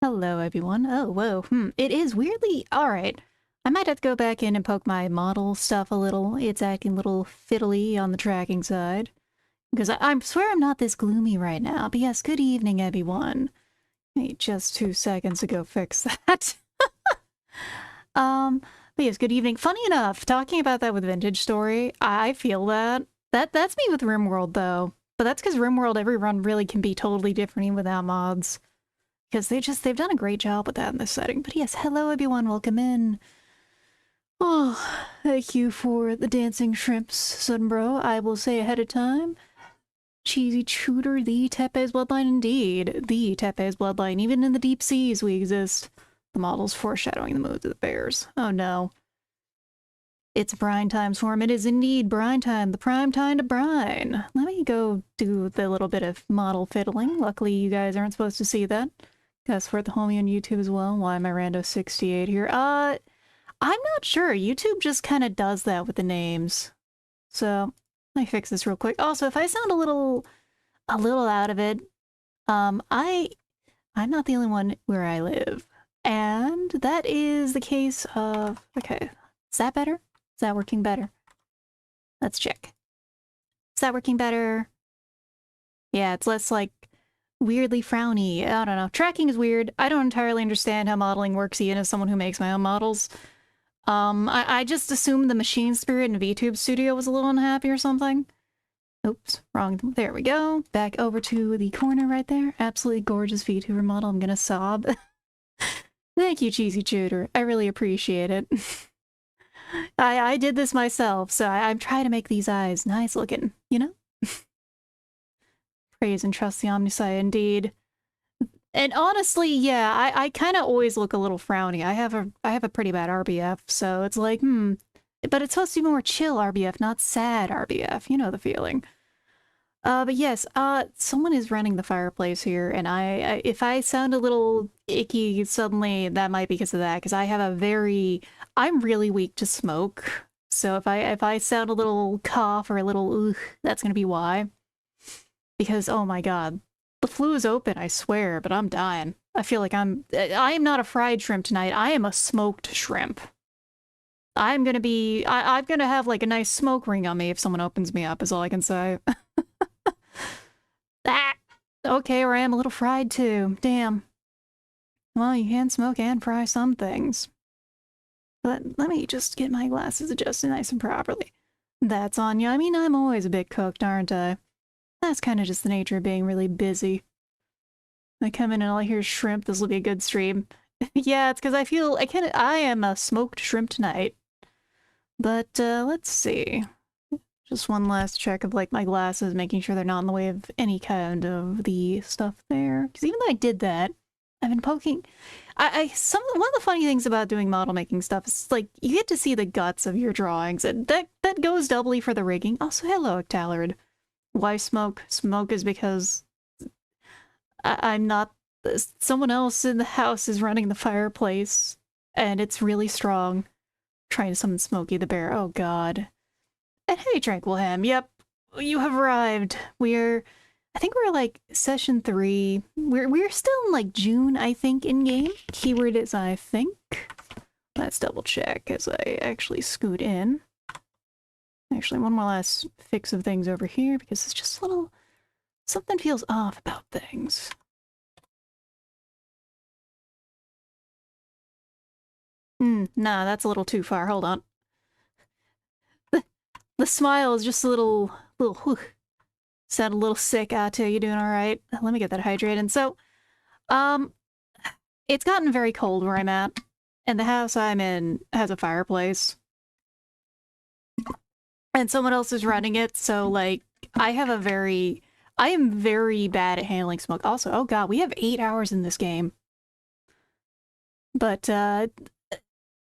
Hello, everyone. Oh, whoa. It is weirdly... Alright. I might have to go back in and poke my model stuff a little. It's acting a little fiddly on the tracking side. Because I swear I'm not this gloomy right now. But yes, good evening, everyone. Wait, just 2 seconds to go fix that. But yes, good evening. Funny enough, talking about that with Vintage Story, I feel that. That's me with RimWorld, though. But that's because RimWorld, every run really can be totally different even without mods. Because they've done a great job with that in this setting. But yes, hello everyone, welcome in. Oh, thank you for the dancing shrimps, Sunbro. I will say ahead of time, cheesy shooter, the Tepe's bloodline indeed. The Tepe's bloodline. Even in the deep seas we exist. The model's foreshadowing the moods of the bears. Oh no. It's brine time, Swarm. It is indeed brine time. The prime time to brine. Let me go do the little bit of model fiddling. Luckily you guys aren't supposed to see that. That's for the homie on YouTube as well. Why am I Rando68 here? I'm not sure. YouTube just kind of does that with the names. So, let me fix this real quick. Also, if I sound a little out of it, I'm not the only one where I live. And that is the case of... Okay, is that better? Is that working better? Let's check. Is that working better? Yeah, it's less like weirdly frowny. I don't know. Tracking is weird. I don't entirely understand how modeling works even as someone who makes my own models. I just assumed the machine spirit in VTube Studio was a little unhappy or something. Oops, wrong. There we go. Back over to the corner right there. Absolutely gorgeous VTuber model. I'm gonna sob. Thank you, Cheesy Tutor. I really appreciate it. I did this myself, so I'm trying to make these eyes nice looking, you know? Praise and trust the Omnisci indeed. And honestly, yeah, I kind of always look a little frowny. I have a pretty bad RBF, so it's like, but it's supposed to be more chill RBF, not sad RBF. You know the feeling. But yes, someone is running the fireplace here, and if I sound a little icky suddenly, that might be because of that, because I'm really weak to smoke. So if I sound a little cough or a little that's gonna be why. Because, oh my god, the flue is open, I swear, but I'm dying. I feel like I am not a fried shrimp tonight, I am a smoked shrimp. I'm gonna have like a nice smoke ring on me if someone opens me up, is all I can say. Ah! Okay, or I am a little fried too. Damn. Well, you can smoke and fry some things. But let me just get my glasses adjusted nice and properly. That's on you. I mean, I'm always a bit cooked, aren't I? That's kind of just the nature of being really busy. I come in and all I hear is shrimp. This will be a good stream. Yeah, it's because I am a smoked shrimp tonight. But, let's see. Just one last check of, like, my glasses, making sure they're not in the way of any kind of the stuff there. Because even though I did that, I've been poking... one of the funny things about doing model making stuff is, like, you get to see the guts of your drawings, and that goes doubly for the rigging. Also, hello, Octalard. Why smoke? Smoke is because I'm not... Someone else in the house is running the fireplace, and it's really strong. Trying to summon Smokey the Bear. Oh god. And hey, Tranquil Ham. Yep, you have arrived. I think we're like session 3. We're still in like June, I think, in-game. Keyword is I think. Let's double check as I actually scoot in. Actually, one more last fix of things over here, because it's just a little... Something feels off about things. Nah, that's a little too far. Hold on. The smile is just a little whew. Sound a little sick, Atta. You doing alright? Let me get that hydrated. So, it's gotten very cold where I'm at, and the house I'm in has a fireplace. And someone else is running it, so, like, I am very bad at handling smoke. Also, oh god, we have 8 hours in this game. But,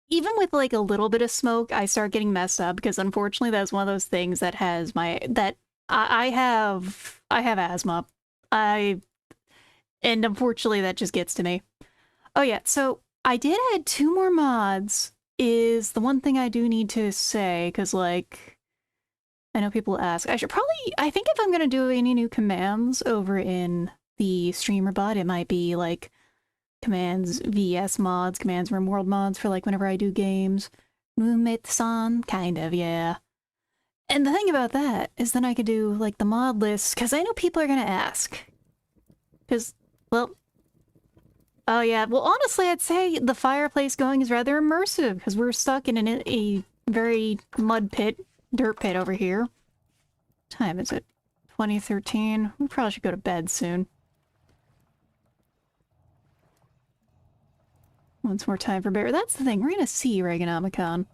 even with, like, a little bit of smoke, I start getting messed up, because unfortunately that's one of those things that has I have asthma. And unfortunately that just gets to me. Oh yeah, so I did add 2 more mods, is the one thing I do need to say, because, like, I know people ask. I think if I'm gonna do any new commands over in the streamer bot, it might be, like, commands VS mods, commands RimWorld mods for like whenever I do games. Roommate-san, kind of, yeah. And the thing about that is then I could do like the mod list, because I know people are gonna ask. Because, well, oh yeah, well honestly I'd say the fireplace going is rather immersive, because we're stuck in a very mud pit, dirt pit over here. What time is it? 2013? We probably should go to bed soon. Once more time for bear. That's the thing, we're gonna see Reaganomicon.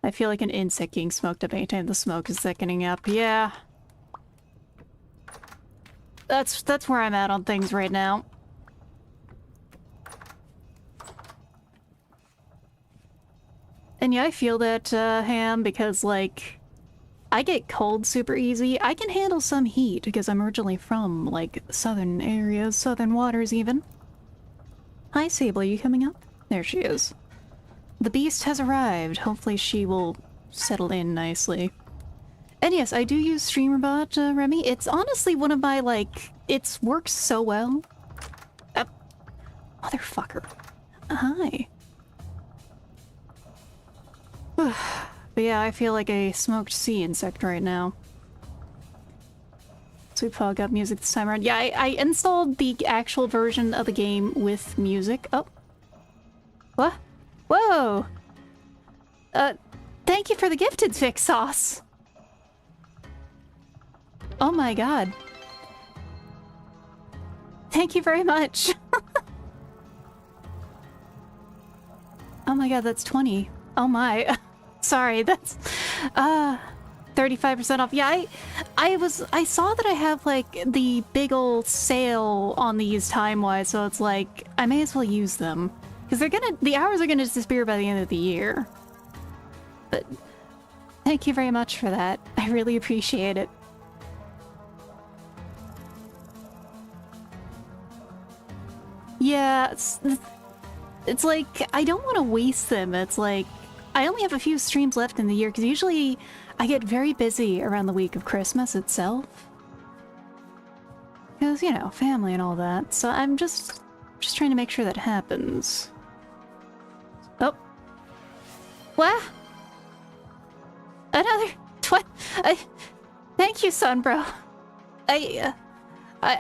I feel like an insect getting smoked up anytime the smoke is thickening up. Yeah. That's where I'm at on things right now. And yeah, I feel that, Ham, because, like, I get cold super easy. I can handle some heat, because I'm originally from, like, southern areas, southern waters even. Hi, Sable, are you coming up? There she is. The beast has arrived. Hopefully she will settle in nicely. And yes, I do use StreamerBot, Remy. It's honestly one of my, like, it works so well. Motherfucker. Hi. But yeah, I feel like a smoked sea insect right now. Sweet Paw got music this time around. Yeah, I installed the actual version of the game with music. Oh. What? Whoa! Thank you for the gifted fix sauce! Oh my god. Thank you very much! Oh my god, that's 20. Oh my. Sorry, that's... 35% off. Yeah, I saw that I have, like, the big ol' sale on these time-wise, so it's like, I may as well use them. Because the hours are gonna disappear by the end of the year. But thank you very much for that. I really appreciate it. Yeah, it's like, I don't want to waste them. It's like, I only have a few streams left in the year, because usually I get very busy around the week of Christmas itself. Because, you know, family and all that. So I'm just trying to make sure that happens. Oh. What? Another thank you, Sunbro.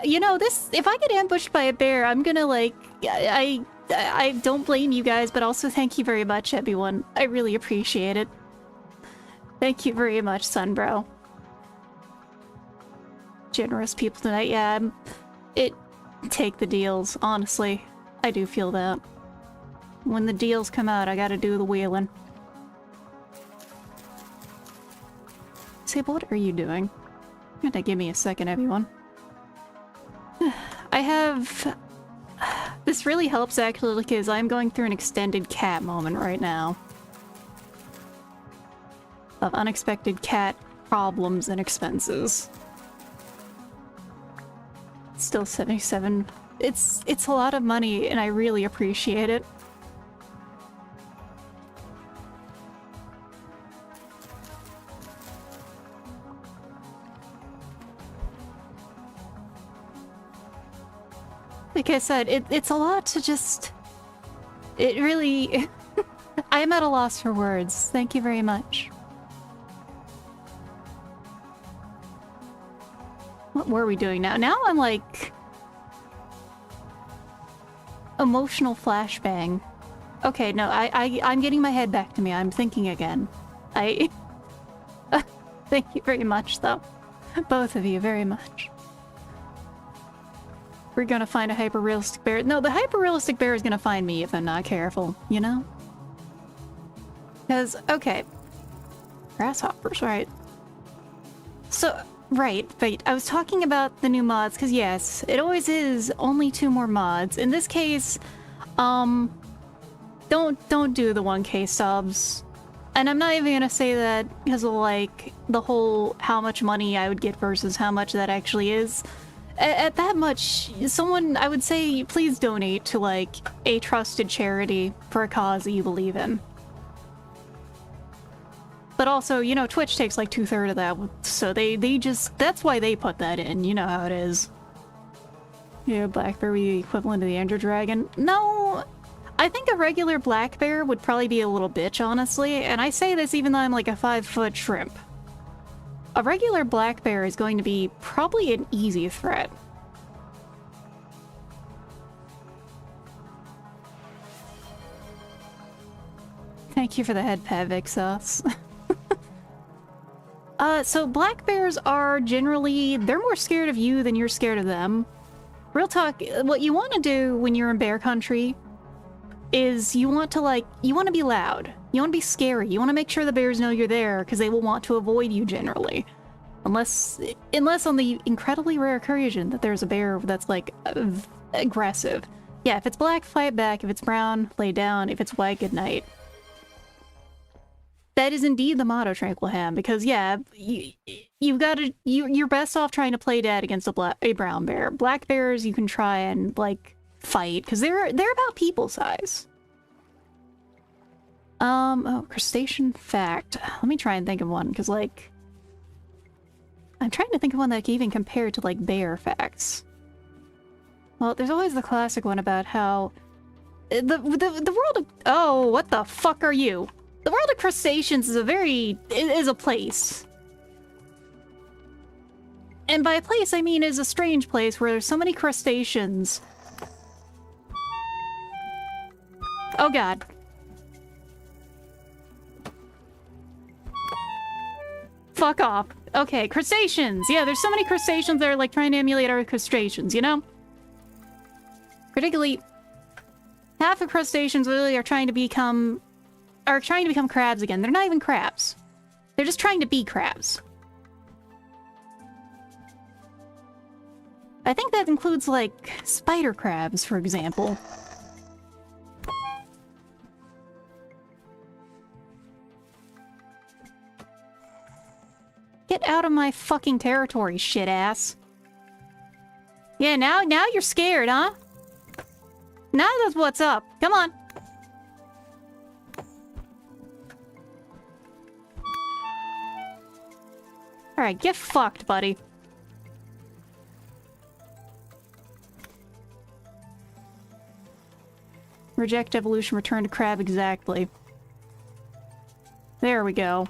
You know, this, if I get ambushed by a bear, I'm gonna, like, I don't blame you guys, but also thank you very much, everyone. I really appreciate it. Thank you very much, Sunbro. Generous people tonight, yeah, take the deals, honestly. I do feel that. When the deals come out, I gotta do the wheeling. Sable, what are you doing? You're gonna give me a second, everyone. I have... This really helps, actually, because I'm going through an extended cat moment right now. Of unexpected cat problems and expenses. Still 77. It's a lot of money, and I really appreciate it. Like I said, it's a lot to just... It really... I am at a loss for words. Thank you very much. What were we doing now? Now I'm like... Emotional flashbang. Okay, no, I'm getting my head back to me. I'm thinking again. Thank you very much, though. Both of you, very much. We're gonna find a hyper-realistic bear. No, the hyper-realistic bear is gonna find me if I'm not careful, you know? Because, okay. Grasshoppers, right. So, right, but I was talking about the new mods, because yes, it always is only 2 more mods. In this case, don't do the 1K subs. And I'm not even gonna say that because of, like, the whole how much money I would get versus how much that actually is. At that much, someone, I would say, please donate to, like, a trusted charity for a cause that you believe in. But also, you know, Twitch takes like 2/3 of that, so they just, that's why they put that in, you know how it is. Yeah, black bear would be the equivalent of the Ender Dragon. No, I think a regular black bear would probably be a little bitch, honestly, and I say this even though I'm like a 5-foot shrimp. A regular black bear is going to be probably an easy threat. Thank you for the head pat, Vixos. So black bears are generally, they're more scared of you than you're scared of them. Real talk, what you want to do when you're in bear country is you want to be loud. You want to be scary. You want to make sure the bears know you're there because they will want to avoid you generally. Unless on the incredibly rare occasion that there's a bear that's like aggressive. Yeah, if it's black, fight back. If it's brown, lay down. If it's white, good night. That is indeed the motto, Tranquil Ham, because yeah, you're best off trying to play dead against a brown bear. Black bears you can try and like fight because they're about people size. Oh, crustacean fact. Let me try and think of one because like I'm trying to think of one that can even compare to like bear facts. Well, there's always the classic one about how the world of, oh, what the fuck are you? The world of crustaceans is a place. And by a place, I mean is a strange place where there's so many crustaceans. Oh god. Fuck off. Okay, crustaceans. Yeah, there's so many crustaceans that are like trying to emulate our crustaceans, you know? Particularly, half of crustaceans literally are trying to become crabs again. They're not even crabs. They're just trying to be crabs. I think that includes, like, spider crabs, for example. Get out of my fucking territory, shit ass. Yeah, now you're scared, huh? Now that's what's up. Come on. Alright, get fucked, buddy. Reject evolution, return to crab, exactly. There we go.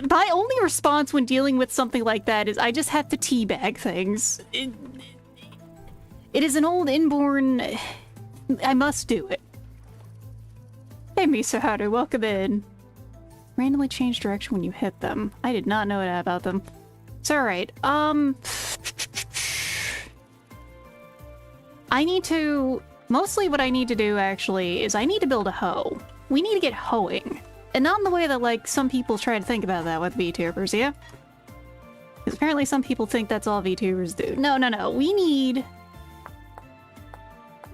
My only response when dealing with something like that is I just have to teabag things. It is an old inborn... I must do it. Hey, Misaharu, welcome in. Randomly change direction when you hit them. I did not know that about them. It's alright. I need to... Mostly what I need to do, actually, is I need to build a hoe. We need to get hoeing. And not in the way that, like, some people try to think about that with VTubers, yeah? Because apparently some people think that's all VTubers do. No, no, no.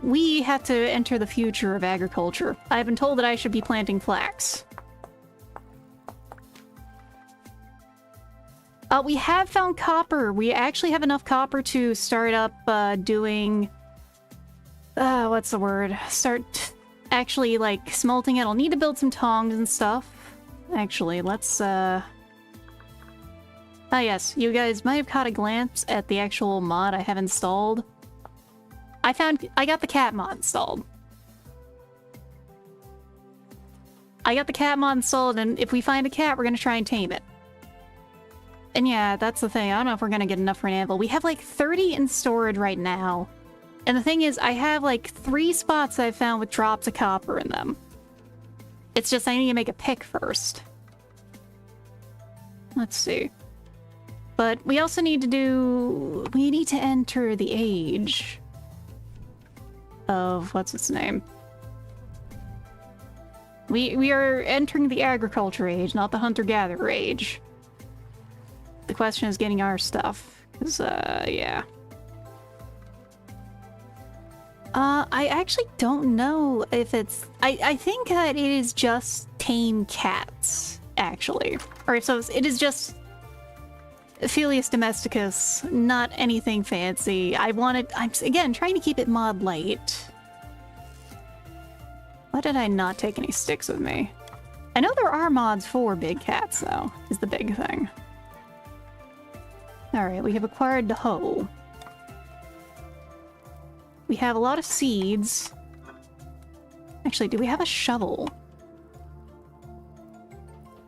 We have to enter the future of agriculture. I've been told that I should be planting flax. We have found copper. We actually have enough copper to start up, doing... what's the word? Start... actually, like, smelting it. I'll need to build some tongs and stuff. Actually, let's, Oh yes, you guys might have caught a glance at the actual mod I have installed. I got the cat mod installed. I got the cat mod installed, and if we find a cat, we're gonna try and tame it. And yeah, that's the thing. I don't know if we're gonna get enough for an anvil. We have, like, 30 in storage right now. And the thing is, I have like 3 spots that I found with drops of copper in them. It's just I need to make a pick first. Let's see. But we also need to we need to enter the age of, what's its name? We are entering the agriculture age, not the hunter-gatherer age. The question is getting our stuff. Because, yeah. I actually don't know if it's... I think that it is just tame cats, actually. Or so it is just Felius domesticus, not anything fancy. I'm, again, trying to keep it mod light. Why did I not take any sticks with me? I know there are mods for big cats, though, is the big thing. Alright, we have acquired the hoe. We have a lot of seeds. Actually, do we have a shovel?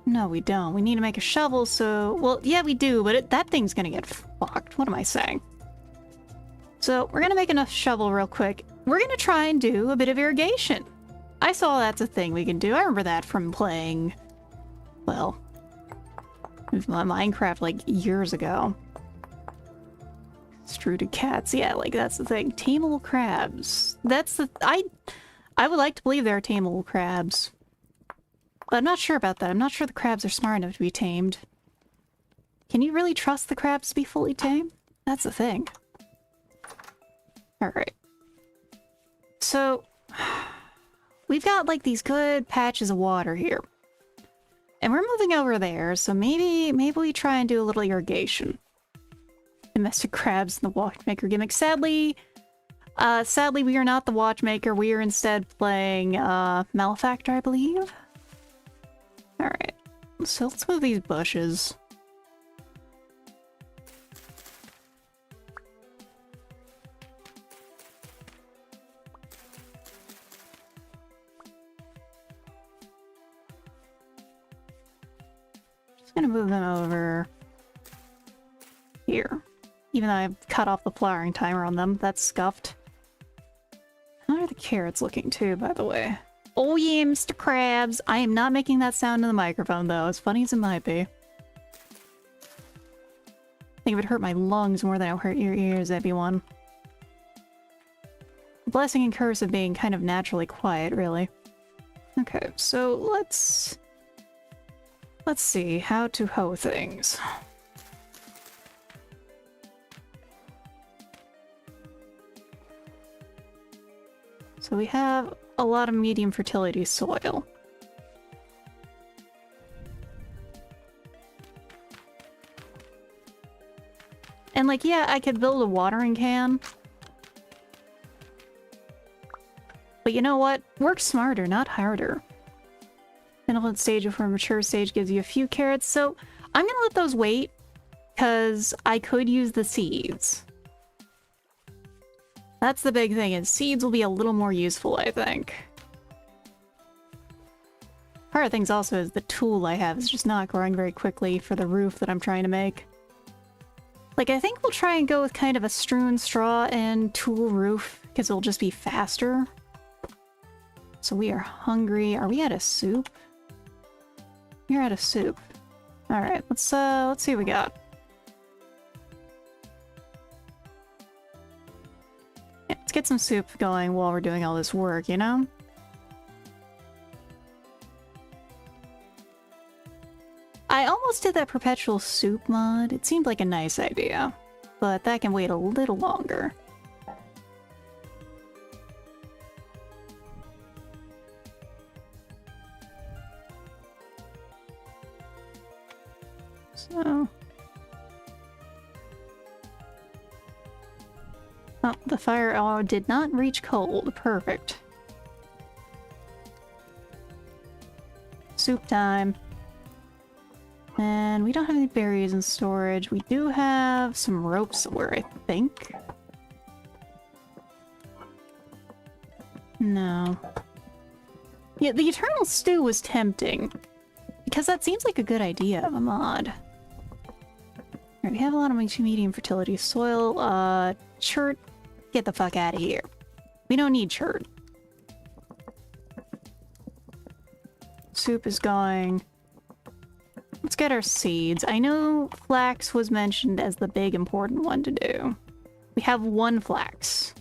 No, we don't. We need to make a shovel, so... Well, yeah, we do, but that thing's gonna get fucked. What am I saying? So, we're gonna make enough shovel real quick. We're gonna try and do a bit of irrigation. I saw that's a thing we can do. I remember that from playing... Well... Minecraft, like, years ago. Struded cats. Yeah, like, that's the thing. Tameable crabs. That's the... I would like to believe there are tameable crabs. But I'm not sure about that. I'm not sure the crabs are smart enough to be tamed. Can you really trust the crabs to be fully tamed? That's the thing. Alright. So... We've got, like, these good patches of water here. And we're moving over there, so maybe we try and do a little irrigation. Domestic crabs and the watchmaker gimmick. Sadly, we are not the watchmaker. We are instead playing Malefactor, I believe. Alright, so let's move these bushes. Just gonna move them over here. Even though I've cut off the flowering timer on them, that's scuffed. How are the carrots looking too, by the way? Oh yeah, Mr. Krabs! I am not making that sound in the microphone though, as funny as it might be. I think it would hurt my lungs more than it would hurt your ears, everyone. Blessing and curse of being kind of naturally quiet, really. Okay, so let's see how to hoe things. So we have a lot of medium fertility soil. And like, yeah, I could build a watering can. But you know what? Work smarter, not harder. Benevolent stage before mature stage gives you a few carrots, so I'm gonna let those wait, because I could use the seeds. That's the big thing, is seeds will be a little more useful, I think. Part of things also is the tool I have is just not growing very quickly for the roof that I'm trying to make. Like, I think we'll try and go with kind of a strewn straw and tool roof, because it'll just be faster. So we are hungry. Are we out of soup? We're out of soup. Alright, let's see what we got. Yeah, let's get some soup going while we're doing all this work, you know? I almost did that perpetual soup mod. It seemed like a nice idea, but that can wait a little longer. So... Oh, the fire did not reach cold. Perfect. Soup time. And we don't have any berries in storage. We do have some rope somewhere, I think. No. Yeah, the Eternal Stew was tempting. Because that seems like a good idea of a mod. Alright, we have a lot of medium fertility soil. Chert, get the fuck out of here. We don't need chert. Soup is going. Let's get our seeds. I know flax was mentioned as the big important one to do. We have one flax.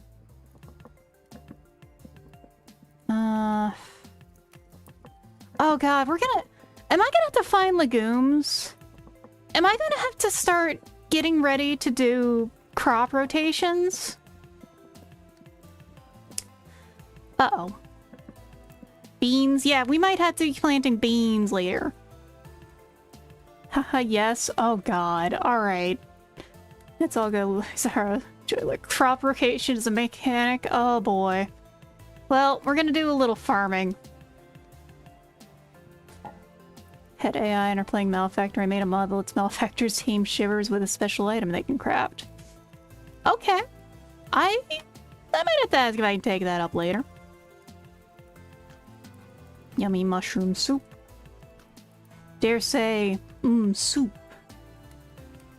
Oh god, we're gonna... Am I gonna have to find legumes? Am I gonna have to start getting ready to do crop rotations? Uh-oh. Beans? Yeah, we might have to be planting beans later. Haha, yes. Oh god. Alright. Let's all go... Sarah, crop rotation is a mechanic. Oh boy. Well, we're gonna do a little farming. Head AI and are playing Malefactor. I made a mod that lets Malefactor's team shivers with a special item they can craft. Okay. I might have to ask if I can take that up later. Yummy mushroom soup. Dare say, soup.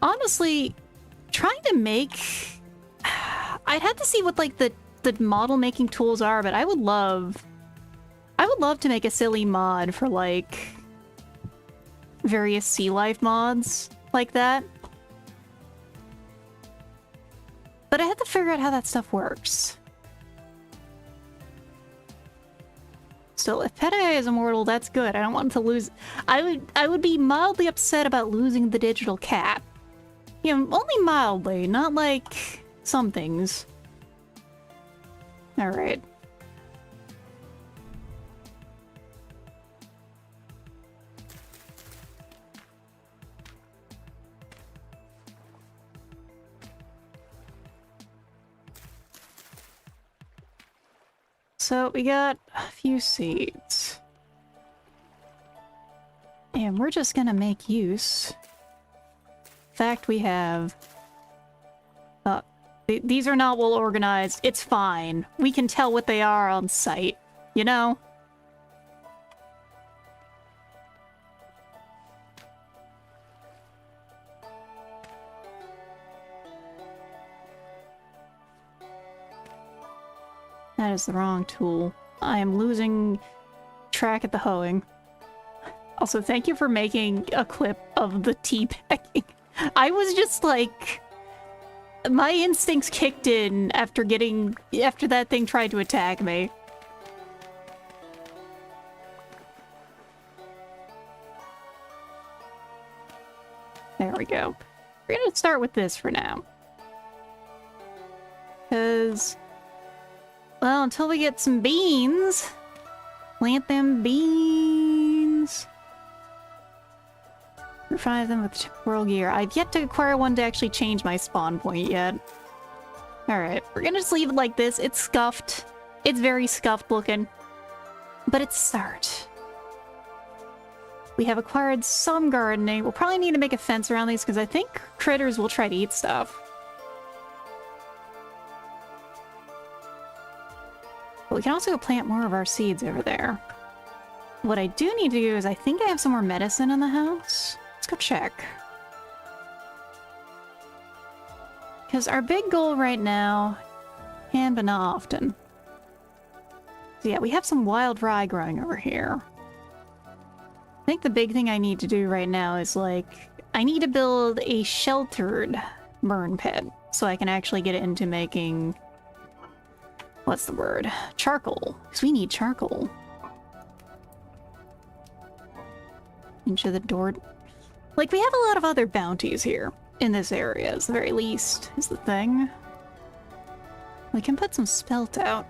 Honestly, trying to make... I'd have to see what, like, the model making tools are, but I would love to make a silly mod for, like, various sea life mods like that. But I have to figure out how that stuff works. Still, if Peta is immortal, that's good. I don't want to lose... I would be mildly upset about losing the digital cat. You know, only mildly, not like some things. Alright. So we got a few seeds. And we're just gonna make use. In fact, we have... these are not well organized. It's fine. We can tell what they are on site, you know? That is the wrong tool. I am losing track at the hoeing. Also, thank you for making a clip of the teabagging. I was just like... My instincts kicked in after that thing tried to attack me. There we go. We're gonna start with this for now. Because... well, until we get some beans, plant them beans. Refine them with temporal gear. I've yet to acquire one to actually change my spawn point yet. Alright, we're gonna just leave it like this. It's scuffed. It's very scuffed looking. But it's a start. We have acquired some gardening. We'll probably need to make a fence around these because I think critters will try to eat stuff. But we can also go plant more of our seeds over there. What I do need to do is I think I have some more medicine in the house. Let's go check. Because our big goal right now, can but not often. So yeah, we have some wild rye growing over here. I think the big thing I need to do right now is like, I need to build a sheltered burn pit so I can actually get into making... what's the word? Charcoal. Because we need charcoal. Into the door. Like, we have a lot of other bounties here in this area, at the very least, is the thing. We can put some spelt out.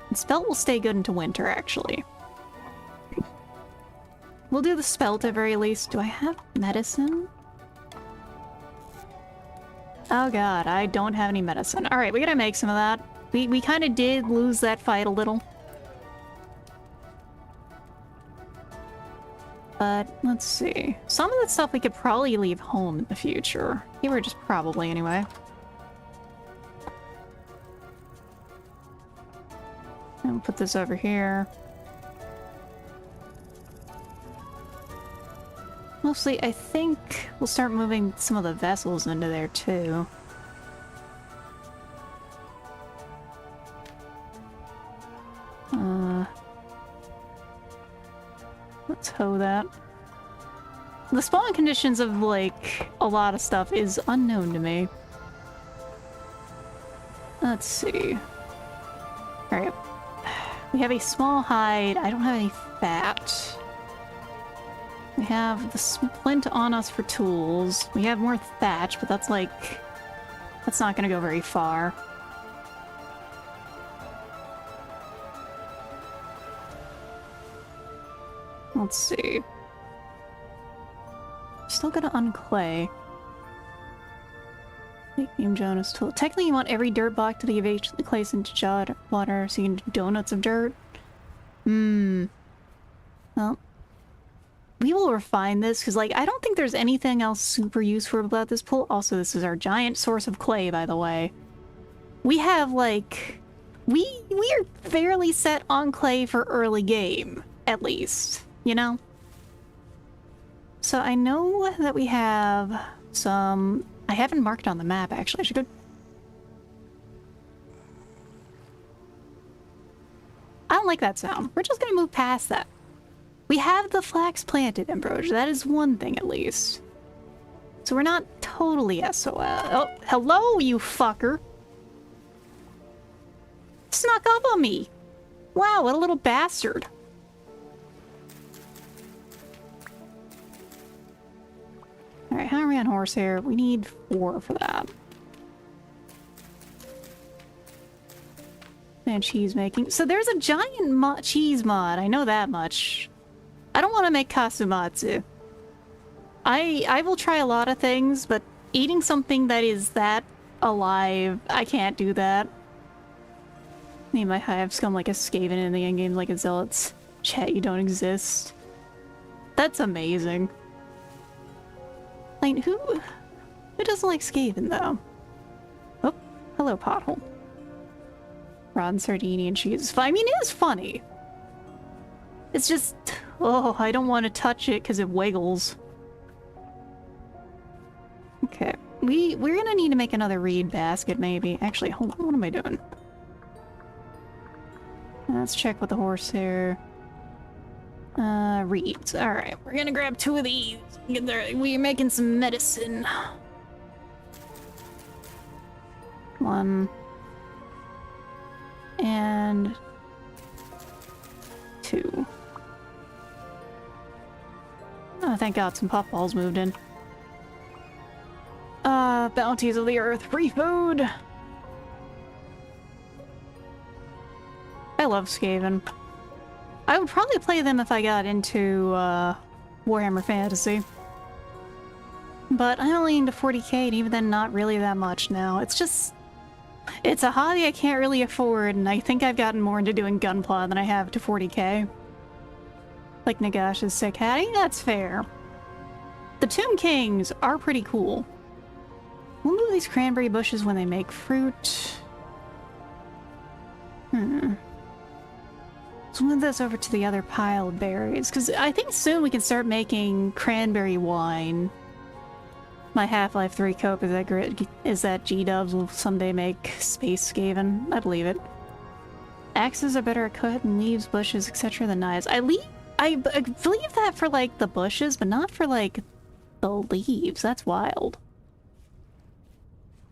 And spelt will stay good into winter, actually. We'll do the spelt at very least. Do I have medicine? Oh god, I don't have any medicine. Alright, we gotta make some of that. We kind of did lose that fight a little. But, let's see. Some of the stuff we could probably leave home in the future. Here we're just probably, anyway. And we'll put this over here. Mostly, I think we'll start moving some of the vessels into there, too. Let's hoe that. The spawn conditions of, like, a lot of stuff is unknown to me. Let's see. Alright. We have a small hide. I don't have any fat. We have the splint on us for tools. We have more thatch, but that's like... that's not gonna go very far. Let's see. Still gotta unclay. Name Jonas tool. Technically, you want every dirt block to give each place into water so you can do donuts of dirt. Well, we will refine this because, like, I don't think there's anything else super useful about this pool. Also, this is our giant source of clay, by the way. we have, like... We are fairly set enclave for early game, at least, you know? So I know that we have some... I haven't marked on the map, actually. I should go... I don't like that sound. We're just gonna move past that. We have the flax planted, Ambrosia. That is one thing, at least. So we're not totally SOL. Oh, hello, you fucker! Snuck up on me! Wow, what a little bastard. Alright, how are we on horsehair? We need 4 for that. And cheese making. So there's a giant cheese mod, I know that much. I don't want to make kasumatsu. I will try a lot of things, but eating something that is that alive, I can't do that. Me and my hive scum like a Skaven in the endgame like a zealots. Chat, you don't exist. That's amazing. Like, who doesn't like Skaven, though? Oh, hello, pothole. Rotten sardine cheese. I mean, it is funny. It's just... Oh, I don't want to touch it because it wiggles. Okay. We're gonna need to make another reed basket, maybe. Actually, hold on. What am I doing? Let's check with the horsehair. Reeds. Alright, we're gonna grab 2 of these. We're making some medicine. 1. And 2. Oh, thank God some puffballs moved in. Bounties of the earth. Free food! I love Skaven. I would probably play them if I got into, Warhammer Fantasy. But I'm only into 40k, and even then not really that much now. It's just... It's a hobby I can't really afford, and I think I've gotten more into doing Gunpla than I have to 40k. Like Nagash's sick hat. I think that's fair. The Tomb Kings are pretty cool. We'll move these cranberry bushes when they make fruit. Let's move this over to the other pile of berries, because I think soon we can start making cranberry wine. My Half-Life 3 cope is that G-dubs will someday make Space Skaven. I believe it. Axes are better at cutting leaves, bushes, etc. than knives. I believe that for, like, the bushes, but not for, like, the leaves. That's wild.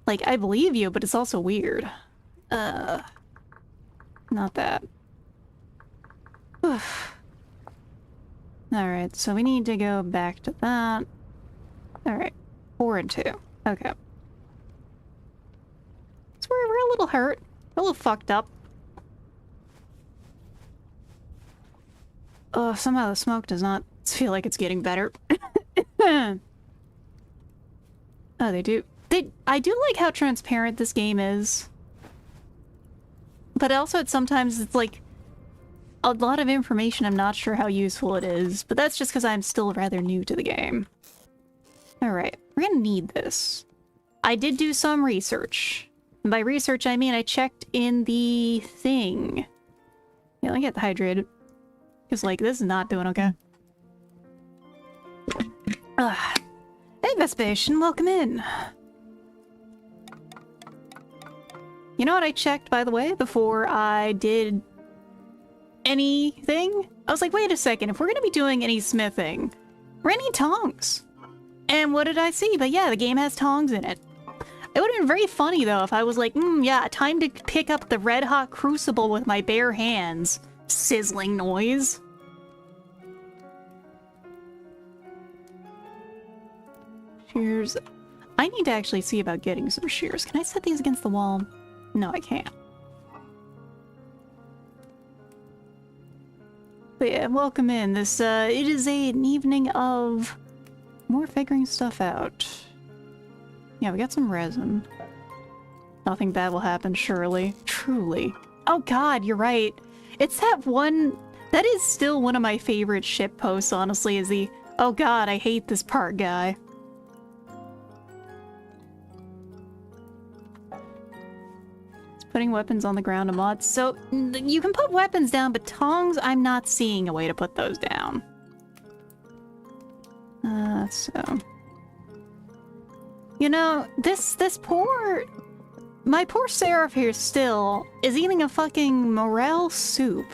Like, I believe you, but it's also weird. Not that. Alright, so we need to go back to that. Alright, 4 and 2. Okay. So we're a little hurt. A little fucked up. Oh, somehow the smoke does not feel like it's getting better. Oh, they do. I do like how transparent this game is. But also sometimes it's like a lot of information I'm not sure how useful it is. But that's just because I'm still rather new to the game. Alright, we're gonna need this. I did do some research. And by research I mean I checked in the thing. Yeah, let me get hydrated. Because, like, this is not doing okay. Hey, Vespasian, welcome in. You know what I checked, by the way, before I did anything? I was like, wait a second, if we're gonna be doing any smithing, we're gonna need tongs. And what did I see? But yeah, the game has tongs in it. It would have been very funny, though, if I was like, yeah, time to pick up the red-hot crucible with my bare hands. Sizzling noise. Shears. I need to actually see about getting some shears. Can I set these against the wall? No, I can't. But yeah, welcome in. This, it is an evening of more figuring stuff out. Yeah, we got some resin. Nothing bad will happen, surely. Truly. Oh god, you're right. It's that one... That is still one of my favorite ship posts, honestly, is the, oh god, I hate this part guy. Putting weapons on the ground in mods. So, you can put weapons down, but tongs, I'm not seeing a way to put those down. So... You know, my poor Seraph here still is eating a fucking morel soup.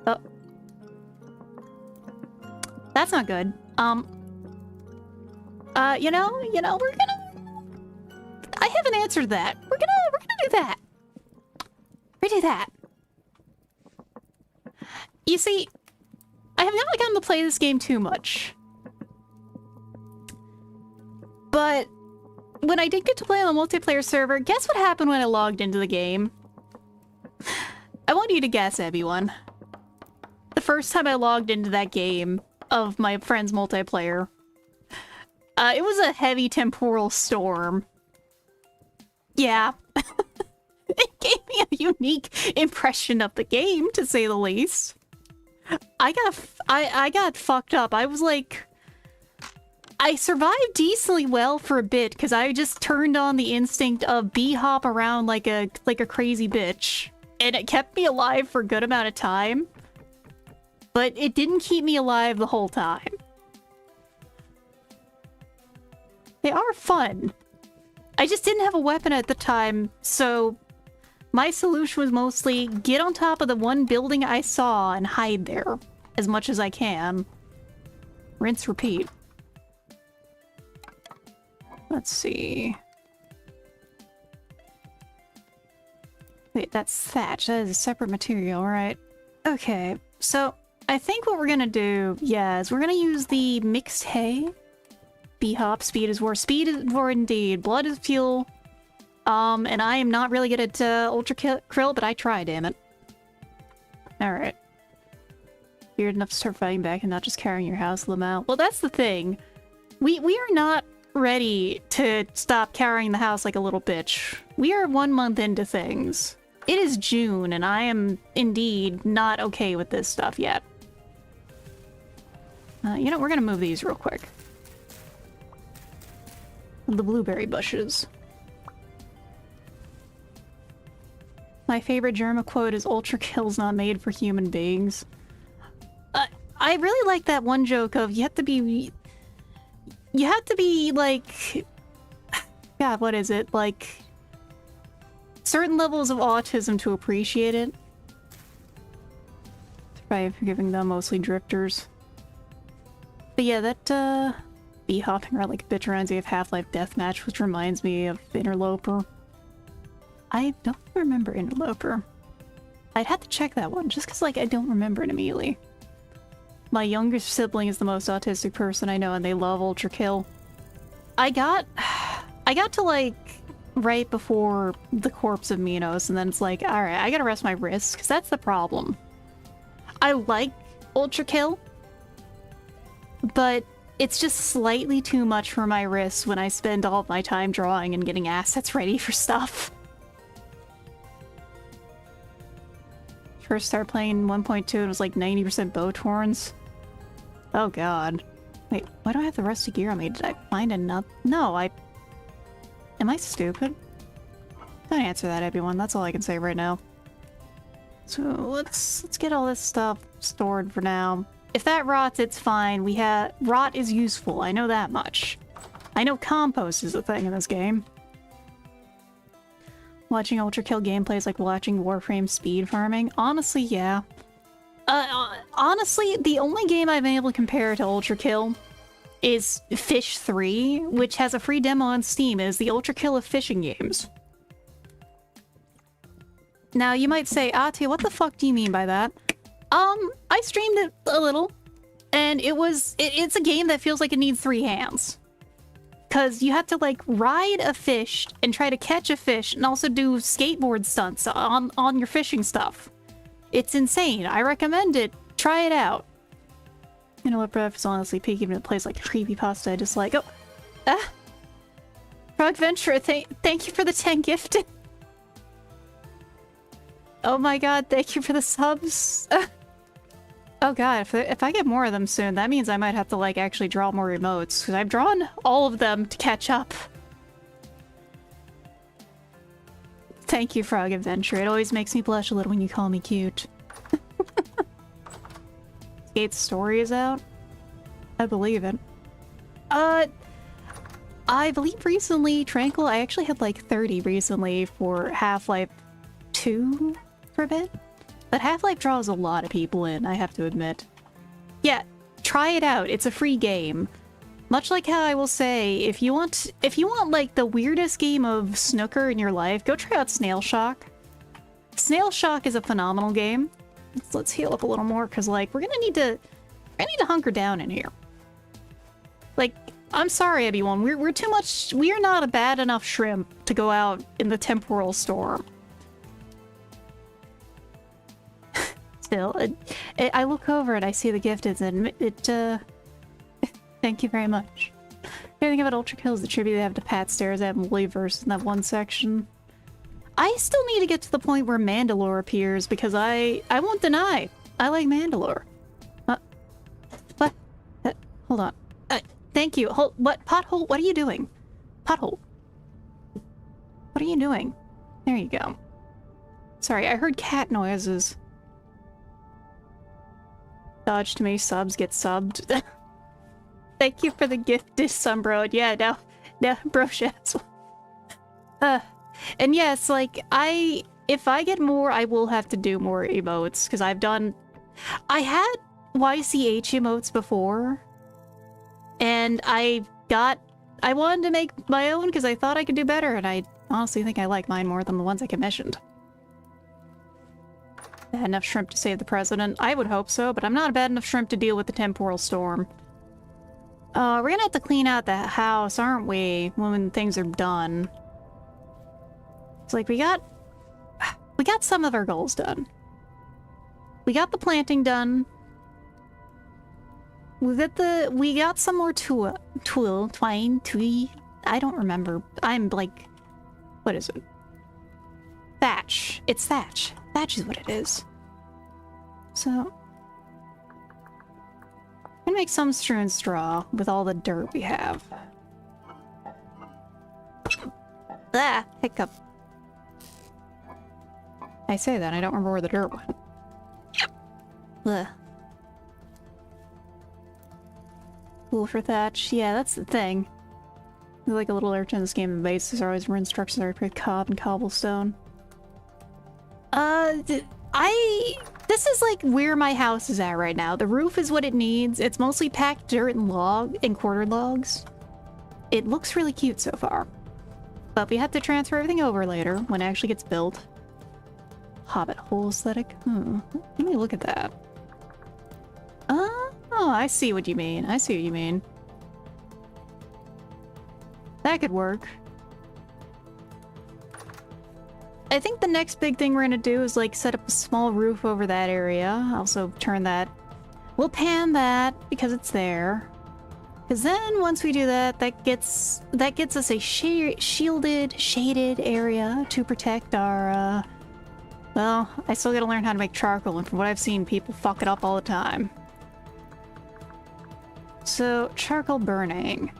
Oh. That's not good. You know, we're gonna... I haven't answered that. We're gonna do that. Redo that. You see, I have not gotten to play this game too much. But when I did get to play on the multiplayer server, guess what happened when I logged into the game? I want you to guess, everyone. The first time I logged into that game of my friend's multiplayer, it was a heavy temporal storm. Yeah. It gave me a unique impression of the game, to say the least. I got fucked up. I was like... I survived decently well for a bit, because I just turned on the instinct of bee-hop around like a crazy bitch. And it kept me alive for a good amount of time. But it didn't keep me alive the whole time. They are fun. I just didn't have a weapon at the time, so... My solution was mostly get on top of the one building I saw and hide there as much as I can. Rinse, repeat. Let's see. Wait, that's thatch. That is a separate material, right? Okay, so I think what we're gonna do, yeah, is we're gonna use the mixed hay. B-hop, speed is war. Speed is war indeed. Blood is fuel. And I am not really good at ultra krill, but I try, damn it. Alright. Weird enough to start fighting back and not just carrying your house, Lamau. Well, that's the thing. We are not ready to stop carrying the house like a little bitch. We are 1 month into things. It is June, and I am indeed not okay with this stuff yet. You know, we're gonna move these real quick. The blueberry bushes. My favorite Germa quote is ultra kill's not made for human beings. I really like that one joke of you have to be like, God, what is it? Like certain levels of autism to appreciate it. Probably forgiving them, mostly drifters. But yeah, that bee hopping around like a bitch reminds me of Half-Life Deathmatch, which reminds me of Interloper. I don't remember Interloper. I'd have to check that one, just because, like, I don't remember it immediately. My youngest sibling is the most autistic person I know, and they love Ultra Kill. I got to, like, right before the corpse of Minos, and then it's like, alright, I gotta rest my wrists, because that's the problem. I like Ultra Kill, but it's just slightly too much for my wrists when I spend all of my time drawing and getting assets ready for stuff. First started playing 1.2 and it was like 90% bow torns. Oh god. Wait, why do I have the rusty gear on me? Did I find enough? No, am I stupid? Don't answer that, everyone. That's all I can say right now. So let's get all this stuff stored for now. If that rots, it's fine. Rot is useful. I know that much. I know compost is a thing in this game. Watching Ultra Kill gameplay is like watching Warframe speed farming. Honestly, yeah. Honestly, the only game I've been able to compare to Ultra Kill is Fish 3, which has a free demo on Steam. It is the Ultra Kill of fishing games. Now, you might say, Ati, what the fuck do you mean by that? I streamed it a little, and it's a game that feels like it needs 3 hands. Because you have to, like, ride a fish and try to catch a fish and also do skateboard stunts on your fishing stuff. It's insane. I recommend it. Try it out. You know what, Breath is honestly peak, even if it plays like creepypasta. I just like, Frog Venture, thank you for the 10 gifted. Oh my god, thank you for the subs. Oh god, if I get more of them soon, that means I might have to, like, actually draw more emotes, because I've drawn all of them to catch up. Thank you, Frog Adventure. It always makes me blush a little when you call me cute. Gate's story is out? I believe it. I believe recently, Tranquil, I actually had like 30 recently for Half-Life 2 for a bit. But Half-Life draws a lot of people in, I have to admit. Yeah, try it out. It's a free game. Much like how I will say, if you want like the weirdest game of snooker in your life, go try out Snail Shock. Snail Shock is a phenomenal game. Let's heal up a little more, because like we're gonna need to hunker down in here. Like, I'm sorry everyone, we're too much, we are not a bad enough shrimp to go out in the temporal storm. Still, I look over and I see the gifted and thank you very much. Everything about Ultra Kills, the tribute they have to Pat stares at Multiverse in that one section. I still need to get to the point where Mandalore appears, because I won't deny, I like Mandalore. What? Hold on. Thank you. Hold, what? Pothole? What are you doing? Pothole. What are you doing? There you go. Sorry, I heard cat noises. Dodge to me, subs get subbed. Thank you for the gift, Sunbro. Yeah, now, bro shats. And yes, like, if I get more, I will have to do more emotes, because I had YCH emotes before, and I wanted to make my own because I thought I could do better, and I honestly think I like mine more than the ones I commissioned. I had enough shrimp to save the president. I would hope so, but I'm not a bad enough shrimp to deal with the temporal storm. We're gonna have to clean out the house, aren't we, when things are done. It's like we got some of our goals done. We got the planting done. We got some more twine, I don't remember. I'm like, what is it? Thatch. It's thatch. Thatch is what it is. So, I'm gonna make some strewn straw with all the dirt we have. Ah, hiccup. I say that, I don't remember where the dirt went. Ugh. Cool for thatch. Yeah, that's the thing. They're like a little urchin in this game. The bases are always instructions are with cob and cobblestone. This is like where my house is at right now. The roof is what it needs. It's mostly packed dirt and quartered logs. It looks really cute so far. But we have to transfer everything over later when it actually gets built. Hobbit hole aesthetic? Let me look at that. Oh, I see what you mean. I see what you mean. That could work. I think the next big thing we're gonna do is like set up a small roof over that area. Also turn that... We'll pan that because it's there. Because then once we do that, that gets us a shielded, shaded area to protect our, well, I still gotta learn how to make charcoal, and from what I've seen, people fuck it up all the time. So, charcoal burning.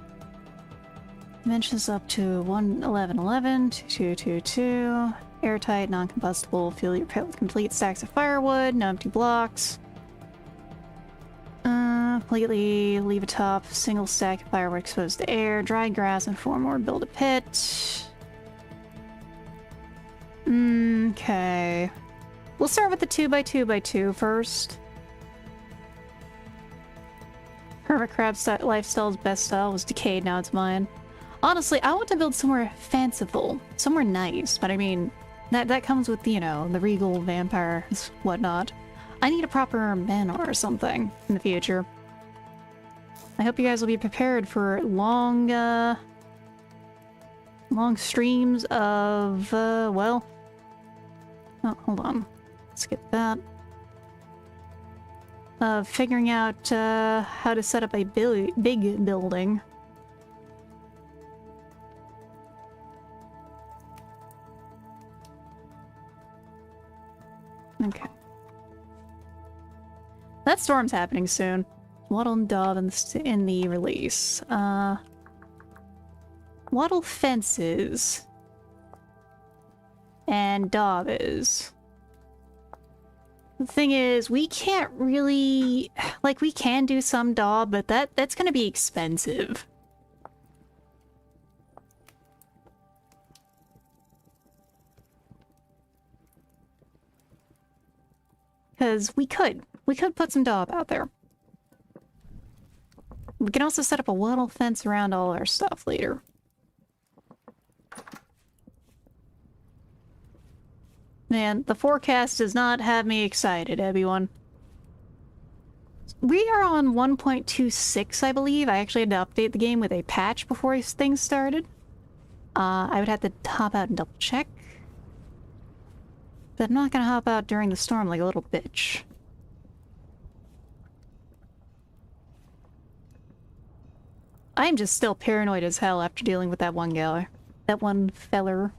Dimensions up to 11111, 2222. Airtight, non-combustible. Fill your pit with complete stacks of firewood, no empty blocks. Completely leave a top, single stack of firewood exposed to air, dried grass and form or build a pit. Okay. We'll start with the 2x2x2 first. Hermit crab lifestyle's best style was decayed, now it's mine. Honestly, I want to build somewhere fanciful, somewhere nice, but I mean, that comes with, you know, the regal vampires, whatnot. I need a proper manor or something in the future. I hope you guys will be prepared for long streams of, well... Oh, hold on. Skip that. Figuring out, how to set up a big building. Okay. That storm's happening soon. Waddle and Dove in the release. Waddle fences. and Dob is. The thing is, we can't really... Like, we can do some Dob, but that's gonna be expensive. Because we could put some Dob out there. We can also set up a wattle fence around all our stuff later. Man, the forecast does not have me excited, everyone. We are on 1.26, I believe. I actually had to update the game with a patch before things started. I would have to hop out and double check. But I'm not gonna hop out during the storm like a little bitch. I'm just still paranoid as hell after dealing with that one guy. That one feller.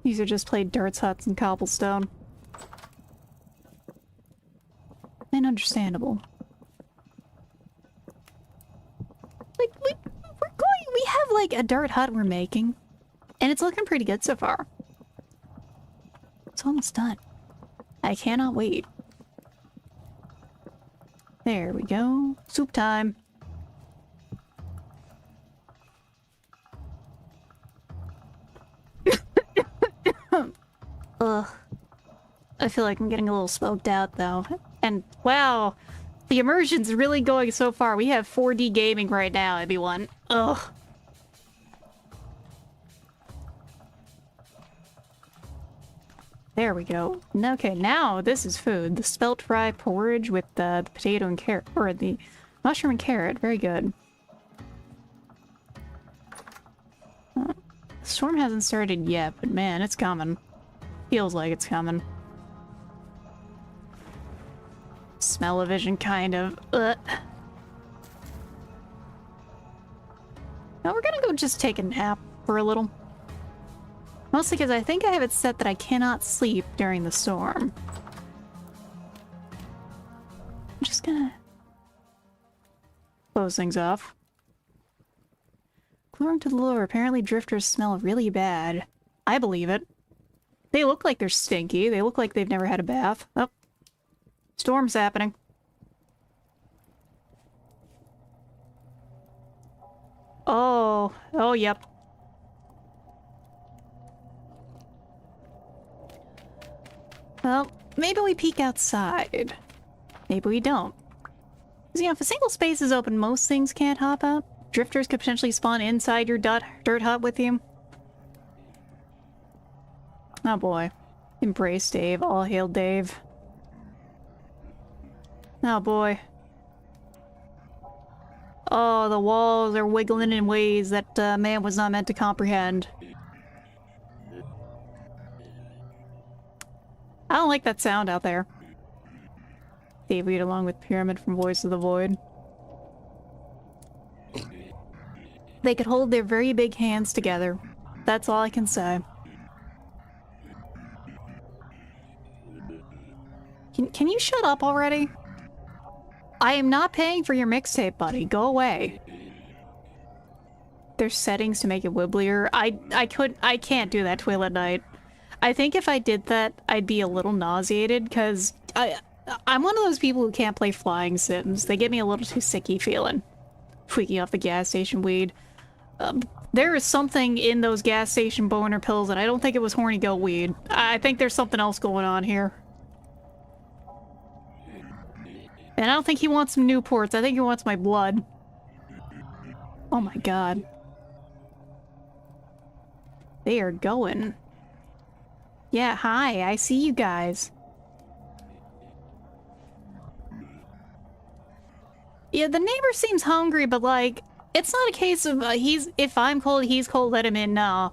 These are just played dirts, huts, and cobblestone. And understandable. Like, we have like a dirt hut we're making. And it's looking pretty good so far. It's almost done. I cannot wait. There we go. Soup time. Ugh. I feel like I'm getting a little smoked out, though. And, wow, the immersion's really going so far. We have 4D gaming right now, everyone. Ugh. There we go. Okay, now this is food. The spelt fry porridge with the potato and carrot, or the mushroom and carrot. Very good. The storm hasn't started yet, but man, it's coming. Feels like it's coming. Smell-o-vision, kind of. Now we're gonna go just take a nap for a little. Mostly because I think I have it set that I cannot sleep during the storm. I'm just gonna close things off. Chlorine to the lower. Apparently drifters smell really bad. I believe it. They look like they're stinky. They look like they've never had a bath. Oh. Storm's happening. Oh. Oh, yep. Well, maybe we peek outside. Maybe we don't. Because, you know, if a single space is open, most things can't hop out. Drifters could potentially spawn inside your dirt hut with you. Oh boy. Embrace Dave. All hail Dave. Oh boy. Oh, the walls are wiggling in ways that man was not meant to comprehend. I don't like that sound out there. Dave read along with Pyramid from Voice of the Void. They could hold their very big hands together. That's all I can say. Can you shut up already? I am not paying for your mixtape, buddy. Go away. There's settings to make it wibblier. I can't do that Twilight Night. I think if I did that, I'd be a little nauseated, because I'm one of those people who can't play flying sims. They get me a little too sicky feeling. Tweaking off the gas station weed. There is something in those gas station boner pills, and I don't think it was horny goat weed. I think there's something else going on here. And I don't think he wants some Newports. I think he wants my blood. Oh my god. They are going. Yeah, hi. I see you guys. Yeah, the neighbor seems hungry, but like, it's not a case of if I'm cold, he's cold, let him in. No.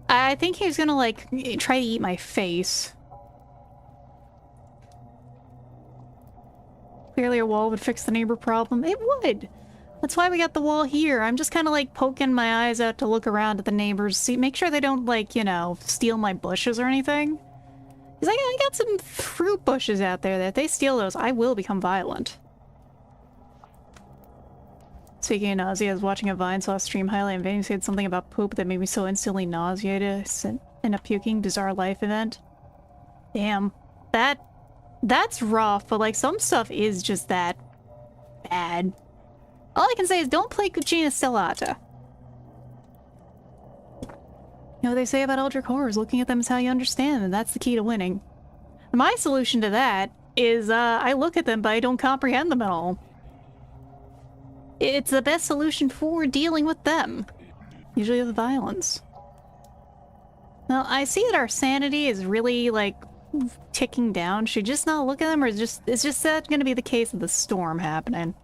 I think he's gonna like try to eat my face. Clearly a wall would fix the neighbor problem. It would! That's why we got the wall here. I'm just kind of like poking my eyes out to look around at the neighbors, see, make sure they don't like, you know, steal my bushes or anything. Because I got some fruit bushes out there that if they steal those, I will become violent. Speaking of nausea, I was watching a Vine, saw a stream highlight, and Vinny said something about poop that made me so instantly nauseated. And in a puking bizarre life event. Damn. That's rough, but like some stuff is just that bad. All I can say is don't play Cucina Stellata. You know what they say about Eldritch horrors, looking at them is how you understand, and that's the key to winning. My solution to that is I look at them but I don't comprehend them at all. It's the best solution for dealing with them. Usually with violence. Now, I see that our sanity is really, like, ticking down. Should we just not look at them, or is just that going to be the case of the storm happening?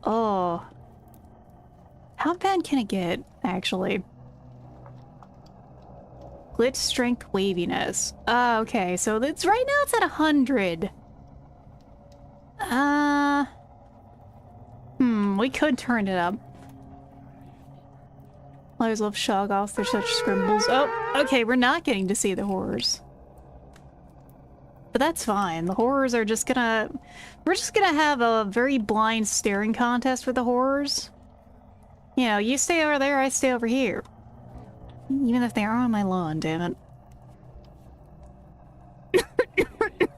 Oh. How bad can it get, actually? Glitch strength waviness. Okay, so it's right now it's at 100. We could turn it up. I always love Shoggoths, they're such scribbles. Oh, okay, we're not getting to see the horrors. But that's fine. The horrors are just gonna... We're just gonna have a very blind staring contest with the horrors. You know, you stay over there, I stay over here. Even if they are on my lawn, damn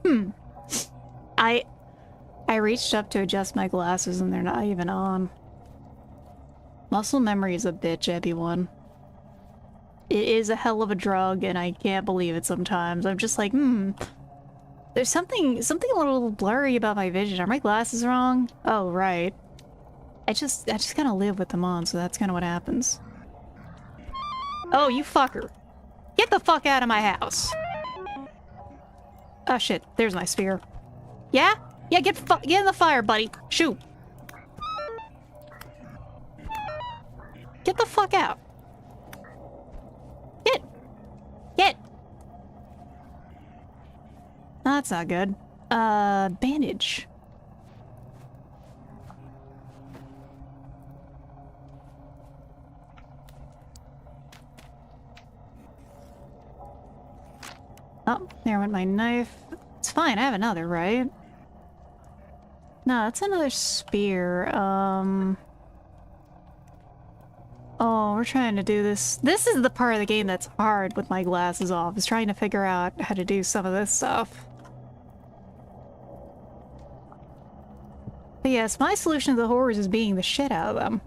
it. I reached up to adjust my glasses and they're not even on. Muscle memory is a bitch, everyone. It is a hell of a drug and I can't believe it sometimes. I'm just like, there's something a little blurry about my vision. Are my glasses wrong? Oh, right. I just kind of live with them on, so that's kind of what happens. Oh, you fucker. Get the fuck out of my house. Oh shit, there's my spear. Yeah? Yeah, get in the fire, buddy. Shoot. Get the fuck out. Get. Oh, that's not good. Bandage. Oh, there went my knife. It's fine, I have another, right? No, that's another spear. Oh, we're trying to do this. This is the part of the game that's hard with my glasses off, is trying to figure out how to do some of this stuff. But yes, my solution to the horrors is beating the shit out of them.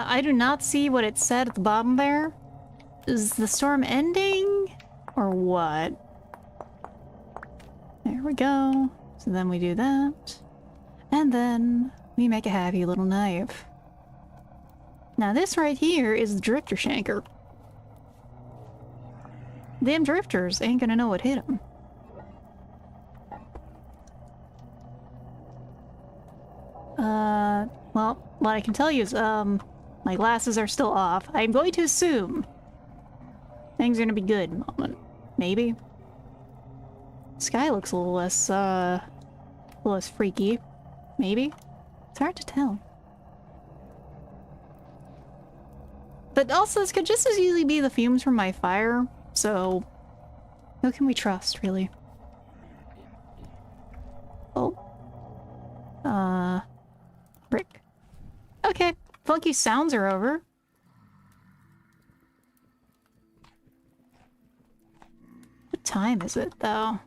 I do not see what it said at the bottom there. Is the storm ending? Or what? There we go. So then we do that. And then we make a happy little knife. Now this right here is the drifter shanker. Them drifters ain't gonna know what hit them. Well, what I can tell you is, my glasses are still off. I'm going to assume things are gonna be good in a moment. Maybe. Sky looks a little less freaky. Maybe? It's hard to tell. But also, this could just as easily be the fumes from my fire, so who can we trust, really? Oh. Brick. Okay, funky sounds are over. What time is it, though?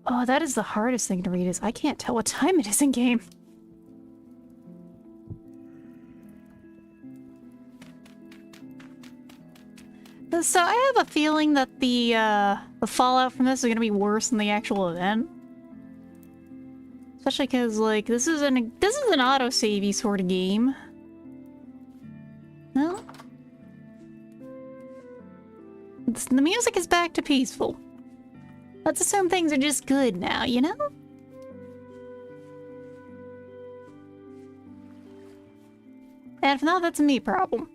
Oh, that is the hardest thing to read, is I can't tell what time it is in game. So I have a feeling that the fallout from this is gonna be worse than the actual event. Especially because, like, this is an autosavey sort of game. No? The music is back to peaceful. Let's assume things are just good now, you know? And if not, that's a me problem.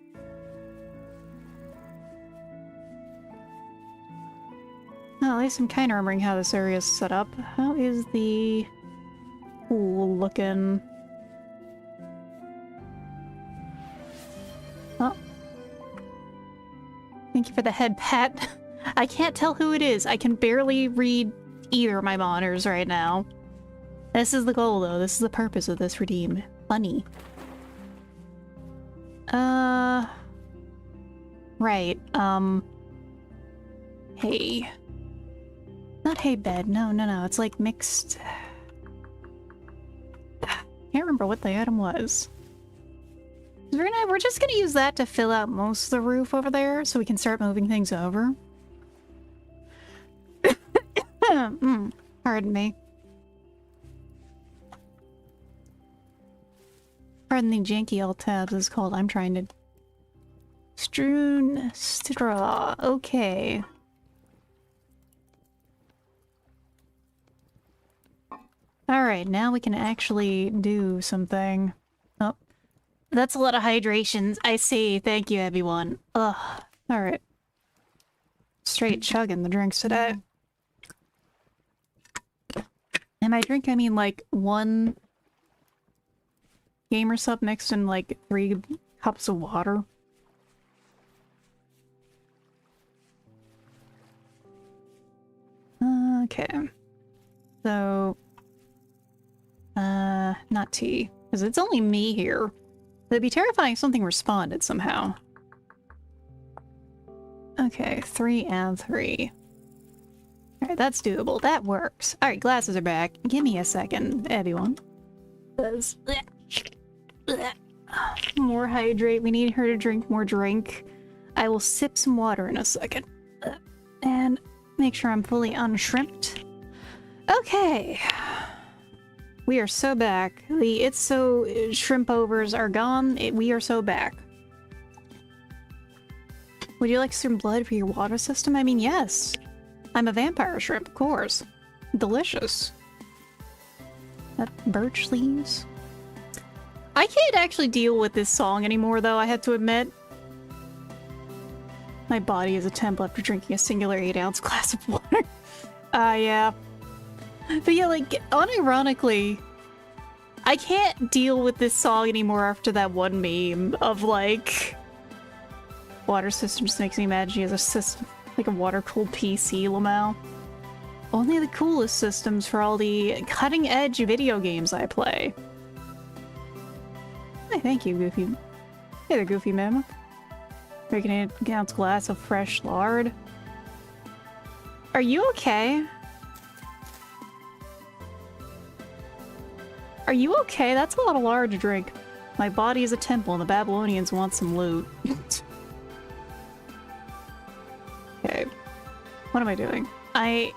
Well, at least I'm kind of remembering how this area is set up. How is the pool looking? Oh. Thank you for the head pat. I can't tell who it is. I can barely read either of my monitors right now. This is the goal, though. This is the purpose of this redeem. Funny. Right. Hey. Not hay bed. No, no, no. It's like mixed. Can't remember what the item was. We're just gonna use that to fill out most of the roof over there so we can start moving things over. Pardon me. Pardon the janky alt tabs is called. I'm trying to... Strewn straw. Okay. Alright, now we can actually do something. Oh. That's a lot of hydrations. I see. Thank you, everyone. Ugh. Alright. Straight chugging the drinks today. And by drink, I mean like one gamer sub mixed in like 3 cups of water. Okay. So... not tea. Because it's only me here. It'd be terrifying if something responded somehow. Okay, 3 and 3. Alright, that's doable. That works. Alright, glasses are back. Give me a second, everyone. More hydrate. We need her to drink more drink. I will sip some water in a second. And make sure I'm fully unshrimped. Okay. We are so back. The It's So shrimp overs are gone. We are so back. Would you like some blood for your water system? I mean, yes. I'm a vampire shrimp, of course. Delicious. That birch leaves. I can't actually deal with this song anymore, though, I have to admit. My body is a temple after drinking a singular 8-ounce glass of water. Yeah. But yeah, like, unironically, I can't deal with this song anymore after that one meme of, like... Water system just makes me imagine he has a system, like a water-cooled PC, Lamau. Only the coolest systems for all the cutting-edge video games I play. Hey, thank you, Goofy. Hey there, Goofy Mammoth. Making an 8-ounce glass of fresh lard. Are you okay? Are you okay? That's a lot of lard to drink. My body is a temple and the Babylonians want some loot. Okay. What am I doing? I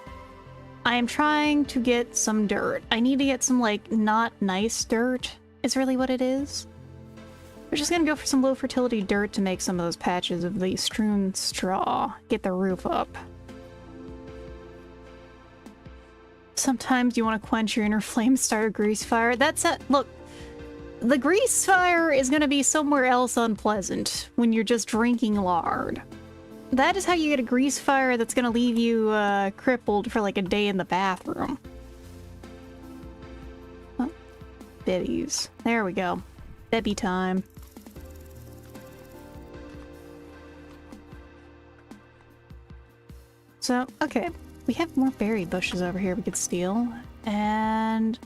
am trying to get some dirt. I need to get some, like, not nice dirt, is really what it is. We're just gonna go for some low fertility dirt to make some of those patches of the strewn straw. Get the roof up. Sometimes you want to quench your inner flame, start a grease fire. That's it. Look, the grease fire is gonna be somewhere else unpleasant when you're just drinking lard. That is how you get a grease fire that's gonna leave you crippled for like a day in the bathroom. Oh, biddies. There we go. Bebby time. So, okay. We have more berry bushes over here we could steal. And...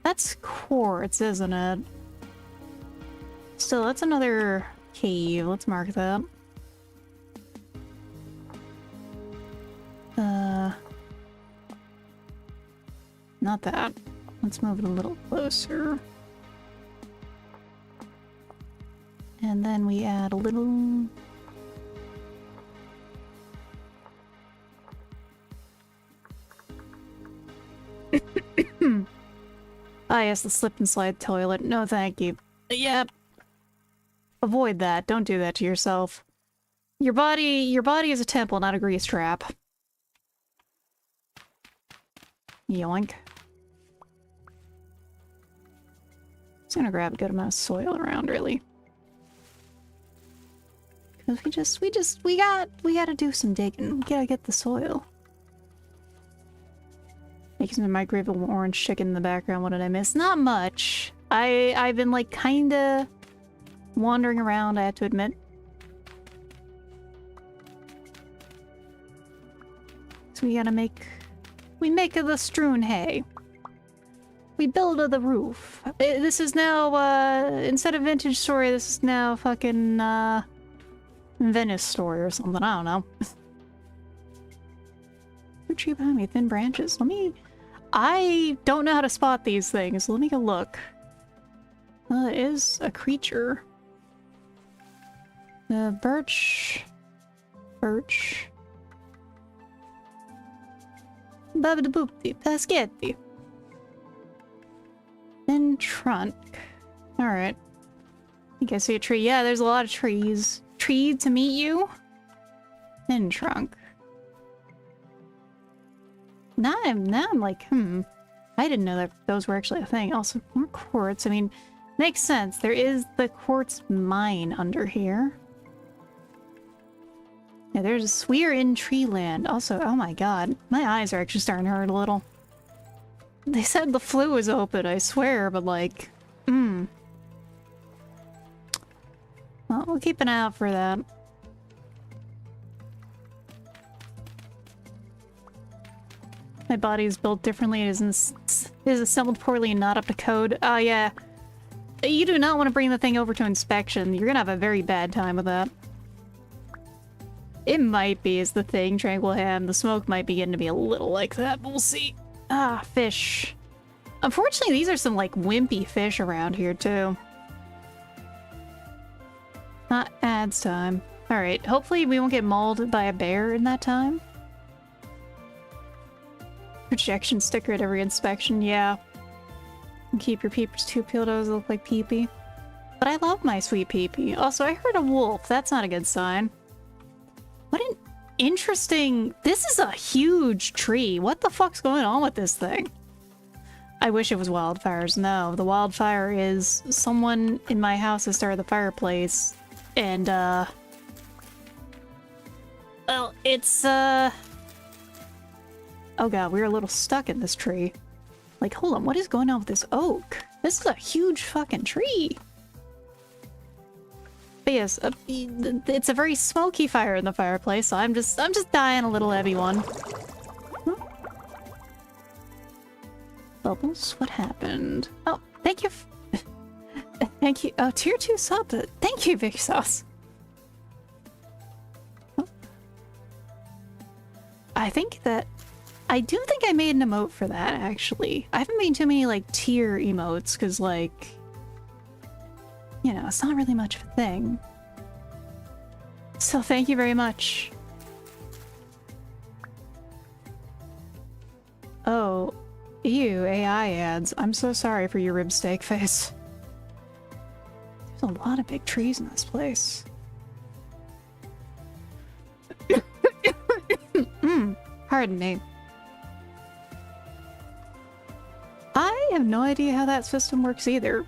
that's quartz, isn't it? Still, that's another cave. Let's mark that. Not that. Let's move it a little closer. And then we add a little... Ah, yes, the slip and slide toilet. No, thank you. Yep. Avoid that. Don't do that to yourself. Your body is a temple, not a grease trap. Yoink. Just gonna grab a good amount of soil around, really. Because we gotta do some digging. We gotta get the soil. Making some microwavable orange chicken in the background. What did I miss? Not much. I've been like kinda wandering around, I have to admit. So we gotta make We make the strewn hay. We build the roof. This is now, instead of vintage story, this is now fucking, Venice story or something. I don't know. Fruit tree behind me, thin branches. I don't know how to spot these things. Let me go look. It is a creature. Birch. Babadaboopty, paschetti. Thin trunk. Alright. I think I see a tree. Yeah, there's a lot of trees. Tree to meet you? Thin trunk. Now I'm like, I didn't know that those were actually a thing. Also, more quartz. I mean, makes sense. There is the quartz mine under here. Yeah, we're in tree land. Also, oh my god. My eyes are actually starting to hurt a little. They said the flu was open, I swear, but like, Well, we'll keep an eye out for that. My body is built differently. It is assembled poorly and not up to code. Oh, yeah. You do not want to bring the thing over to inspection. You're gonna have a very bad time with that. It might be, is the thing, Tranquil Ham. The smoke might be getting to be a little like that, but we'll see. Ah, fish. Unfortunately, these are some, like, wimpy fish around here, too. Not ads time. Alright, hopefully we won't get mauled by a bear in that time. Projection sticker at every inspection, yeah. And keep your peepers too peeled, those look like peepee. But I love my sweet peepee. Also, I heard a wolf. That's not a good sign. What an interesting... This is a huge tree. What the fuck's going on with this thing? I wish it was wildfires. No, the wildfire is someone in my house has started the fireplace. And, well, it's, oh god, we're a little stuck in this tree. Like, hold on, what is going on with this oak? This is a huge fucking tree. But yes, it's a very smoky fire in the fireplace, so I'm just dying a little, everyone. Huh? Bubbles, what happened? Oh, thank you. Thank you. Oh, tier 2 sub. Thank you, Vic Sauce. Oh. I do think I made an emote for that, actually. I haven't made too many, like, tier emotes, because, like, you know, it's not really much of a thing. So thank you very much. Oh, ew, AI ads. I'm so sorry for your rib steak face. There's a lot of big trees in this place. Pardon me. I have no idea how that system works either.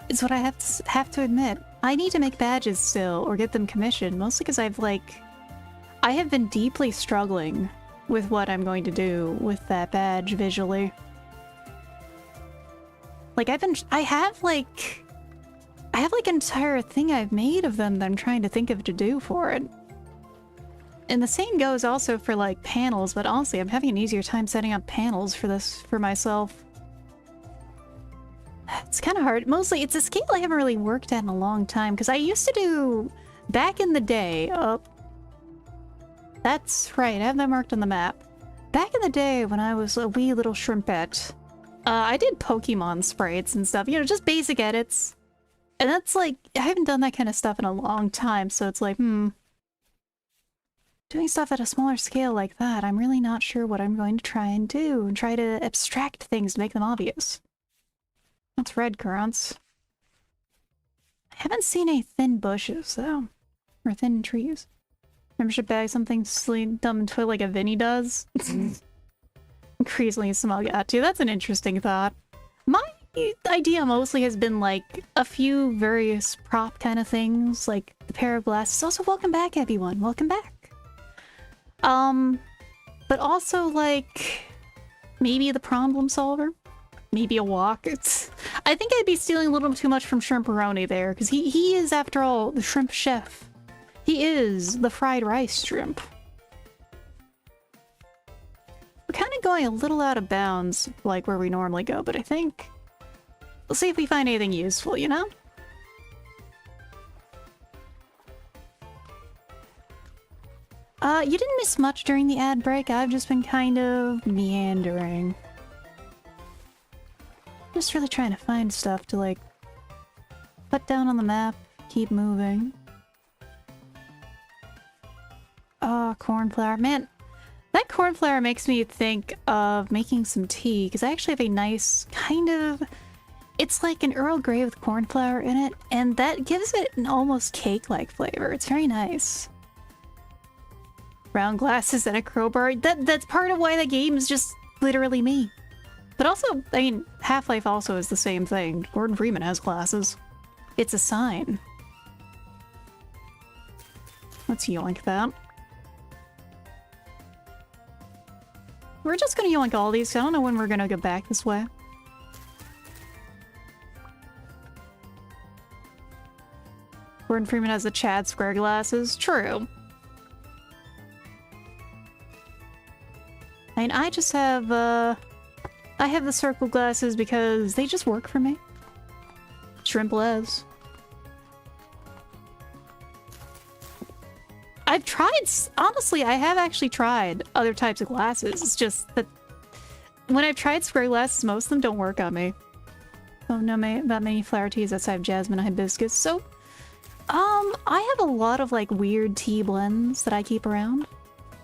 It's what I have to admit. I need to make badges still, or get them commissioned, mostly because I have been deeply struggling with what I'm going to do with that badge visually. Like, I have like an entire thing I've made of them that I'm trying to think of to do for it. And the same goes also for, like, panels, but honestly, I'm having an easier time setting up panels for this, for myself. It's kind of hard. Mostly, it's a scale I haven't really worked at in a long time, because I used to do, back in the day, that's right, I have that marked on the map. Back in the day, when I was a wee little shrimpette, I did Pokemon sprites and stuff, you know, just basic edits. And that's like, I haven't done that kind of stuff in a long time, so it's like, doing stuff at a smaller scale like that, I'm really not sure what I'm going to try and do, and try to abstract things to make them obvious. That's red currants. I haven't seen any thin bushes, though. Or thin trees. Membership bag, something silly, dumb, and toy like a Vinny does. Increasingly smug at you. That's an interesting thought. My idea mostly has been, like, a few various prop kind of things, like the pair of glasses. Also, welcome back, everyone. Welcome back. But also, like, maybe the problem solver? Maybe a walk. I think I'd be stealing a little too much from Shrimperoni there, because he is, after all, the shrimp chef. He is the fried rice shrimp. We're kind of going a little out of bounds, like where we normally go, but I think we'll see if we find anything useful, you know? You didn't miss much during the ad break. I've just been kind of meandering. Just really trying to find stuff to, like, put down on the map, keep moving. Oh, cornflower. Man, that cornflower makes me think of making some tea, because I actually have a nice kind of... It's like an Earl Grey with cornflower in it, and that gives it an almost cake-like flavor. It's very nice. Round glasses and a crowbar. That's part of why the game is just literally me. But also, I mean, Half-Life also is the same thing. Gordon Freeman has glasses. It's a sign. Let's yoink that. We're just gonna yoink all these, 'cause I don't know when we're gonna go back this way. Gordon Freeman has the Chad square glasses. True. I mean, I just have, I have the circle glasses because they just work for me. Simple as. I've tried, honestly, I have actually tried other types of glasses. It's just that when I've tried square glasses, most of them don't work on me. Don't know about many flower teas outside of jasmine and hibiscus. So, I have a lot of like weird tea blends that I keep around.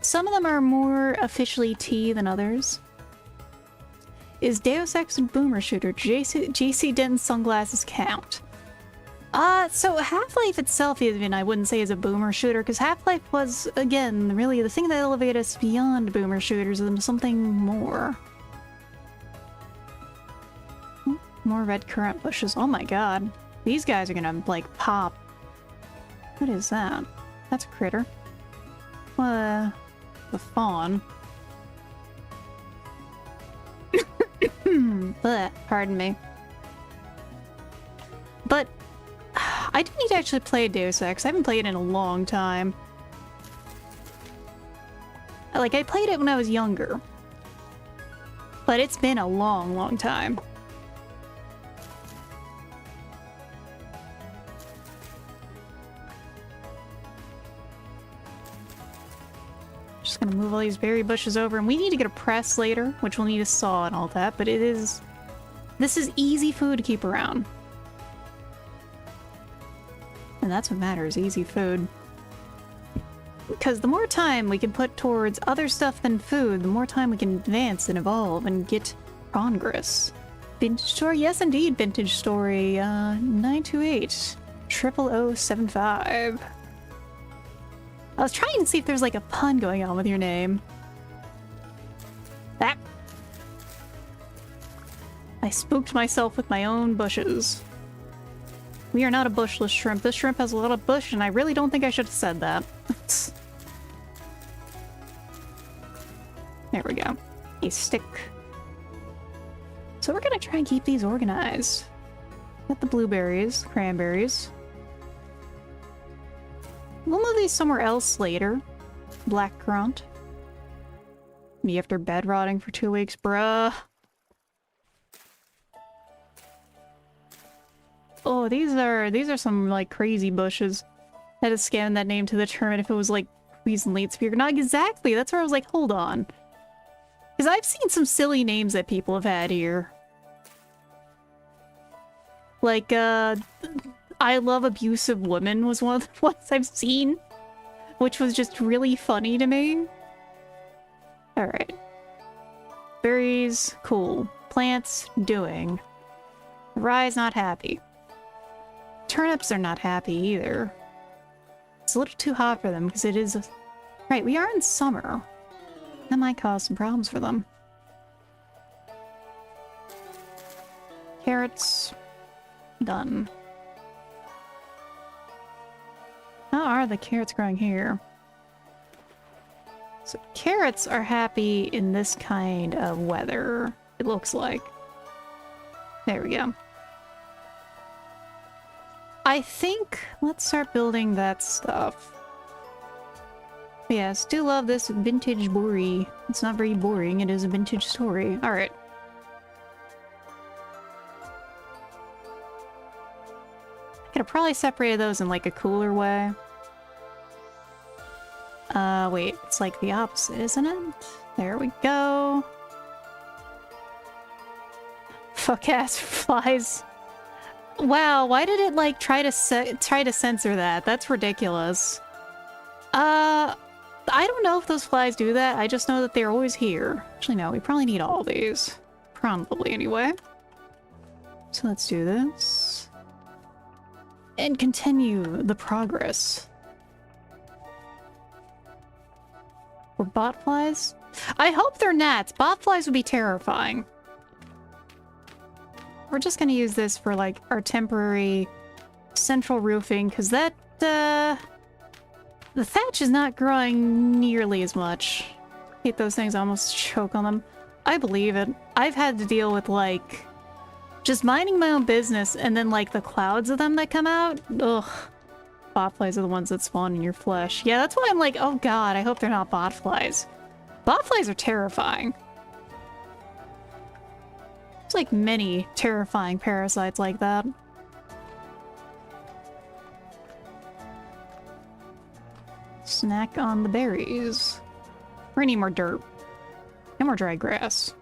Some of them are more officially tea than others. Is Deus Ex and Boomer Shooter JC Denton's sunglasses count? So Half-Life itself, even I wouldn't say is a boomer shooter, because Half-Life was, again, really the thing that elevated us beyond boomer shooters into something more. More red currant bushes. Oh my god. These guys are gonna, like, pop. What is that? That's a critter. The fawn. But, pardon me. But I do need to actually play Deus Ex. I haven't played it in a long time. Like, I played it when I was younger. But it's been a long, long time. Just gonna move all these berry bushes over, and we need to get a press later, which we'll need a saw and all that, but it is... This is easy food to keep around. And that's what matters, easy food. Because the more time we can put towards other stuff than food, the more time we can advance and evolve and get progress. Vintage Story? Yes, indeed, Vintage Story. 928 00075. I was trying to see if there's like a pun going on with your name. That. I spooked myself with my own bushes. We are not a bushless shrimp. This shrimp has a lot of bush, and I really don't think I should have said that. There we go. A stick. So we're gonna try and keep these organized. Got the blueberries, cranberries. We'll move these somewhere else later. Black currant. Me after bed rotting for 2 weeks, bruh. Oh, these are some like crazy bushes. I had to scan that name to determine if it was like Reason Late Speaker. Not exactly. That's where I was like, hold on. Because I've seen some silly names that people have had here. Like, I Love Abusive Women was one of the ones I've seen, which was just really funny to me. Alright. Berries, cool. Plants, doing. Rye's not happy. Turnips are not happy either. It's a little too hot for them because it is... Right, we are in summer. That might cause some problems for them. Carrots. Done. How are the carrots growing here? So carrots are happy in this kind of weather, it looks like. There we go. I think let's start building that stuff. Yes, do love this vintage story. It's not very boring, it is a vintage story. Alright. Could have probably separated those in like a cooler way. Wait, it's like the opposite, isn't it? There we go. Fuck ass flies. Wow, why did it like try to censor that? That's ridiculous. I don't know if those flies do that. I just know that they're always here. Actually, no, we probably need all these. Probably, anyway. So let's do this. And continue the progress. Or bot flies? I hope they're gnats. Bot flies would be terrifying. We're just gonna use this for, like, our temporary central roofing, because that, the thatch is not growing nearly as much. Hate those things, I almost choke on them. I believe it. I've had to deal with, like, just minding my own business, and then, like, the clouds of them that come out. Ugh. Botflies are the ones that spawn in your flesh. Yeah, that's why I'm like, oh god, I hope they're not botflies. Botflies are terrifying. There's, like, many terrifying parasites like that. Snack on the berries. We're gonna need more dirt. And more dry grass.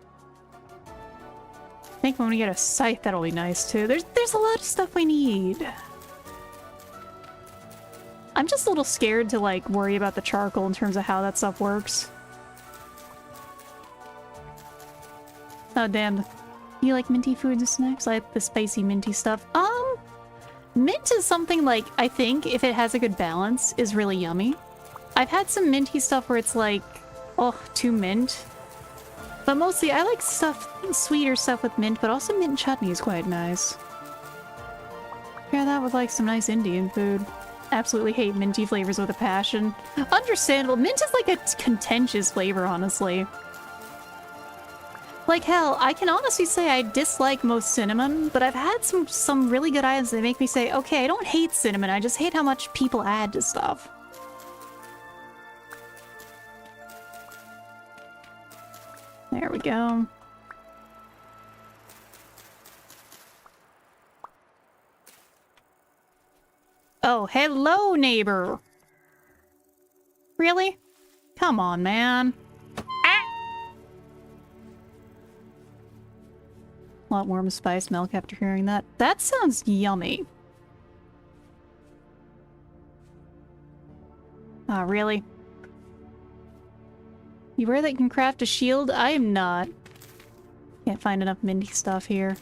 I think when we get a scythe, that'll be nice too. There's a lot of stuff we need. I'm just a little scared to, like, worry about the charcoal in terms of how that stuff works. Oh, damn. You like minty foods and snacks? I like the spicy minty stuff. Mint is something, like, I think, if it has a good balance, is really yummy. I've had some minty stuff where it's like, oh, too mint. But mostly, I like stuff, sweeter stuff with mint, but also mint chutney is quite nice. Pair that with, like, some nice Indian food. Absolutely hate minty flavors with a passion. Understandable. Mint is like a contentious flavor, honestly. Like, hell, I can honestly say I dislike most cinnamon, but I've had some really good items that make me say, okay, I don't hate cinnamon, I just hate how much people add to stuff. There we go. Oh, hello, neighbor. Really? Come on, man. Ah! Want warm spiced milk after hearing that? That sounds yummy. Ah, really? You aware that you can craft a shield? I am not. Can't find enough minty stuff here.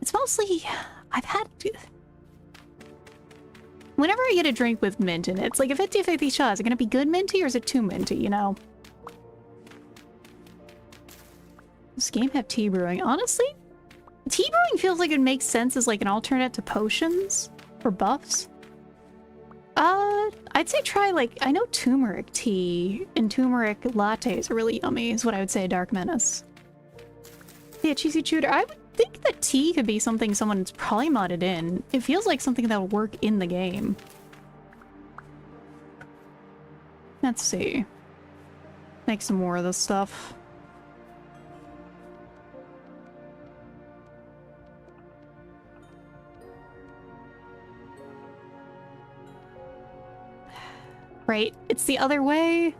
It's mostly... I've had... Whenever I get a drink with mint in it, it's like a 50-50 shot. Is it gonna be good minty or is it too minty, you know? Does this game have tea brewing? Honestly, tea brewing feels like it makes sense as like an alternate to potions or buffs. I'd say try like, I know turmeric tea and turmeric lattes are really yummy is what I would say, Dark Menace. Yeah, cheesy chooder. I would think that tea could be something someone's probably modded in. It feels like something that would work in the game. Let's see. Make some more of this stuff. Right, it's the other way.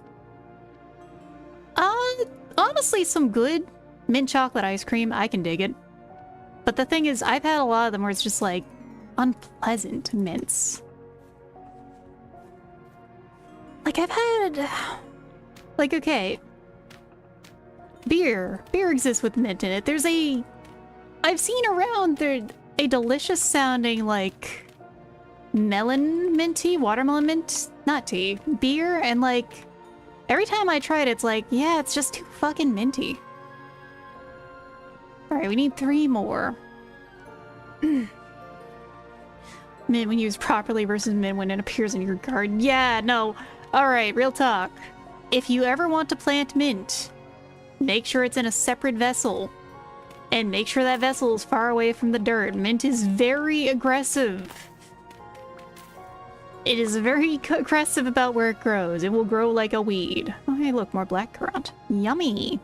Honestly, some good mint chocolate ice cream, I can dig it. But the thing is, I've had a lot of them where it's just like unpleasant mints. Like I've had, like, okay, beer exists with mint in it. There's I've seen around there a delicious sounding like melon mint tea, watermelon mint, not tea, beer, and like every time I try it, it's like, yeah, it's just too fucking minty. Alright, we need 3 more. Mint when used properly versus mint when it appears in your garden. Yeah, no. Alright, real talk. If you ever want to plant mint, make sure it's in a separate vessel. And make sure that vessel is far away from the dirt. Mint is very aggressive. It is very aggressive about where it grows. It will grow like a weed. Oh, hey, look, more blackcurrant. Yummy.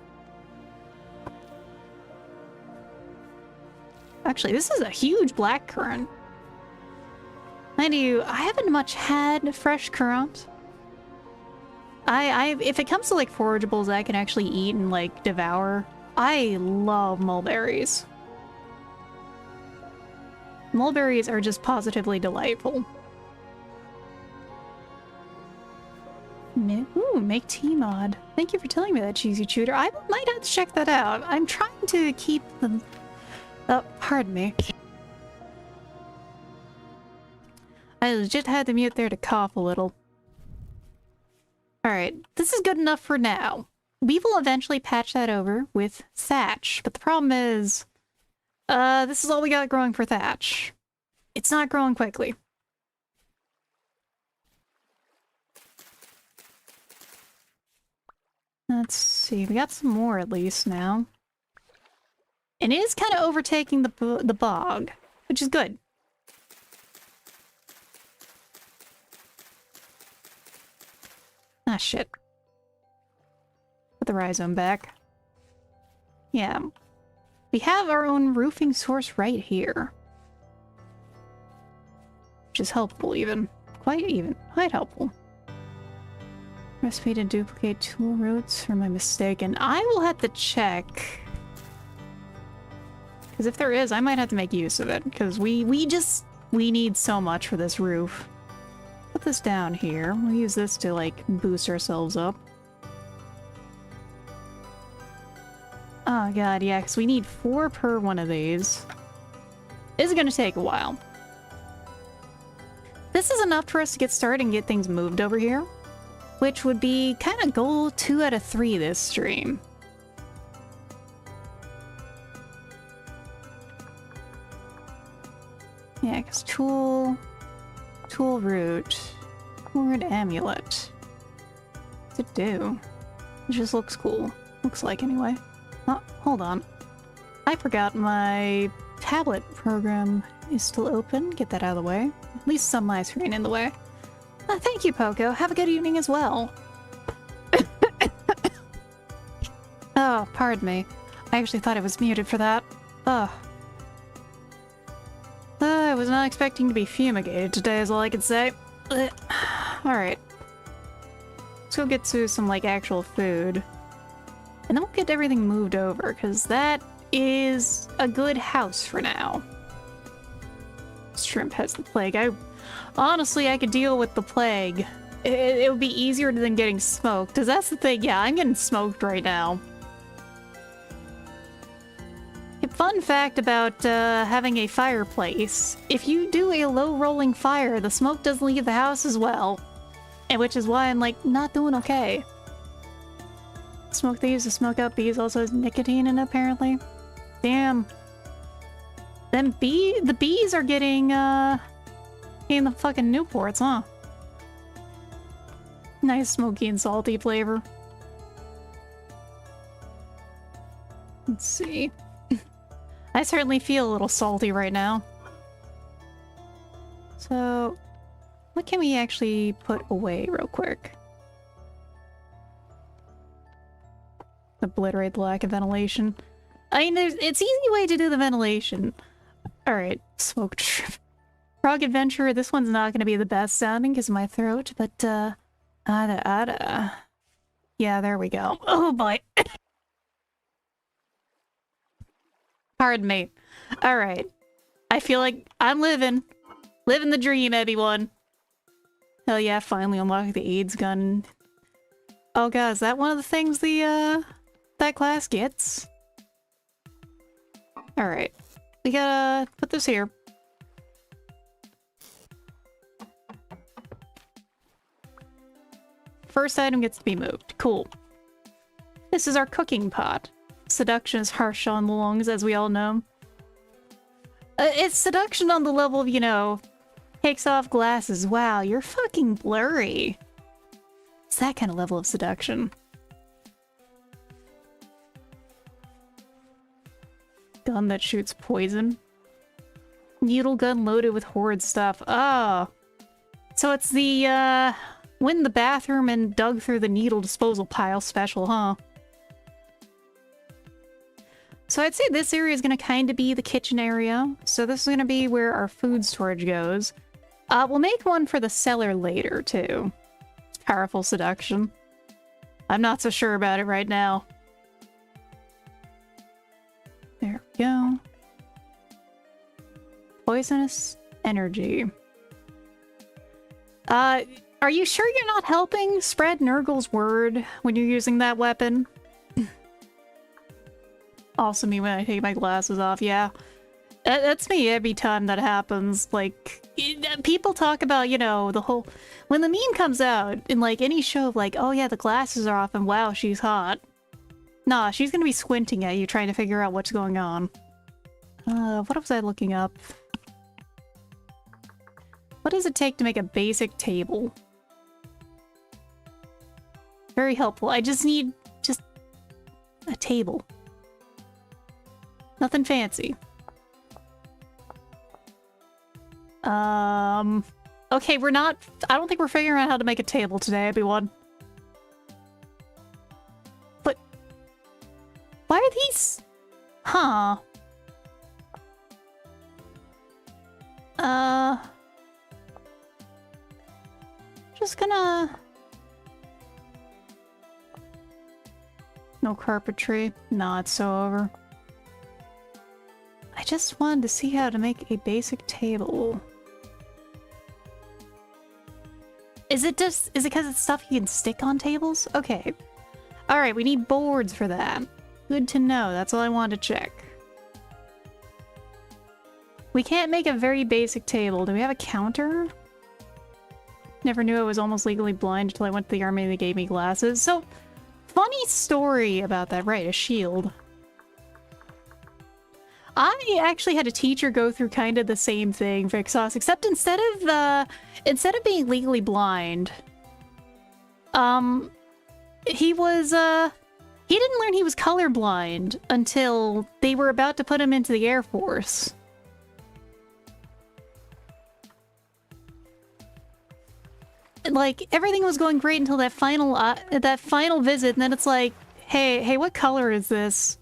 Actually, this is a huge blackcurrant. Mind you, I haven't much had fresh currant. If it comes to like forageables I can actually eat and like devour, I love mulberries. Mulberries are just positively delightful. Ooh, make tea mod. Thank you for telling me that, Cheesy Tutor. I might have to check that out. I'm trying to keep them... Oh, pardon me. I legit had to mute there to cough a little. Alright, this is good enough for now. We will eventually patch that over with thatch, but the problem is... this is all we got growing for thatch. It's not growing quickly. Let's see, we got some more at least now. And it is kind of overtaking the bog, which is good. Ah, shit. Put the rhizome back. Yeah. We have our own roofing source right here. Which is helpful even. Quite helpful. Recipe to duplicate tool roots, or am I mistaken? I will have to check. Because if there is, I might have to make use of it. Because we need so much for this roof. Put this down here. We'll use this to, like, boost ourselves up. Oh god, yeah, because we need 4 per one of these. This is gonna take a while. This is enough for us to get started and get things moved over here. Which would be kind of goal 2 out of 3 this stream. Yeah, because tool root, cord amulet. What's it do? It just looks cool. Looks like anyway. Oh, hold on. I forgot my tablet program is still open. Get that out of the way. At least some my screen in the way. Thank you, Poco. Have a good evening as well. Oh, pardon me. I actually thought I was muted for that. Ugh. I was not expecting to be fumigated today is all I can say. Alright. Let's go get to some, like, actual food. And then we'll get everything moved over, because that is a good house for now. Shrimp has the plague. Honestly, I could deal with the plague. It would be easier than getting smoked, because that's the thing. Yeah, I'm getting smoked right now. A fun fact about having a fireplace. If you do a low-rolling fire, the smoke doesn't leave the house as well. And which is why I'm, like, not doing okay. Smoke they use to smoke out bees also has nicotine in it, apparently. Damn. Then the bees are getting the fucking Newports, huh? Nice smoky and salty flavor. Let's see. I certainly feel a little salty right now. So, what can we actually put away real quick? Obliterate the lack of ventilation. I mean, it's an easy way to do the ventilation. Alright, smoked shrimp. Frog Adventure, this one's not going to be the best sounding because of my throat, but, OUTTA. Yeah, there we go. Oh boy. Pardon me. Alright. I feel like I'm living the dream, everyone. Hell yeah, finally unlocked the AIDS gun. Oh god, is that one of the things that class gets? Alright. We gotta put this here. First item gets to be moved. Cool. This is our cooking pot. Seduction is harsh on the lungs, as we all know. It's seduction on the level of, you know, takes off glasses. Wow, you're fucking blurry. It's that kind of level of seduction. Gun that shoots poison. Needle gun loaded with horrid stuff. Oh. So it's the, went in the bathroom and dug through the needle disposal pile special, huh? So I'd say this area is going to kind of be the kitchen area. So this is going to be where our food storage goes. We'll make one for the cellar later, too. Powerful seduction. I'm not so sure about it right now. There we go. Poisonous energy. Are you sure you're not helping spread Nurgle's word when you're using that weapon? Also me when I take my glasses off, yeah. That's me every time that happens. Like, people talk about, you know, the whole... When the meme comes out in, like, any show of, like, oh yeah, the glasses are off and wow, she's hot. Nah, she's gonna be squinting at you trying to figure out what's going on. What was I looking up? What does it take to make a basic table? Very helpful. I just need just a table. Nothing fancy. Okay, we're not... I don't think we're figuring out how to make a table today, everyone. But... Why are these... Huh. Just gonna... No carpentry. Nah, it's so over. I just wanted to see how to make a basic table. Is it because it's stuff you can stick on tables? Okay. Alright, we need boards for that. Good to know, that's all I wanted to check. We can't make a very basic table. Do we have a counter? Never knew I was almost legally blind until I went to the army and they gave me glasses. So, funny story about that. Right, a shield. I actually had a teacher go through kind of the same thing, Vixos, except instead of being legally blind, he didn't learn he was colorblind until they were about to put him into the Air Force. Like, everything was going great until that final visit, and then it's like, hey, what color is this?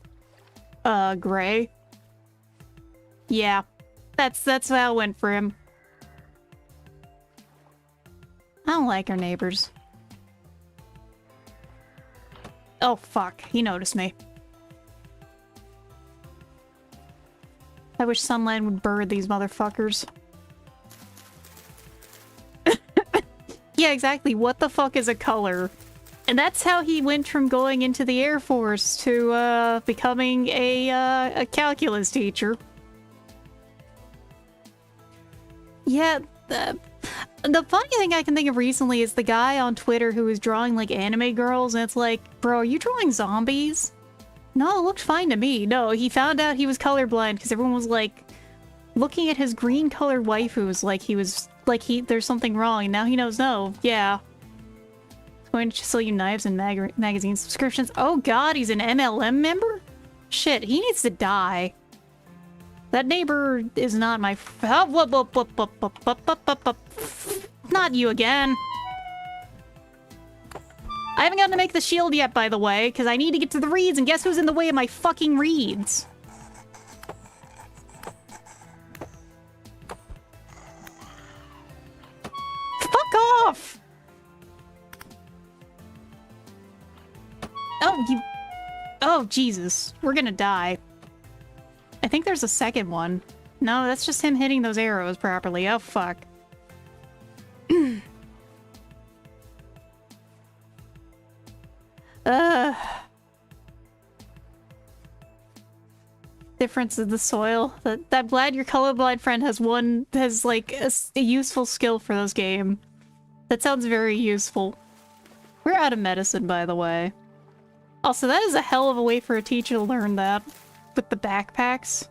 Gray. Yeah, that's how it went for him. I don't like our neighbors. Oh fuck, he noticed me. I wish sunlight would bird these motherfuckers. Yeah, exactly. What the fuck is a color? And that's how he went from going into the Air Force to becoming a calculus teacher. Yeah, the funny thing I can think of recently is the guy on Twitter who was drawing like anime girls, and it's like, bro, are you drawing zombies? No, it looked fine to me. No, he found out he was colorblind because everyone was like looking at his green colored waifus like he was like there's something wrong, and now he knows. No, yeah. He's going to sell you knives and magazine subscriptions. Oh god, he's an MLM member? Shit, he needs to die. That neighbor is not my not you again. I haven't gotten to make the shield yet, by the way, because I need to get to the reeds, and guess who's in the way of my fucking reeds? Fuck off! Oh, you... Oh, Jesus. We're gonna die. I think there's a second one. No, that's just him hitting those arrows properly. Oh, fuck. Difference in the soil. I'm glad your colorblind friend has like a useful skill for this game. That sounds very useful. We're out of medicine, by the way. Also, that is a hell of a way for a teacher to learn that. With the backpacks.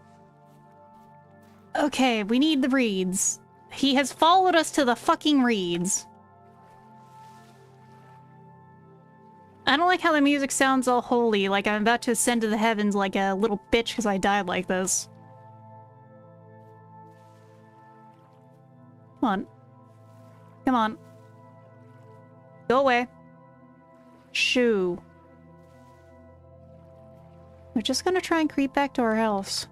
Okay, we need the reeds. He has followed us to the fucking reeds. I don't like how the music sounds all holy, like I'm about to ascend to the heavens like a little bitch because I died like this. Come on. Come on. Go away. Shoo. We're just gonna try and creep back to our house.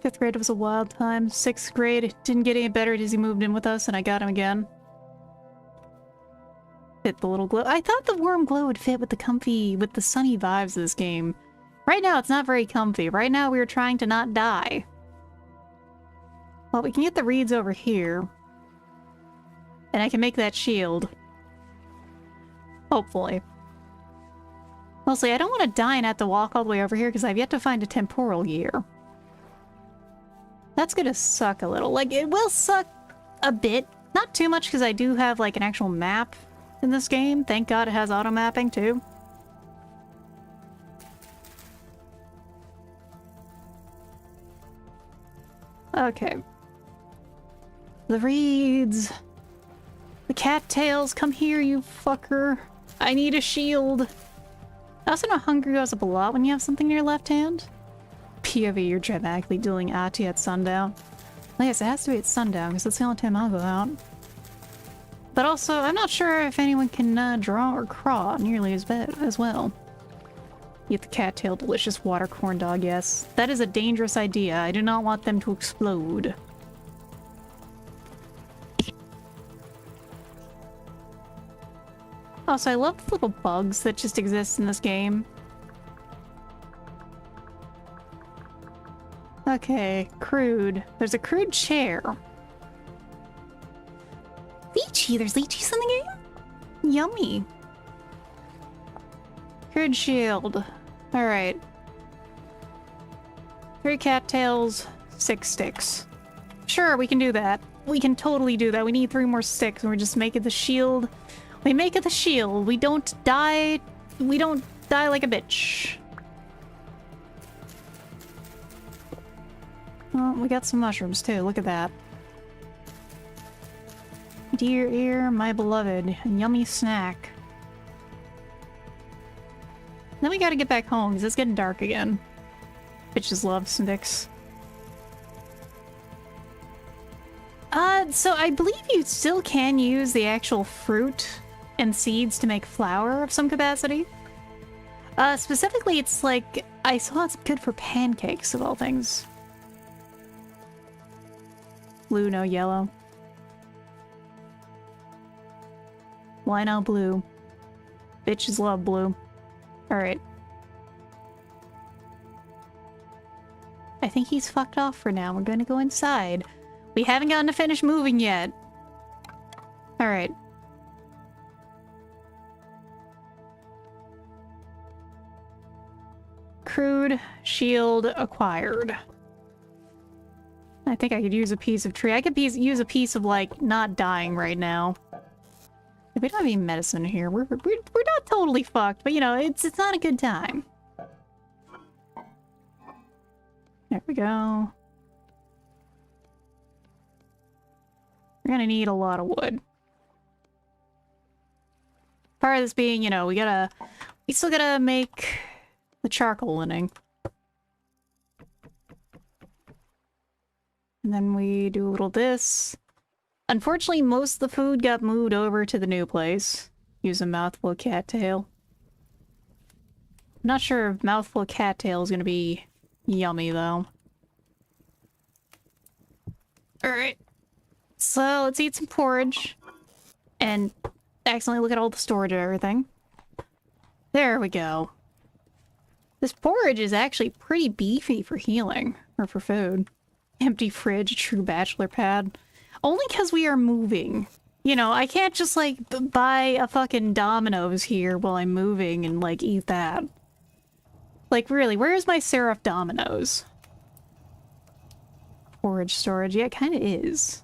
5th grade was a wild time. 6th grade didn't get any better as he moved in with us and I got him again. Fit the little glow. I thought the warm glow would fit with the sunny vibes of this game. Right now it's not very comfy. Right now we are trying to not die. Well, we can get the reeds over here. And I can make that shield. Hopefully. Mostly, I don't want to die and have to walk all the way over here because I've yet to find a temporal gear. That's gonna suck a little. Like, it will suck a bit. Not too much because I do have, like, an actual map in this game. Thank God it has auto-mapping, too. Okay. The reeds. The cattails, come here, you fucker. I need a shield. I also know hunger goes up a lot when you have something in your left hand. POV, you're dramatically doing OUTTA at sundown. Well, yes, it has to be at sundown, because that's the only time I'll go out. But also, I'm not sure if anyone can draw or craw nearly as well. Eat the cattail, delicious water corn dog, yes. That is a dangerous idea. I do not want them to explode. Also, I love the little bugs that just exist in this game. Okay, crude. There's a crude chair. Lychee! There's lychees in the game? Yummy. Crude shield. Alright. 3 cattails, 6 sticks. Sure, we can do that. We can totally do that. We need 3 more sticks and we're just making the shield. We make it the shield. We don't die. We don't die like a bitch. Oh, we got some mushrooms too. Look at that. Dear ear, my beloved. A yummy snack. Then we gotta get back home because it's getting dark again. Bitches love sticks. So I believe you still can use the actual fruit and seeds to make flour of some capacity. Specifically, it's like, I saw it's good for pancakes of all things. Blue, no yellow. Why no blue? Bitches love blue. Alright. I think he's fucked off for now. We're gonna go inside. We haven't gotten to finish moving yet. Alright. Crude shield acquired. I think I could use a piece of tree. I could use a piece of, like, not dying right now. We don't have any medicine here. We're not totally fucked, but you know, it's not a good time. There we go. We're gonna need a lot of wood. Part of this being, you know, we still gotta make the charcoal linning. And then we do a little this. Unfortunately, most of the food got moved over to the new place. Use a mouthful of cattail. I'm not sure if mouthful of cattail is gonna be yummy, though. Alright. So, let's eat some porridge. And accidentally look at all the storage of everything. There we go. This porridge is actually pretty beefy for healing. Or for food. Empty fridge, true bachelor pad. Only because we are moving. You know, I can't just, like, buy a fucking Domino's here while I'm moving and, like, eat that. Like, really, where's my Seraph Domino's? Porridge storage. Yeah, it kind of is.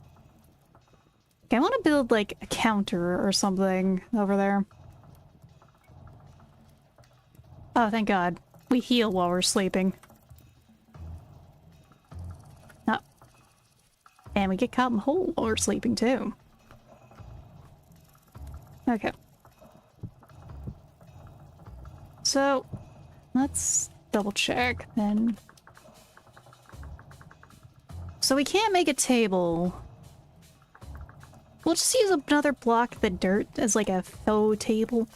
Okay, I want to build, like, a counter or something over there. Oh, thank God. We heal while we're sleeping. No. And we get caught in the hole while we're sleeping, too. Okay. So, let's double check, then. So we can't make a table. We'll just use another block of the dirt as like a faux table.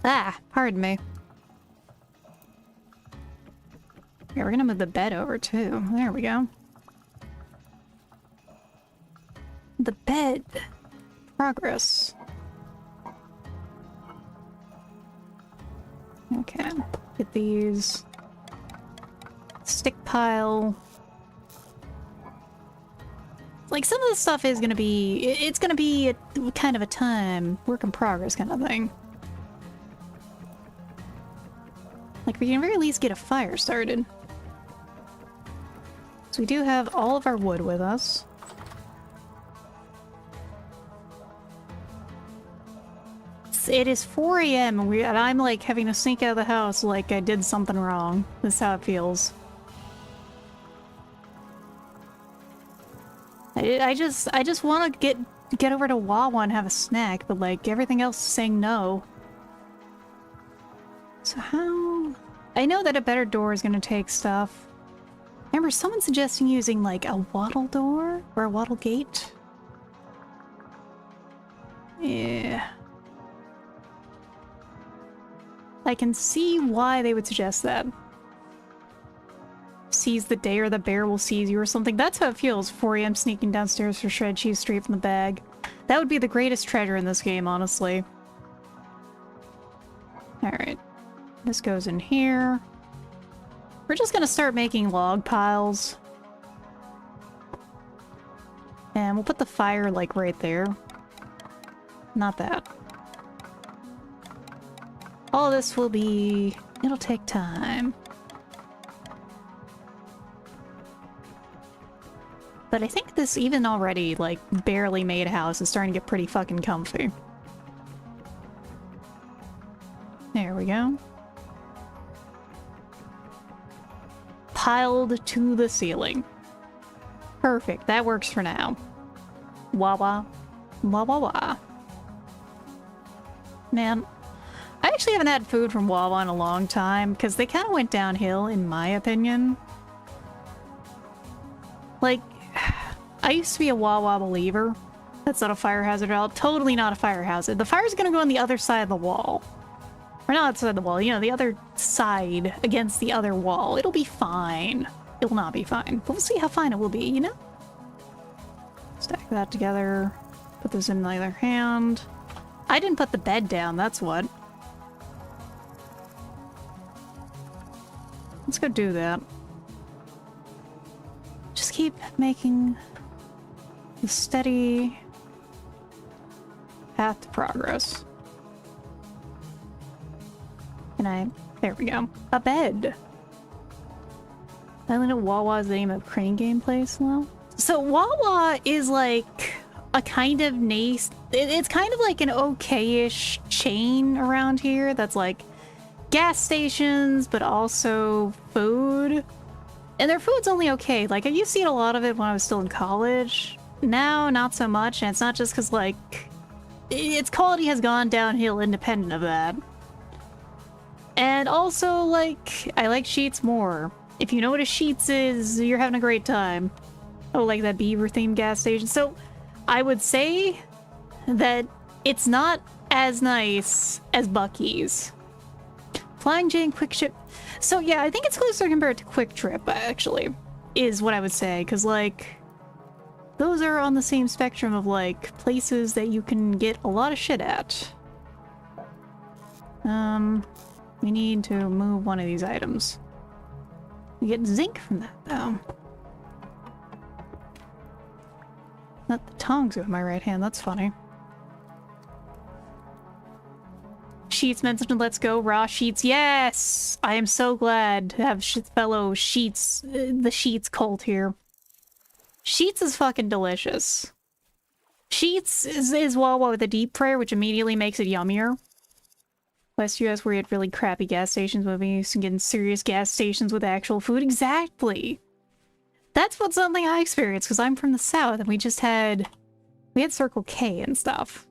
Ah, pardon me. Yeah, we're gonna move the bed over too. There we go. The bed. Progress. Okay, get these. Stick pile. Like, some of this stuff is gonna be... It's gonna be a kind of a time, work in progress kind of thing. Like, we can at the very least get a fire started. So we do have all of our wood with us. It is 4 a.m. and I'm like having to sneak out of the house like I did something wrong. That's how it feels. I just want to get over to Wawa and have a snack, but like everything else is saying no. So how? I know that a better door is gonna take stuff. I remember someone suggesting using like a wattle door or a wattle gate. Yeah. I can see why they would suggest that. Seize the day or the bear will seize you or something. That's how it feels. 4 a.m. sneaking downstairs for shred cheese straight from the bag. That would be the greatest treasure in this game, honestly. Alright. This goes in here. We're just gonna start making log piles. And we'll put the fire, like, right there. Not that. All this will be... It'll take time. But I think this even already, like, barely made house is starting to get pretty fucking comfy. There we go. Piled to the ceiling. Perfect, that works for now. Wah wah. Wah wah wah. Man, I actually haven't had food from Wawa in a long time, because they kind of went downhill, in my opinion. Like, I used to be a Wawa believer. That's not a fire hazard at all. Totally not a fire hazard. The fire's gonna go on the other side of the wall. Or not outside the wall, you know, the other side against the other wall. It'll be fine. It will not be fine. But we'll see how fine it will be, you know? Stack that together. Put this in my other hand. I didn't put the bed down, that's what. Let's go do that. Just keep making the steady path to progress. There we go. A bed. I know Wawa is the name of crane gameplay as well. So Wawa is like a kind of nice... It's kind of like an okay-ish chain around here that's like gas stations, but also food. And their food's only okay. Like, I used to eat a lot of it when I was still in college. Now, not so much, and it's not just because, like, its quality has gone downhill independent of that. And also, like, I like Sheetz more. If you know what a Sheetz is, you're having a great time. Oh, like that beaver-themed gas station. So, I would say that it's not as nice as Buc-ee's. Flying J and Quick Trip. So yeah, I think it's closer compared to Quick Trip, actually, is what I would say. Because, like, those are on the same spectrum of, like, places that you can get a lot of shit at. We need to move one of these items. We get zinc from that, though. Not the tongs with my right hand, that's funny. Sheetz mentioned let's go raw Sheetz. Yes! I am so glad to have fellow Sheetz, the Sheetz cult here. Sheetz is fucking delicious. Sheetz is Wawa with a deep fryer, which immediately makes it yummier. West US, where you had really crappy gas stations, when we used to get in serious gas stations with actual food. Exactly! That's what something I experienced, because I'm from the South, and we had Circle K and stuff.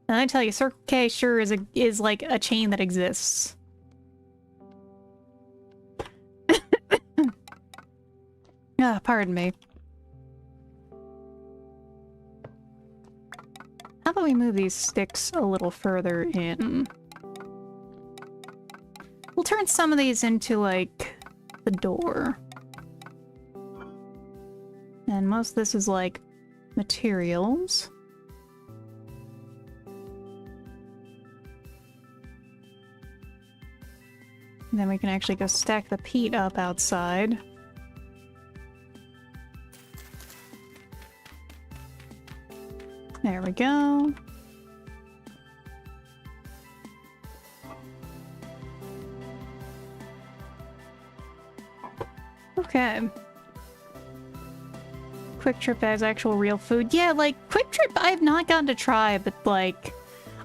And I tell you, Circle K sure is like a chain that exists. Ah, pardon me. How about we move these sticks a little further in? We'll turn some of these into, like, the door. And most of this is, like, materials. And then we can actually go stack the peat up outside. There we go. Okay. Quick Trip has actual real food. Yeah, like, Quick Trip I've not gotten to try, but, like,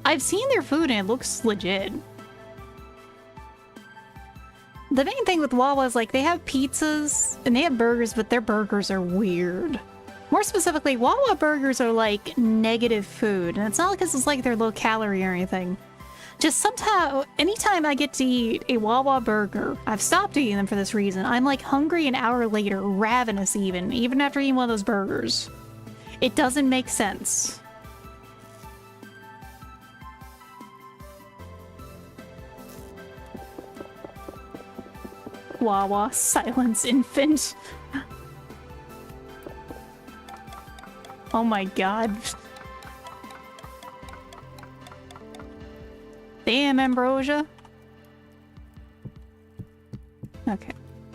I've seen their food and it looks legit. The main thing with Wawa is, like, they have pizzas and they have burgers, but their burgers are weird. More specifically, Wawa burgers are, like, negative food, and it's not because it's like they're low calorie or anything. Just somehow, anytime I get to eat a Wawa burger, I've stopped eating them for this reason, I'm, like, hungry an hour later, ravenous even after eating one of those burgers. It doesn't make sense. Wawa, silence infant. Oh my god. Damn, Ambrosia. Okay.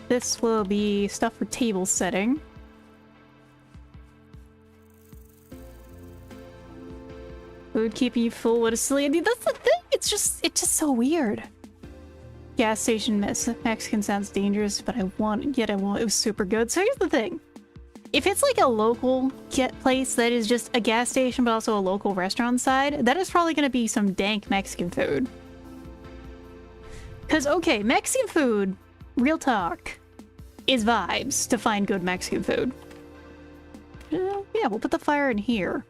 This will be stuff for table setting. Food keeping you full with a silly. Dude, that's the thing. It's just so weird. Gas station Mexican sounds dangerous, but I want. It was super good. So here's the thing. If it's like a local place that is just a gas station but also a local restaurant side, that is probably going to be some dank Mexican food. Because, okay, Mexican food, real talk, is vibes to find good Mexican food. Yeah, we'll put the fire in here.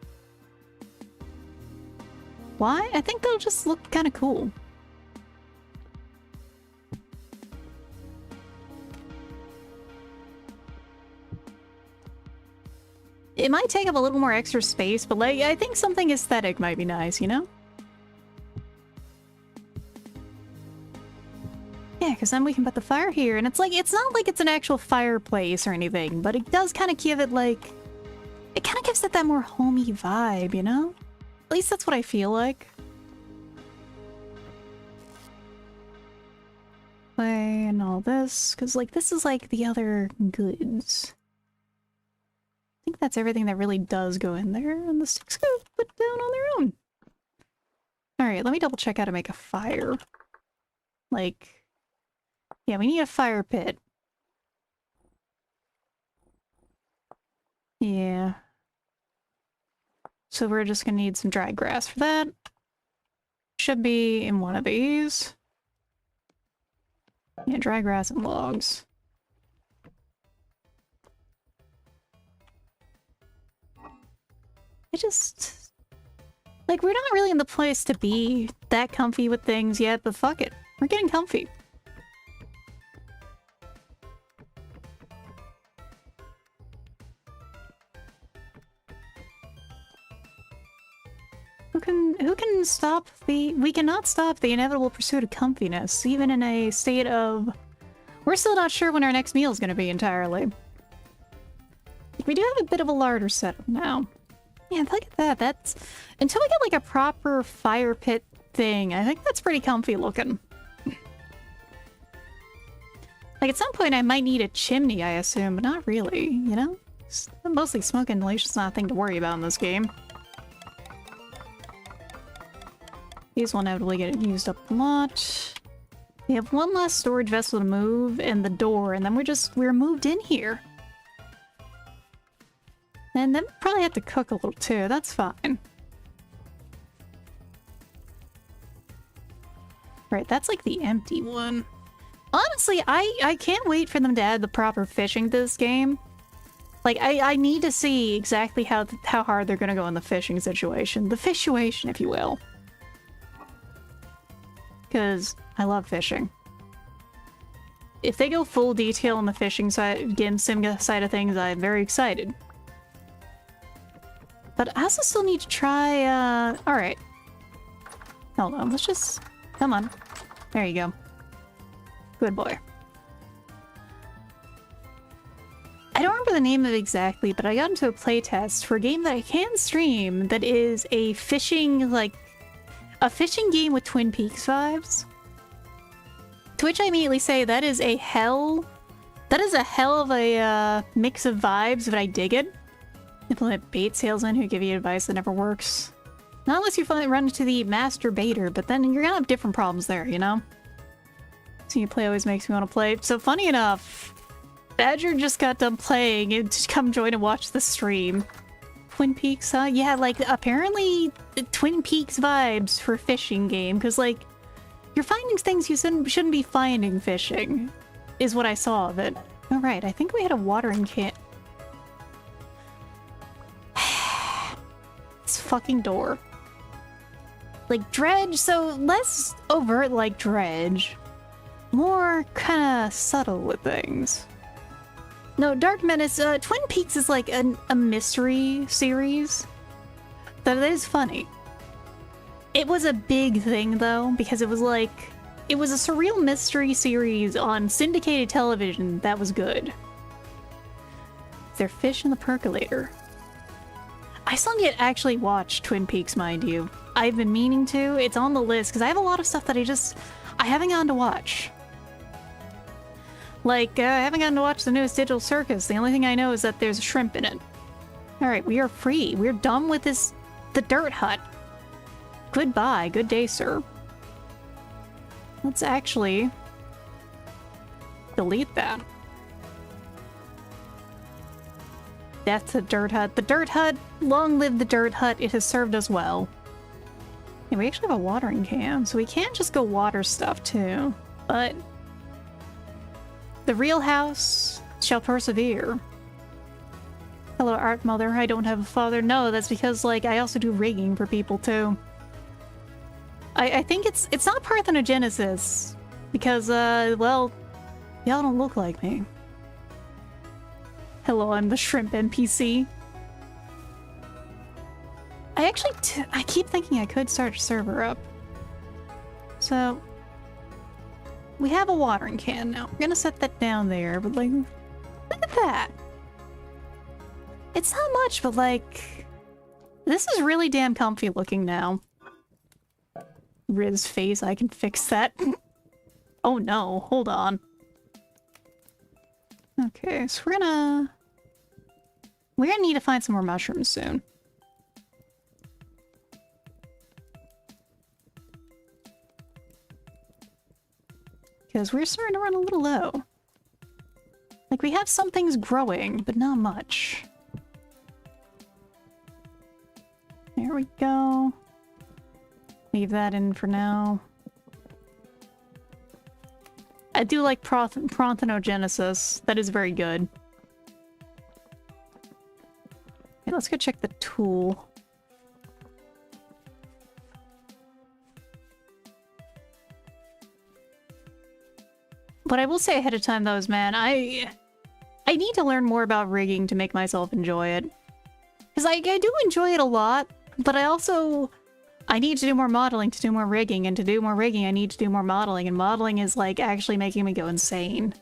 Why? I think that'll just look kind of cool. It might take up a little more extra space, but like, I think something aesthetic might be nice, you know? Yeah, because then we can put the fire here, and it's like, it's not like it's an actual fireplace or anything, but it does kind of give it like, it kind of gives it that more homey vibe, you know? At least that's what I feel like. Play and all this, because like, this is like the other goods. I think that's everything that really does go in there, and the sticks go put down on their own. Alright, let me double check how to make a fire. Like, yeah, we need a fire pit. Yeah. So we're just gonna need some dry grass for that. Should be in one of these. Yeah, dry grass and logs. I just... like, we're not really in the place to be that comfy with things yet, but fuck it. We're getting comfy. Who can stop the... we cannot stop the inevitable pursuit of comfiness, even in a state of... we're still not sure when our next meal is going to be entirely. We do have a bit of a larder setup now. Yeah, look at that. That's... until we get, like, a proper fire pit thing, I think that's pretty comfy looking. Like, at some point I might need a chimney, I assume, but not really, you know? It's mostly smoke inhalation's not a thing to worry about in this game. These will inevitably get used up a lot. We have one last storage vessel to move, and the door, and then we're moved in here. And then we'll probably have to cook a little too, that's fine. Right, that's like the empty one. Honestly, I can't wait for them to add the proper fishing to this game. Like, I need to see exactly how hard they're gonna go in the fishing situation. The fishuation, if you will. Because I love fishing. If they go full detail on the fishing side, game sim side of things, I'm very excited. But I also still need to try, alright. Hold on, let's just... Come on. There you go. Good boy. I don't remember the name of it exactly, but I got into a playtest for a game that I can stream that is a fishing, like... A fishing game with Twin Peaks vibes. To which I immediately say that is a hell... That is a hell of a, mix of vibes, but I dig it. Implement bait salesmen who give you advice that never works. Not unless you run into the master baiter, but then you're gonna have different problems there, you know? So you play always makes me want to play. So funny enough, Badger just got done playing and just come join and watch the stream. Twin Peaks, huh? Yeah, like, apparently Twin Peaks vibes for a fishing game, because, like, you're finding things you shouldn't be finding fishing, is what I saw of it. Alright, I think we had a watering can. This fucking door. Like, Dredge, so less overt like Dredge. More kinda subtle with things. No, Dark Menace, Twin Peaks is like a mystery series. That is funny. It was a big thing though, because it was like, it was a surreal mystery series on syndicated television that was good. There's fish in the percolator. I still need to actually watch Twin Peaks, mind you. I've been meaning to. It's on the list, because I have a lot of stuff that I haven't gotten to watch. Like, I haven't gotten to watch the newest Digital Circus. The only thing I know is that there's a shrimp in it. Alright, we are free. We're done with the dirt hut. Goodbye. Good day, sir. Let's actually delete that. Death to the dirt hut. The dirt hut! Long live the dirt hut. It has served us well. Yeah, we actually have a watering can, so we can't just go water stuff too. But the real house shall persevere. Hello, Art Mother. I don't have a father. No, that's because, like, I also do rigging for people too. I think it's not parthenogenesis because, well, y'all don't look like me. Hello, I'm the shrimp NPC. I actually I keep thinking I could start a server up. So we have a watering can now. We're gonna set that down there, but like, look at that. It's not much, but like, this is really damn comfy looking now. Riz face, I can fix that. Oh no, hold on. Okay, so we're gonna need to find some more mushrooms soon. Because we're starting to run a little low. Like, we have some things growing, but not much. There we go. Leave that in for now. I do like parthenogenesis. That is very good. Okay, let's go check the tool. What I will say ahead of time though is, man, I need to learn more about rigging to make myself enjoy it. Because I do enjoy it a lot, but I need to do more modeling to do more rigging, and to do more rigging I need to do more modeling, and modeling is like actually making me go insane.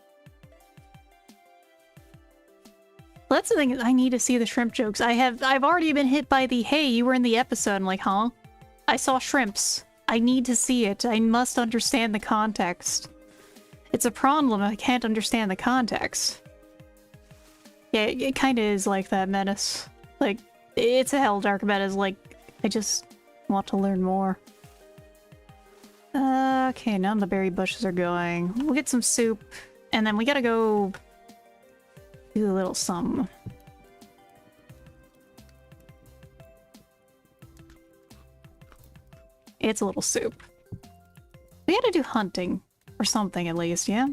Well, that's the thing, I need to see the shrimp jokes. I've already been hit by the, hey, you were in the episode. I'm like, huh? I saw shrimps. I need to see it. I must understand the context. It's a problem. I can't understand the context. Yeah, it kind of is like that, Menace. Like, it's a hell dark Menace. Like, I just want to learn more. Okay, now the berry bushes are going. We'll get some soup, and then we gotta go do a little something. It's a little soup. We gotta do hunting. Or something, at least, yeah?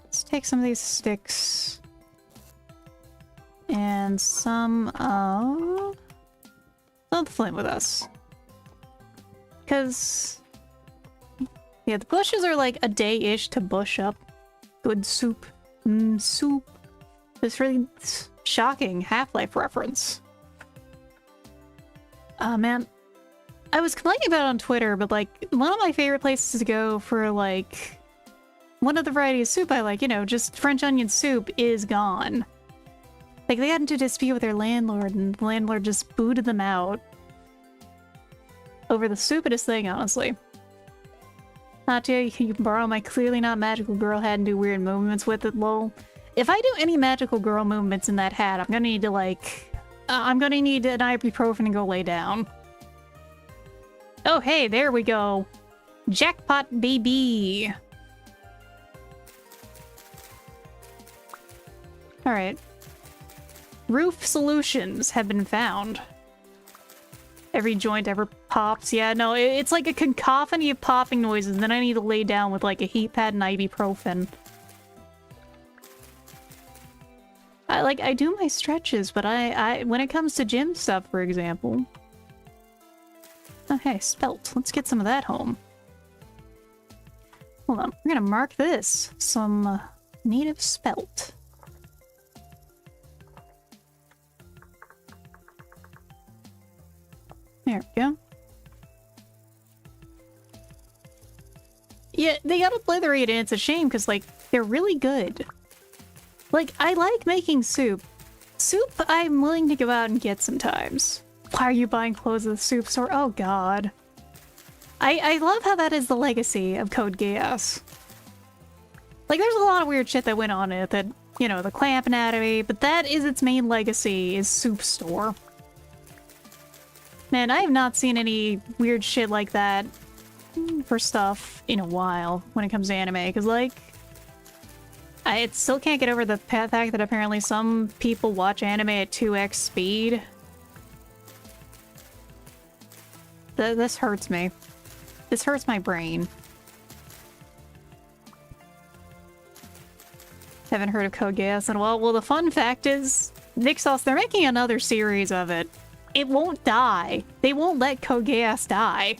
Let's take some of these sticks. And some of the flint with us. Because, yeah, the bushes are like a day-ish to bush up. Good soup. Soup. This really... Shocking Half-Life reference. Oh man. I was complaining about it on Twitter, but like, one of my favorite places to go for like, one of the varieties of soup I like, you know, just French onion soup is gone. Like, they got into a dispute with their landlord, and the landlord just booted them out. Over the stupidest thing, honestly. Natia, you can borrow my clearly not magical girl hat and do weird movements with it, lol. If I do any magical girl movements in that hat, I'm gonna need to like... I'm gonna need an ibuprofen and go lay down. Oh, hey, there we go. Jackpot, baby. Alright. Roof solutions have been found. Every joint ever pops. Yeah, no, it's like a cacophony of popping noises, and then I need to lay down with like a heat pad and ibuprofen. I do my stretches, but when it comes to gym stuff, for example... Okay, spelt. Let's get some of that home. Hold on. We're gonna mark this. Some native spelt. There we go. Yeah, they got obliterated, and it's a shame because, like, they're really good. Like, I like making soup. Soup I'm willing to go out and get sometimes. Why are you buying clothes at the soup store? Oh god. I love how that is the legacy of Code Geass. Like, there's a lot of weird shit that went on it that, you know, the clamp anatomy, but that is its main legacy, is soup store. Man, I have not seen any weird shit like that for stuff in a while when it comes to anime, because, like, I still can't get over the fact that apparently some people watch anime at 2x speed. This hurts me. This hurts my brain. Haven't heard of Code Geass in a while. Well, the fun fact is, Nixos, they're making another series of it. It won't die. They won't let Code Geass die.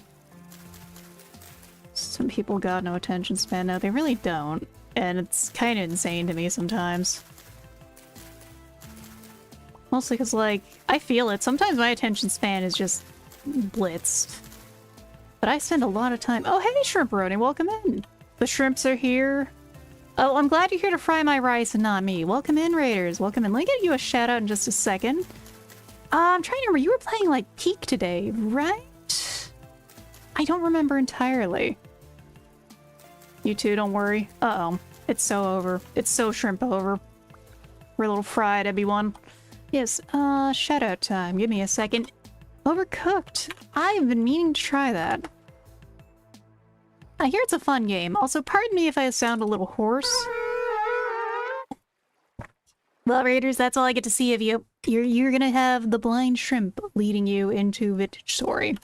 Some people got no attention span. No, they really don't. And it's kind of insane to me sometimes. Mostly because, like, I feel it. Sometimes my attention span is just blitzed. But I spend a lot of time... Oh, hey, Shrimperoni, welcome in. The shrimps are here. Oh, I'm glad you're here to fry my rice and not me. Welcome in, Raiders. Welcome in. Let me get you a shout out in just a second. I'm trying to remember. You were playing, like, Peak today, right? I don't remember entirely. You too, don't worry. Uh-oh. It's so over. It's so shrimp over. We're a little fried, everyone. Yes, shout out time. Give me a second. Overcooked. I've been meaning to try that. I hear it's a fun game. Also, pardon me if I sound a little hoarse. Well, Raiders, that's all I get to see of you. You're gonna have the blind shrimp leading you into Vintage Story.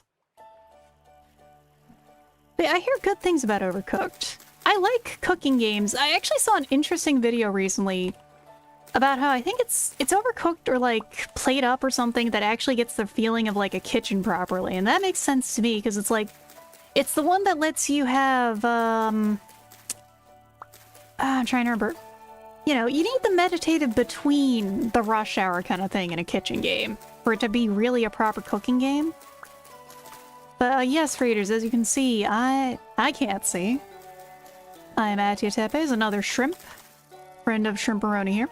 But I hear good things about Overcooked. I like cooking games. I actually saw an interesting video recently about how I think it's overcooked or like played up or something that actually gets the feeling of like a kitchen properly. And that makes sense to me because it's like, it's the one that lets you have, I'm trying to remember. You know, you need the meditative between the rush hour kind of thing in a kitchen game for it to be really a proper cooking game. But yes, Raiders, as you can see, I can't see. I'm Atia Tepes, another shrimp. Friend of Shrimperoni here.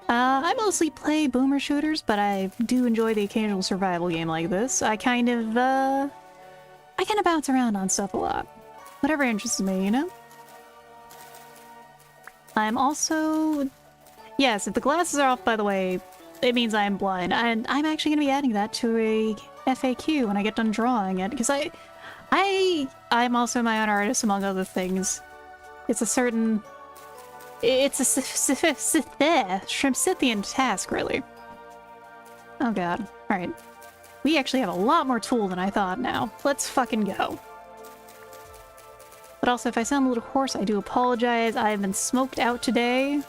I mostly play boomer shooters, but I do enjoy the occasional survival game like this. I kind of bounce around on stuff a lot. Whatever interests me, you know? I'm also... Yes, if the glasses are off, by the way, it means I am blind. And I'm actually going to be adding that to a FAQ when I get done drawing it, because I'm also my own artist, among other things. It's a certain... It's a Shrimpsithian task, really. Oh god. Alright. We actually have a lot more tool than I thought now. Let's fucking go. But also, if I sound a little hoarse, I do apologize. I've been smoked out today.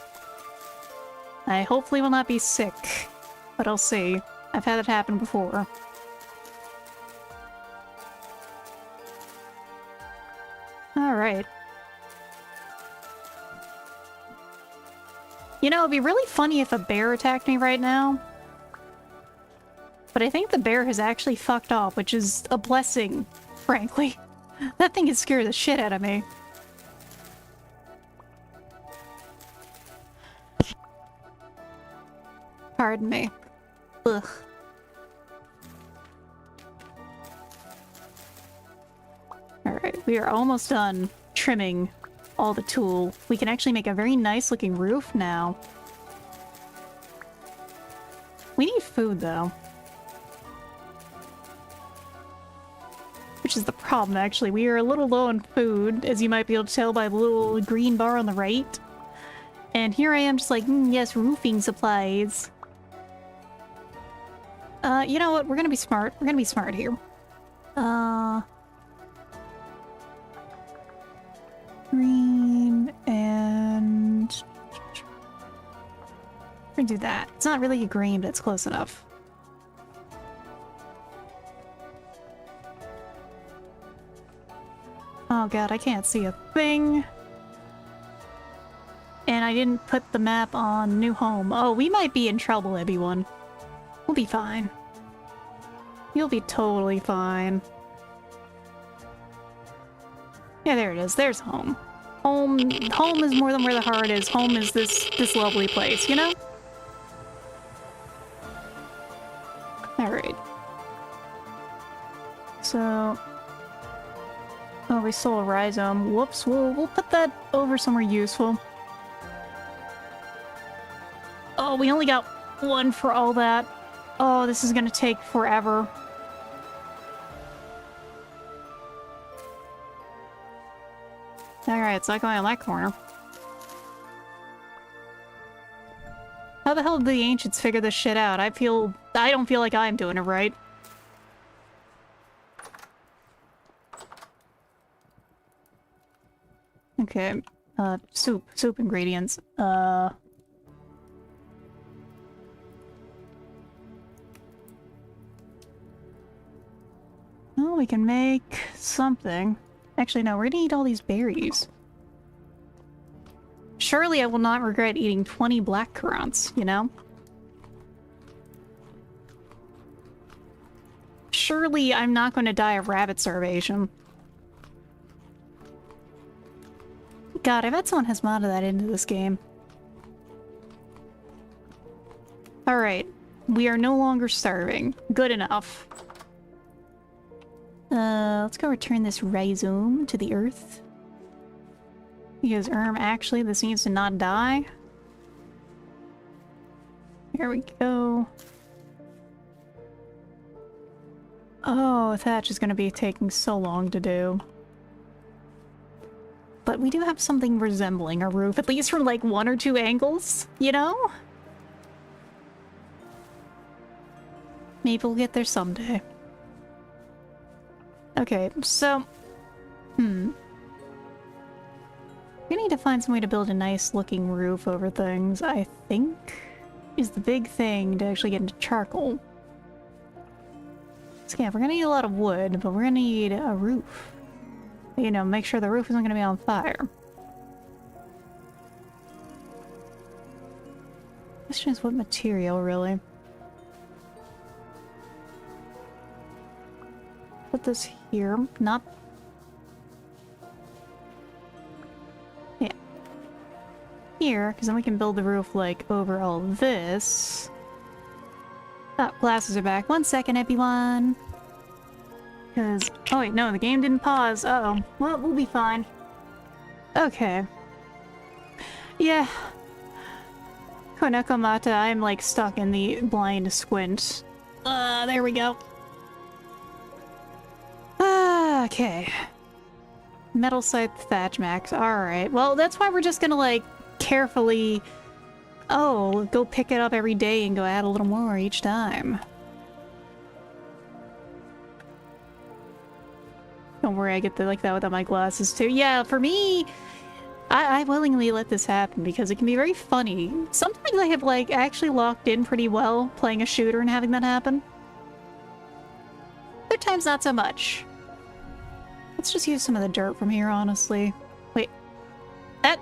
I hopefully will not be sick, but I'll see. I've had it happen before. Alright. You know, it'd be really funny if a bear attacked me right now. But I think the bear has actually fucked off, which is a blessing, frankly. That thing has scared the shit out of me. Pardon me. Ugh. Alright, we are almost done trimming all the tulle. We can actually make a very nice looking roof now. We need food though. Which is the problem actually. We are a little low on food, as you might be able to tell by the little green bar on the right. And here I am just like, yes, roofing supplies. You know what? We're gonna be smart. We're gonna be smart here. Green and... we're gonna do that. It's not really a green, but it's close enough. Oh god, I can't see a thing. And I didn't put the map on new home. Oh, we might be in trouble, everyone. We'll be fine. You'll be totally fine. Yeah, there it is. There's home. Home is more than where the heart is. Home is this lovely place, you know? Alright. So... oh, we stole a rhizome. Whoops, we'll put that over somewhere useful. Oh, we only got one for all that. Oh, this is gonna take forever. Alright, it's not going on that corner. How the hell did the ancients figure this shit out? I don't feel like I'm doing it right. Okay, soup ingredients. Well, we can make something. Actually, no, we're gonna eat all these berries. Surely I will not regret eating 20 black currants, you know? Surely I'm not going to die of rabbit starvation. God, I bet someone has modded that into this game. Alright, we are no longer starving. Good enough. Let's go return this rhizome to the earth. Because actually, this needs to not die. Here we go. Oh, thatch is gonna be taking so long to do. But we do have something resembling a roof, at least from like 1 or 2 angles, you know? Maybe we'll get there someday. Okay, so... we need to find some way to build a nice looking roof over things, I think, is the big thing to actually get into charcoal. So yeah, we're gonna need a lot of wood, but we're gonna need a roof. You know, make sure the roof isn't gonna be on fire. Question is what material, really? Put this here, not... yeah. Here, because then we can build the roof, like, over all this. Oh, glasses are back. 1 second, everyone. Because... oh wait, no, the game didn't pause. Uh-oh. Well, we'll be fine. Okay. Yeah. Konekomata, I'm, like, stuck in the blind squint. There we go. Okay. Metal scythe thatch max. Alright. Well, that's why we're just gonna, like, carefully... oh, go pick it up every day and go add a little more each time. Don't worry, I get like that without my glasses too. Yeah, for me, I willingly let this happen because it can be very funny. Sometimes I have, like, actually locked in pretty well playing a shooter and having that happen. Other times, not so much. Let's just use some of the dirt from here, honestly. Wait. That...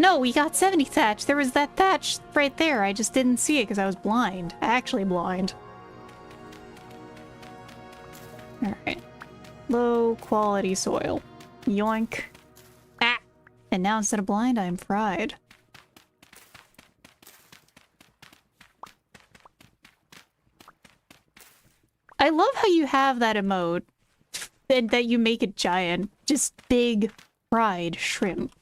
No, we got 70 thatch. There was that thatch right there. I just didn't see it because I was blind. Actually blind. Alright. Low quality soil. Yoink. Ah! And now instead of blind, I am fried. I love how you have that emote and that you make it giant. Just big fried shrimp.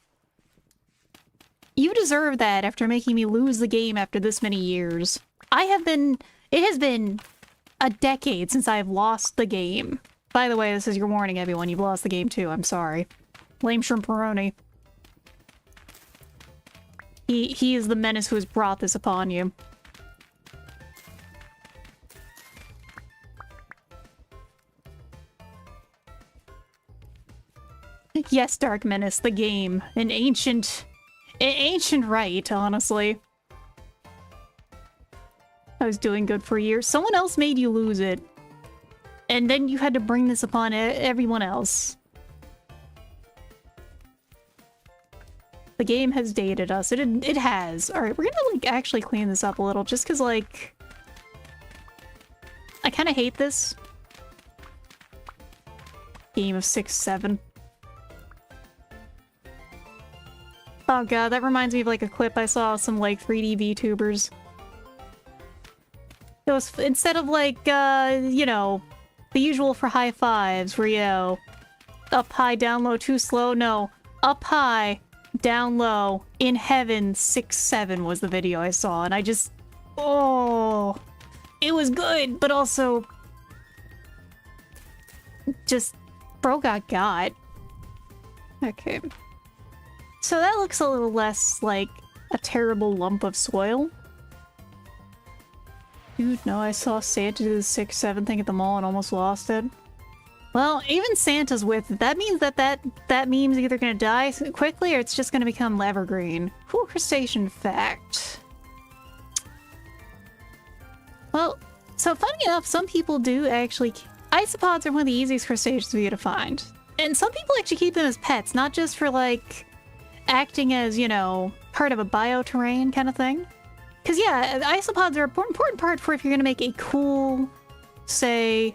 You deserve that after making me lose the game after this many years. It has been a decade since I've lost the game. By the way, this is your warning, everyone. You've lost the game too. I'm sorry. Blame Shrimperoni. He is the menace who has brought this upon you. Yes, Dark Menace, the game. An ancient right, honestly. I was doing good for years. Someone else made you lose it. And then you had to bring this upon everyone else. The game has dated us. It has. Alright, we're gonna, like, actually clean this up a little, just because, like... I kind of hate this. Game of 6-7. Oh god, that reminds me of, like, a clip I saw of some, like, 3D VTubers. It was, instead of, like, you know, the usual for high fives, where, you know, up high, down low, too slow, no. Up high, down low, in heaven, 6-7 was the video I saw, and I just... Oh... It was good, but also... Just... Bro got. Okay. So that looks a little less like a terrible lump of soil. Dude, no, I saw Santa do the 6-7 thing at the mall and almost lost it. Well, even Santa's with it. That means that meme's either gonna die quickly or it's just gonna become evergreen. Whew, crustacean fact. Well, so funny enough, some people do actually... Isopods are one of the easiest crustaceans for you to find. And some people actually keep them as pets, not just for, like... acting as, you know, part of a bioterrain kind of thing. Because, yeah, isopods are an important part for if you're going to make a cool, say,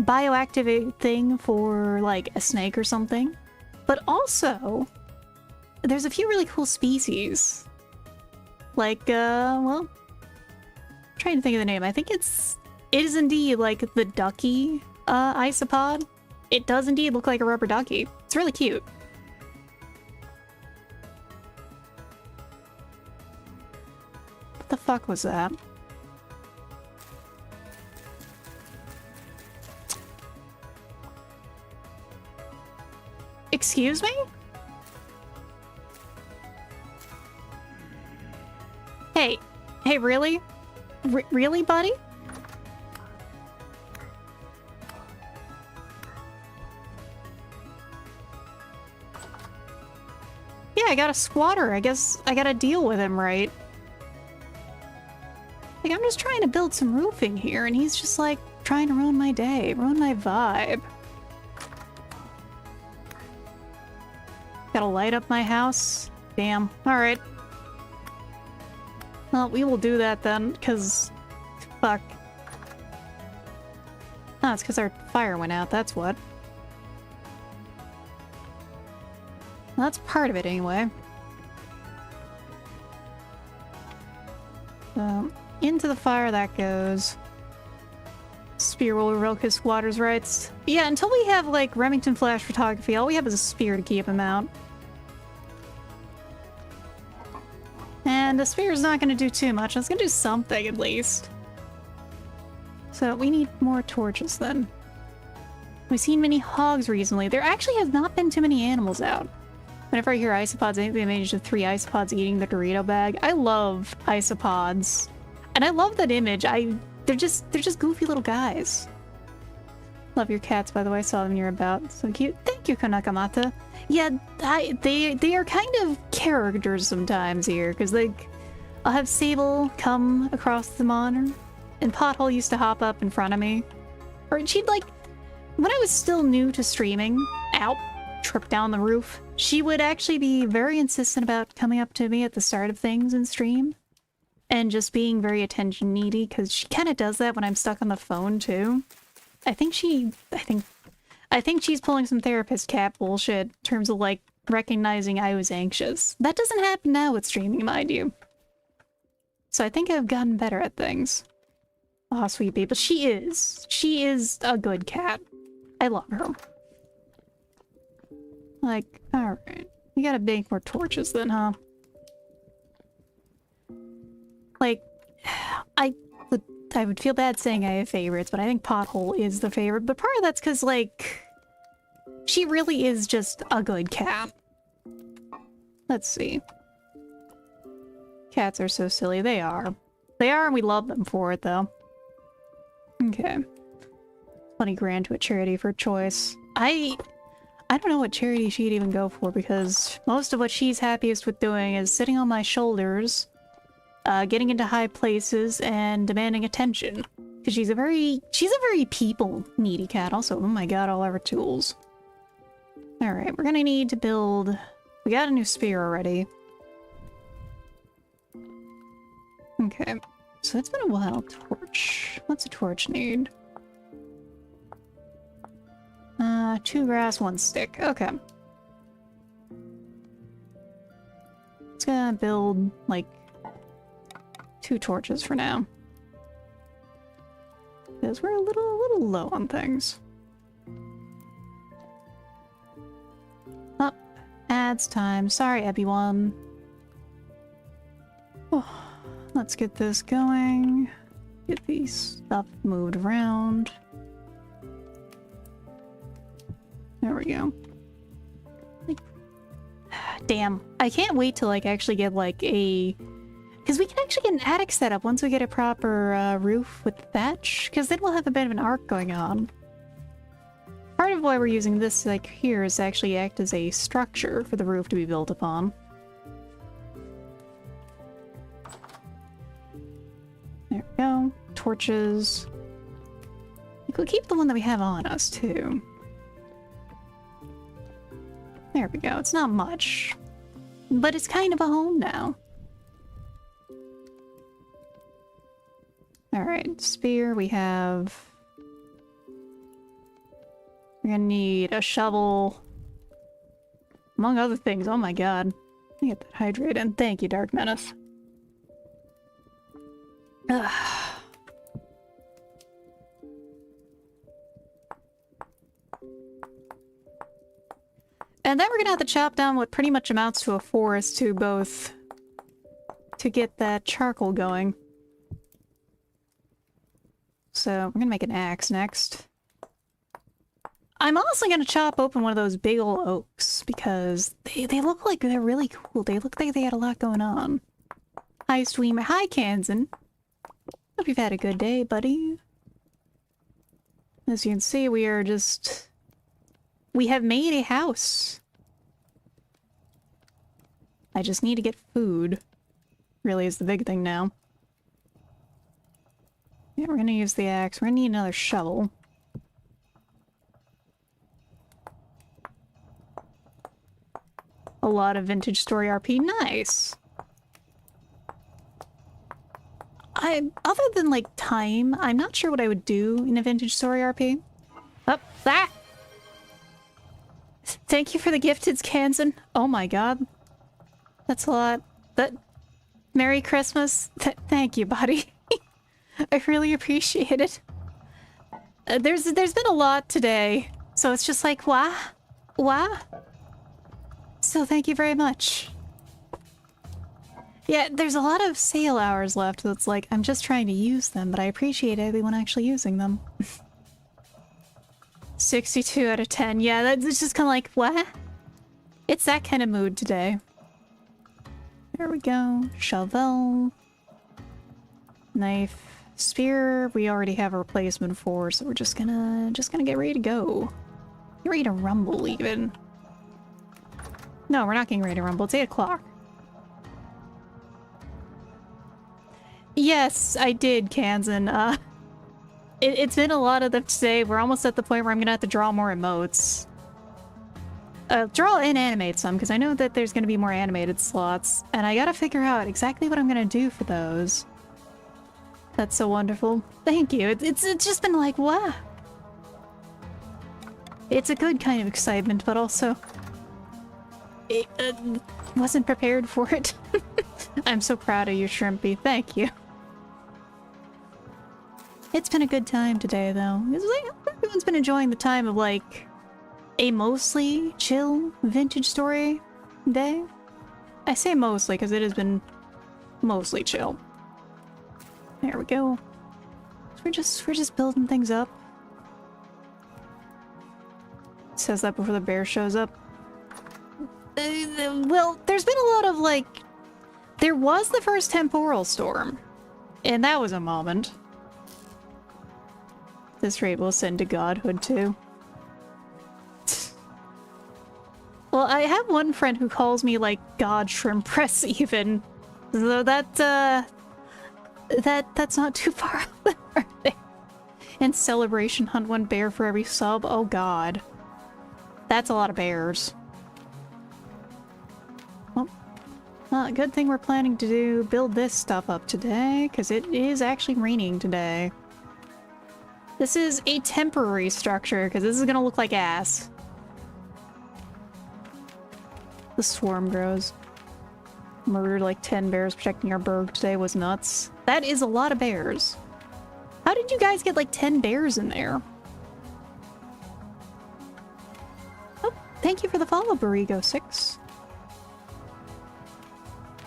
bioactive thing for, like, a snake or something. But also, there's a few really cool species. Like, well, I'm trying to think of the name. I think it is indeed, like, the ducky isopod. It does indeed look like a rubber ducky. It's really cute. What the fuck was that? Excuse me? Hey. Hey, really? Really, buddy? Yeah, I got a squatter. I guess I gotta deal with him, right? Like, I'm just trying to build some roofing here, and he's just, like, trying to ruin my day, ruin my vibe. Gotta light up my house? Damn. Alright. Well, we will do that then, because... Fuck. Oh, it's because our fire went out, that's what. Well, that's part of it, anyway. Into the fire that goes. Spear will revoke his squatter's rights. Yeah, until we have, like, Remington flash photography, all we have is a spear to keep him out. And the spear is not going to do too much. It's going to do something, at least. So we need more torches, then. We've seen many hogs recently. There actually has not been too many animals out. Whenever I hear isopods, I think they managed with 3 isopods eating the Dorito bag. I love isopods. And I love that image. They're just goofy little guys. Love your cats, by the way. I saw them near about. So cute. Thank you, Konakamata. Yeah, they are kind of characters sometimes here, because, like, I'll have Sable come across the monitor, and Pothole used to hop up in front of me. Or she'd, like, when I was still new to streaming, ow, trip down the roof. she would actually be very insistent about coming up to me at the start of things in stream and just being very attention needy, because she kind of does that when I'm stuck on the phone too. I think she's pulling some therapist cat bullshit in terms of like recognizing I was anxious. That doesn't happen now with streaming, mind you. So I think I've gotten better at things. Aw, sweet baby. But she is a good cat. I love her. Like, alright. We gotta make more torches then, huh? Like, I would feel bad saying I have favorites, but I think Pothole is the favorite. But part of that's because, like, she really is just a good cat. Let's see. Cats are so silly. They are. They are, and we love them for it, though. Okay. 20 grand to a charity for choice. I don't know what charity she'd even go for, because most of what she's happiest with doing is sitting on my shoulders, getting into high places, and demanding attention. Because she's a very people-needy cat. Also, oh my god, all our tools. Alright, we're gonna need to build... We got a new spear already. Okay. So it's been a while. Torch. What's a torch need? 2 grass, 1 stick. Okay. It's gonna build, like, 2 torches for now. Because we're a little low on things. Up. Ads time. Sorry, everyone. Oh, let's get this going. Get these stuff moved around. There we go. Like, damn. I can't wait to, like, actually get, like, a... Because we can actually get an attic set up once we get a proper roof with thatch. Because then we'll have a bit of an arc going on. Part of why we're using this, like, here is to actually act as a structure for the roof to be built upon. There we go. Torches. We'll keep the one that we have on us, too. There we go. It's not much. But it's kind of a home now. Alright, spear we have. We're gonna need a shovel. Among other things. Oh my god. Let me get that hydrated. And thank you, Dark Menace. Ugh. And then we're gonna have to chop down what pretty much amounts to a forest to get that charcoal going. So we're gonna make an axe next. I'm also gonna chop open one of those big old oaks because they look like they're really cool. They look like they had a lot going on. Hi, Streamer. Hi, Kansan. Hope you've had a good day, buddy. As you can see, we have made a house. I just need to get food. Really is the big thing now. Yeah, we're gonna use the axe. We're gonna need another shovel. A lot of vintage story RP. Nice! Other than, like, time, I'm not sure what I would do in a vintage story RP. Oh, that! Thank you for the gifted, Kansan. Oh my god. That's a lot. Merry Christmas. Thank you, buddy. I really appreciate it. There's been a lot today, so it's just like, wah? So thank you very much. Yeah, there's a lot of sale hours left, so it's like, I'm just trying to use them, but I appreciate everyone actually using them. 62 out of 10. Yeah, that's just kind of like, what? It's that kind of mood today. There we go. Shovel. Knife. Spear, we already have a replacement for, so we're just gonna get ready to go. Get ready to rumble, even. No, we're not getting ready to rumble. It's 8 o'clock. Yes, I did, Kansan. It's been a lot of them today. We're almost at the point where I'm gonna have to draw more emotes. draw and animate some, because I know that there's going to be more animated slots, and I gotta figure out exactly what I'm going to do for those. That's so wonderful. Thank you. It's just been like, wow. It's a good kind of excitement, but also... it wasn't prepared for it. I'm so proud of you, Shrimpy. Thank you. It's been a good time today, though. It's like, everyone's been enjoying the time of, like, a mostly chill vintage story day. I say mostly because it has been mostly chill. There we go. So we're just building things up. It says that before the bear shows up. Well, there's been a lot of, like... There was the first temporal storm. And that was a moment. This rate will ascend to godhood, too. Well, I have one friend who calls me, like, God Shrimpress, even. So that's not too far off the birthday. And celebration hunt one bear for every sub. Oh, God. That's a lot of bears. Well, good thing we're planning to build this stuff up today, because it is actually raining today. This is a temporary structure, because this is gonna look like ass. The swarm grows. Murdered like 10 bears protecting our burg today was nuts. That is a lot of bears. How did you guys get like 10 bears in there? Oh, thank you for the follow, Barigo6.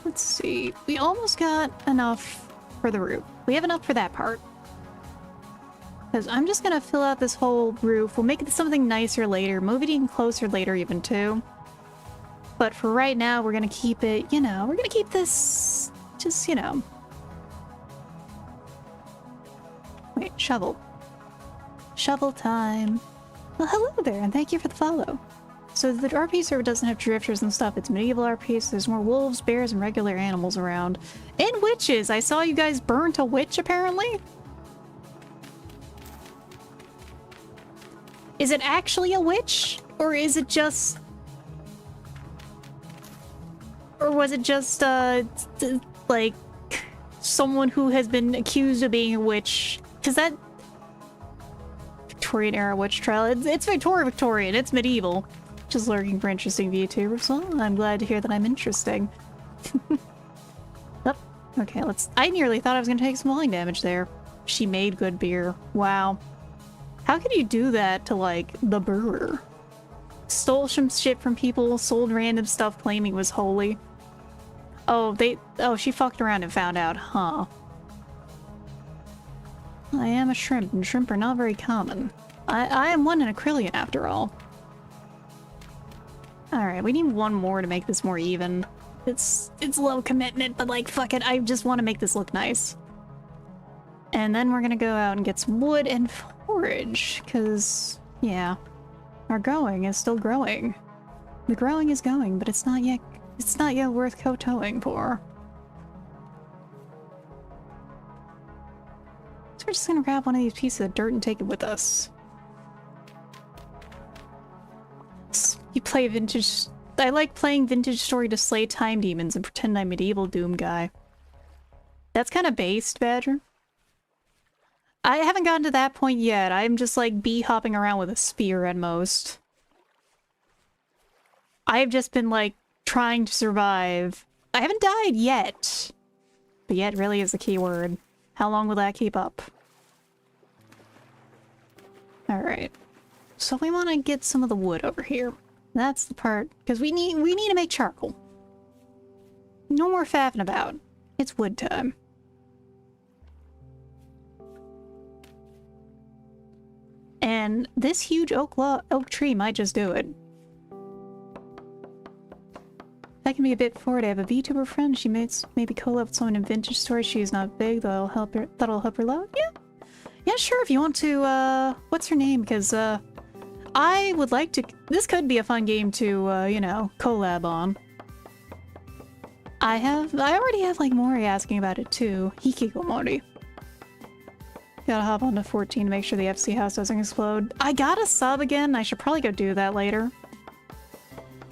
Let's see. We almost got enough for the roof. We have enough for that part. Because I'm just gonna fill out this whole roof. We'll make it something nicer later. Move it even closer later even too. But for right now, we're gonna keep it, you know, we're gonna keep this just, you know. Wait, shovel. Shovel time. Well, hello there, and thank you for the follow. So the RP server doesn't have drifters and stuff. It's medieval RP, so there's more wolves, bears, and regular animals around. And witches! I saw you guys burnt a witch, apparently. Is it actually a witch? Or is it just... Or was it just, like, someone who has been accused of being a witch? Because that... Victorian-era witch trial. It's Victorian. It's medieval. Just lurking for interesting VTubers. Well, I'm glad to hear that I'm interesting. Oh, okay, let's... I nearly thought I was going to take some falling damage there. She made good beer. Wow. How could you do that to, like, the brewer? Stole some shit from people, sold random stuff claiming it was holy. Oh, she fucked around and found out, huh? I am a shrimp, and shrimp are not very common. I am one in a trillion, after all. Alright, we need one more to make this more even. It's low commitment, but like, fuck it, I just want to make this look nice. And then we're gonna go out and get some wood and forage, because, yeah, our growing is still growing. The growing is going, but it's not yet worth kowtowing for. So we're just gonna grab one of these pieces of dirt and take it with us. You play vintage... I like playing vintage story to slay time demons and pretend I'm medieval doom guy. That's kind of based, Badger. I haven't gotten to that point yet. I'm just like bee hopping around with a spear at most. I've just been like trying to survive. I haven't died yet. But yet really is the key word. How long will that keep up? Alright. So we want to get some of the wood over here. That's the part, because we need to make charcoal. No more faffing about. It's wood time. And this huge oak tree might just do it. That can be a bit forward. I have a VTuber friend. She maybe collab with someone in vintage story. She's not big. That'll help her load. Yeah, sure. If you want to, what's her name? Because I would like to. This could be a fun game to, you know, collab on. I already have like Mori asking about it too. Hikikomori. Gotta hop on to 14 to make sure the FC house doesn't explode. I got a sub again. I should probably go do that later.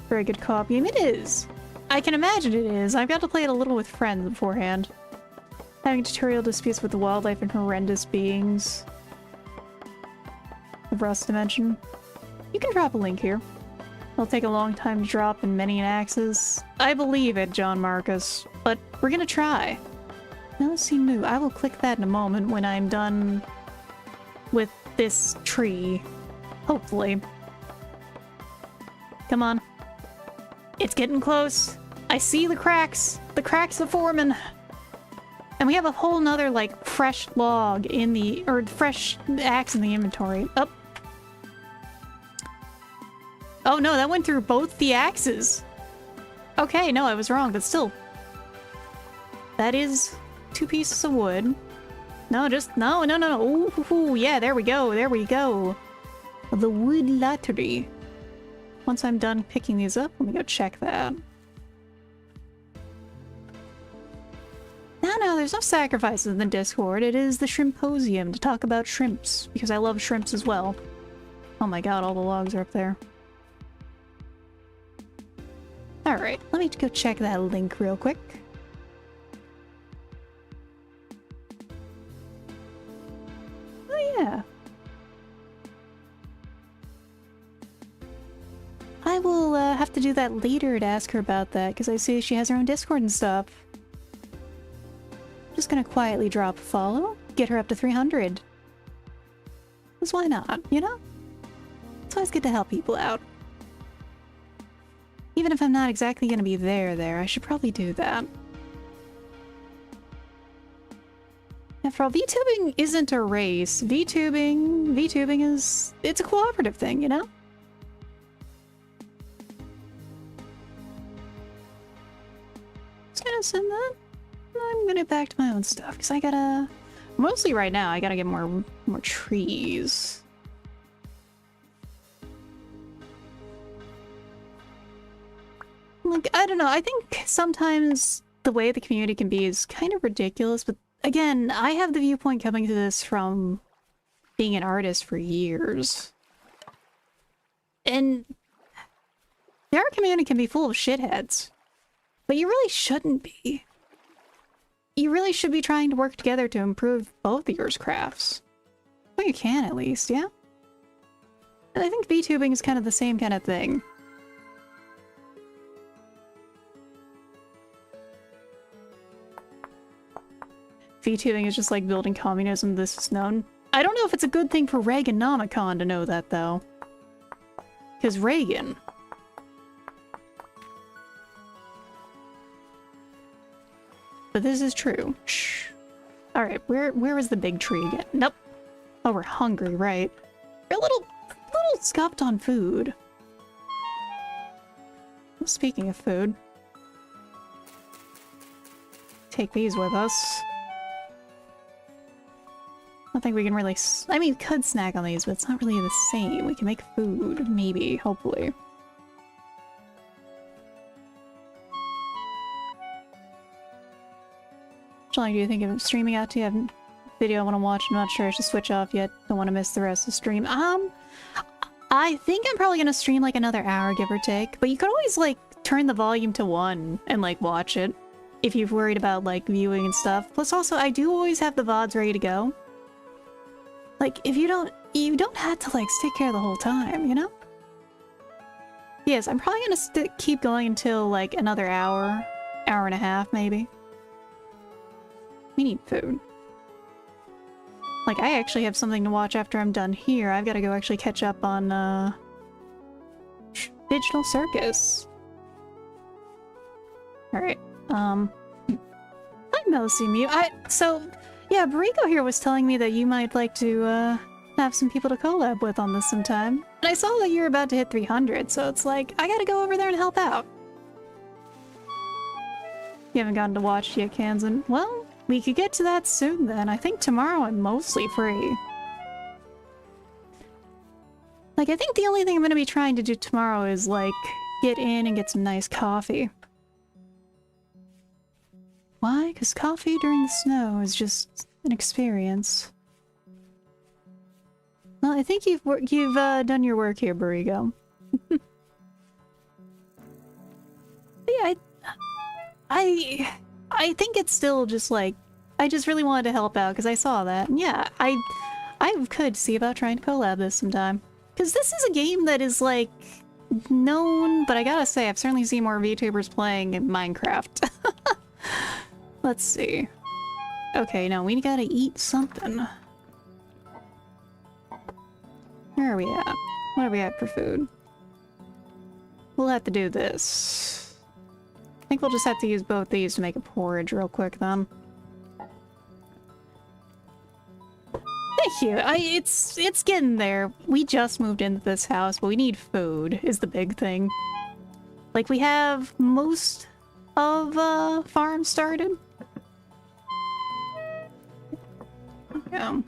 Very good co-op game. It is. I can imagine it is. I've got to play it a little with friends beforehand. Having tutorial disputes with the wildlife and horrendous beings. The Rust Dimension. You can drop a link here. It'll take a long time to drop in many axes. I believe it, John Marcus. But we're gonna try. Now let's see Moo. I will click that in a moment when I'm done with this tree. Hopefully. Come on. It's getting close. I see the cracks. The cracks are forming. And we have a whole nother, like, fresh log in the... or fresh axe in the inventory. Up. Oh no, that went through both the axes. Okay, no, I was wrong, but still. That is 2 pieces of wood. No, just... no. Ooh, yeah, there we go, there we go. The wood lottery. Once I'm done picking these up, let me go check that. No, there's no sacrifices in the Discord. It is the Shrimposium to talk about shrimps, because I love shrimps as well. Oh my god, all the logs are up there. Alright, let me go check that link real quick. Oh yeah. I will have to do that later to ask her about that, because I see she has her own Discord and stuff. Just gonna quietly drop a follow, get her up to 300. Because why not, you know? It's always good to help people out. Even if I'm not exactly gonna be there, I should probably do that. After all, VTubing isn't a race. VTubing is... it's a cooperative thing, you know? Just gonna send that. I'm gonna back to my own stuff, because I gotta... mostly right now, I gotta get more trees. Like, I don't know, I think sometimes the way the community can be is kind of ridiculous, but again, I have the viewpoint coming to this from being an artist for years. And their community can be full of shitheads, but you really shouldn't be. You really should be trying to work together to improve both of your crafts. Well, you can at least, yeah? And I think VTubing is kind of the same kind of thing. VTubing is just like building communism, this is known. I don't know if it's a good thing for Reaganomicon to know that, though. Because Reagan... but this is true. Shh. Alright, where is the big tree again? Nope. Oh, we're hungry, right? We're a little scuffed on food. Well, speaking of food... take these with us. I don't think we can really... I mean, could snack on these, but it's not really the same. We can make food, maybe, hopefully. How long do you think of streaming out to? You have a video I want to watch. I'm not sure I should switch off yet. Don't want to miss the rest of the stream. I think I'm probably gonna stream like another hour, give or take. But you could always like turn the volume to 1 and like watch it if you're worried about like viewing and stuff. Plus also, I do always have the VODs ready to go. Like if you don't have to like stick here the whole time, you know? Yes, I'm probably gonna keep going until like another hour and a half maybe. We need food. Like, I actually have something to watch after I'm done here. I've got to go actually catch up on, Digital Circus. Alright, hi Melcy so, yeah, Barrico here was telling me that you might like to, have some people to collab with on this sometime. And I saw that you're about to hit 300, so it's like, I gotta go over there and help out. You haven't gotten to watch yet, Kansan? Well... we could get to that soon then. I think tomorrow I'm mostly free. Like, I think the only thing I'm gonna be trying to do tomorrow is, like, get in and get some nice coffee. Why? Because coffee during the snow is just an experience. Well, I think you've done your work here, Burrigo. I think it's still just like, I just really wanted to help out because I saw that. And yeah, I could see about trying to collab this sometime. Because this is a game that is like known, but I gotta say, I've certainly seen more VTubers playing Minecraft. Let's see. Okay, no, we gotta eat something. Where are we at? What are we at for food? We'll have to do this. I think we'll just have to use both these to make a porridge real quick then. Thank you. It's getting there. We just moved into this house, but we need food is the big thing. Like, we have most of farms started. Yeah.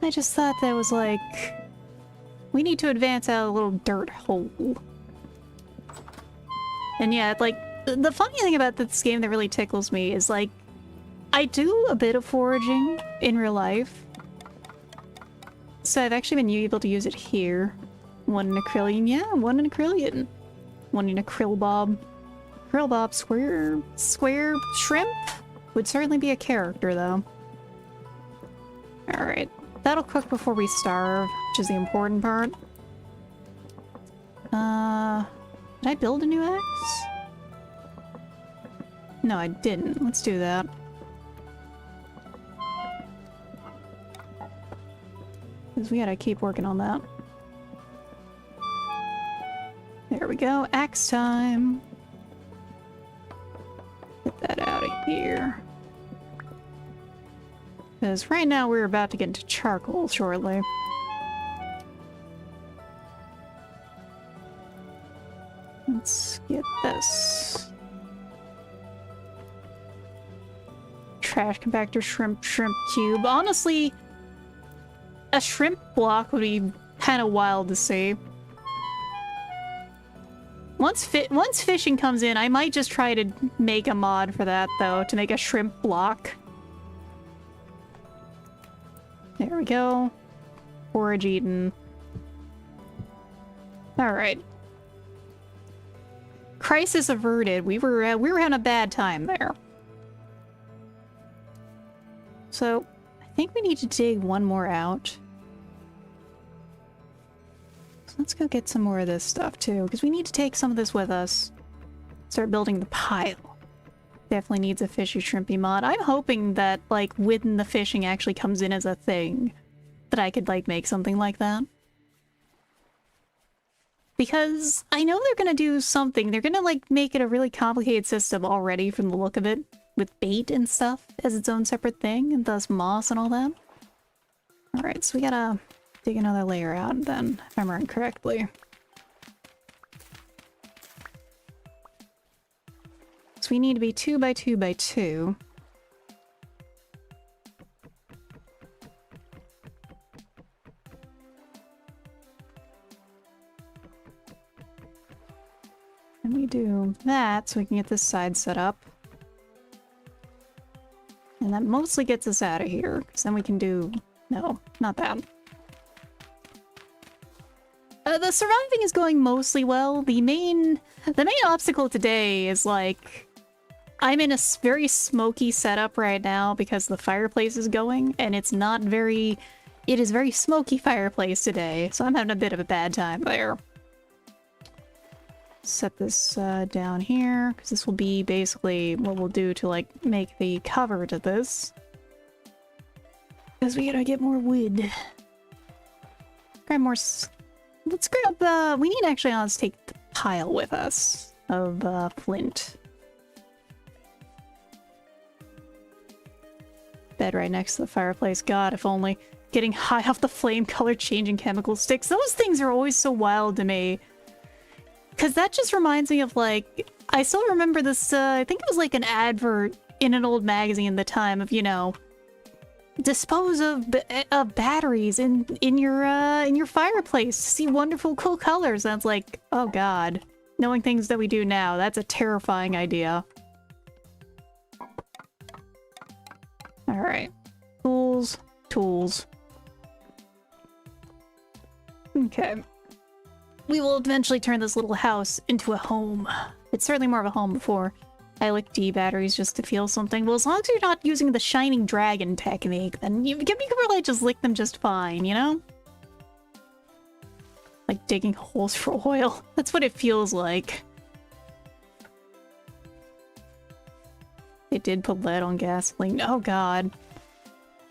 I just thought that was like, we need to advance out of a little dirt hole. And yeah, like, the funny thing about this game that really tickles me is like, I do a bit of foraging in real life. So I've actually been able to use it here. 1 in a Krillian, yeah, 1 in a Krillian. 1 in a Krillbob. Krillbob square shrimp would certainly be a character though. Alright, that'll cook before we starve, which is the important part. Did I build a new axe? No, I didn't. Let's do that. Because we gotta keep working on that. There we go. Axe time. Get that out of here. Because right now we're about to get into charcoal shortly. Let's get this. Trash compactor, shrimp cube. Honestly, a shrimp block would be kind of wild to see. Once fishing comes in, I might just try to make a mod for that, though, to make a shrimp block. There we go. Forage eaten. Alright. Crisis averted. We were having a bad time there. So, I think we need to dig one more out. So let's go get some more of this stuff too, because we need to take some of this with us. Start building the pile. Definitely needs a fishy shrimpy mod. I'm hoping that, like, when the fishing actually comes in as a thing, that I could, like, make something like that. Because I know they're gonna do something. They're gonna, like, make it a really complicated system already from the look of it, with bait and stuff as its own separate thing, and thus moss and all that. Alright, so we gotta dig another layer out then, if I remember correctly. So we need to be 2 by 2 by 2. And we do that so we can get this side set up. And that mostly gets us out of here, because then we can do... No, not that. The surviving is going mostly well. The main obstacle today is, like... I'm in a very smoky setup right now because the fireplace is going, and it's not very... It is very smoky fireplace today, so I'm having a bit of a bad time there. Set this down here, because this will be basically what we'll do to, like, make the cover to this. Because we gotta get more wood. Grab more... Let's grab, we need to actually let's take the pile with us of flint. Bed right next to the fireplace. God, if only. Getting high off the flame color changing chemical sticks. Those things are always so wild to me. Because that just reminds me of, like, I still remember this, I think it was like an advert in an old magazine at the time of, you know, dispose of batteries in your fireplace to see wonderful, cool colors. And it's like, oh god, knowing things that we do now, that's a terrifying idea. Alright. Tools. Tools. Okay. we will eventually turn this little house into a home. It's certainly more of a home before I lick D batteries just to feel something. Well, as long as you're not using the shining dragon technique, then you can really just lick them just fine, you know? Like digging holes for oil. That's what it feels like. They did put lead on gasoline. Oh god.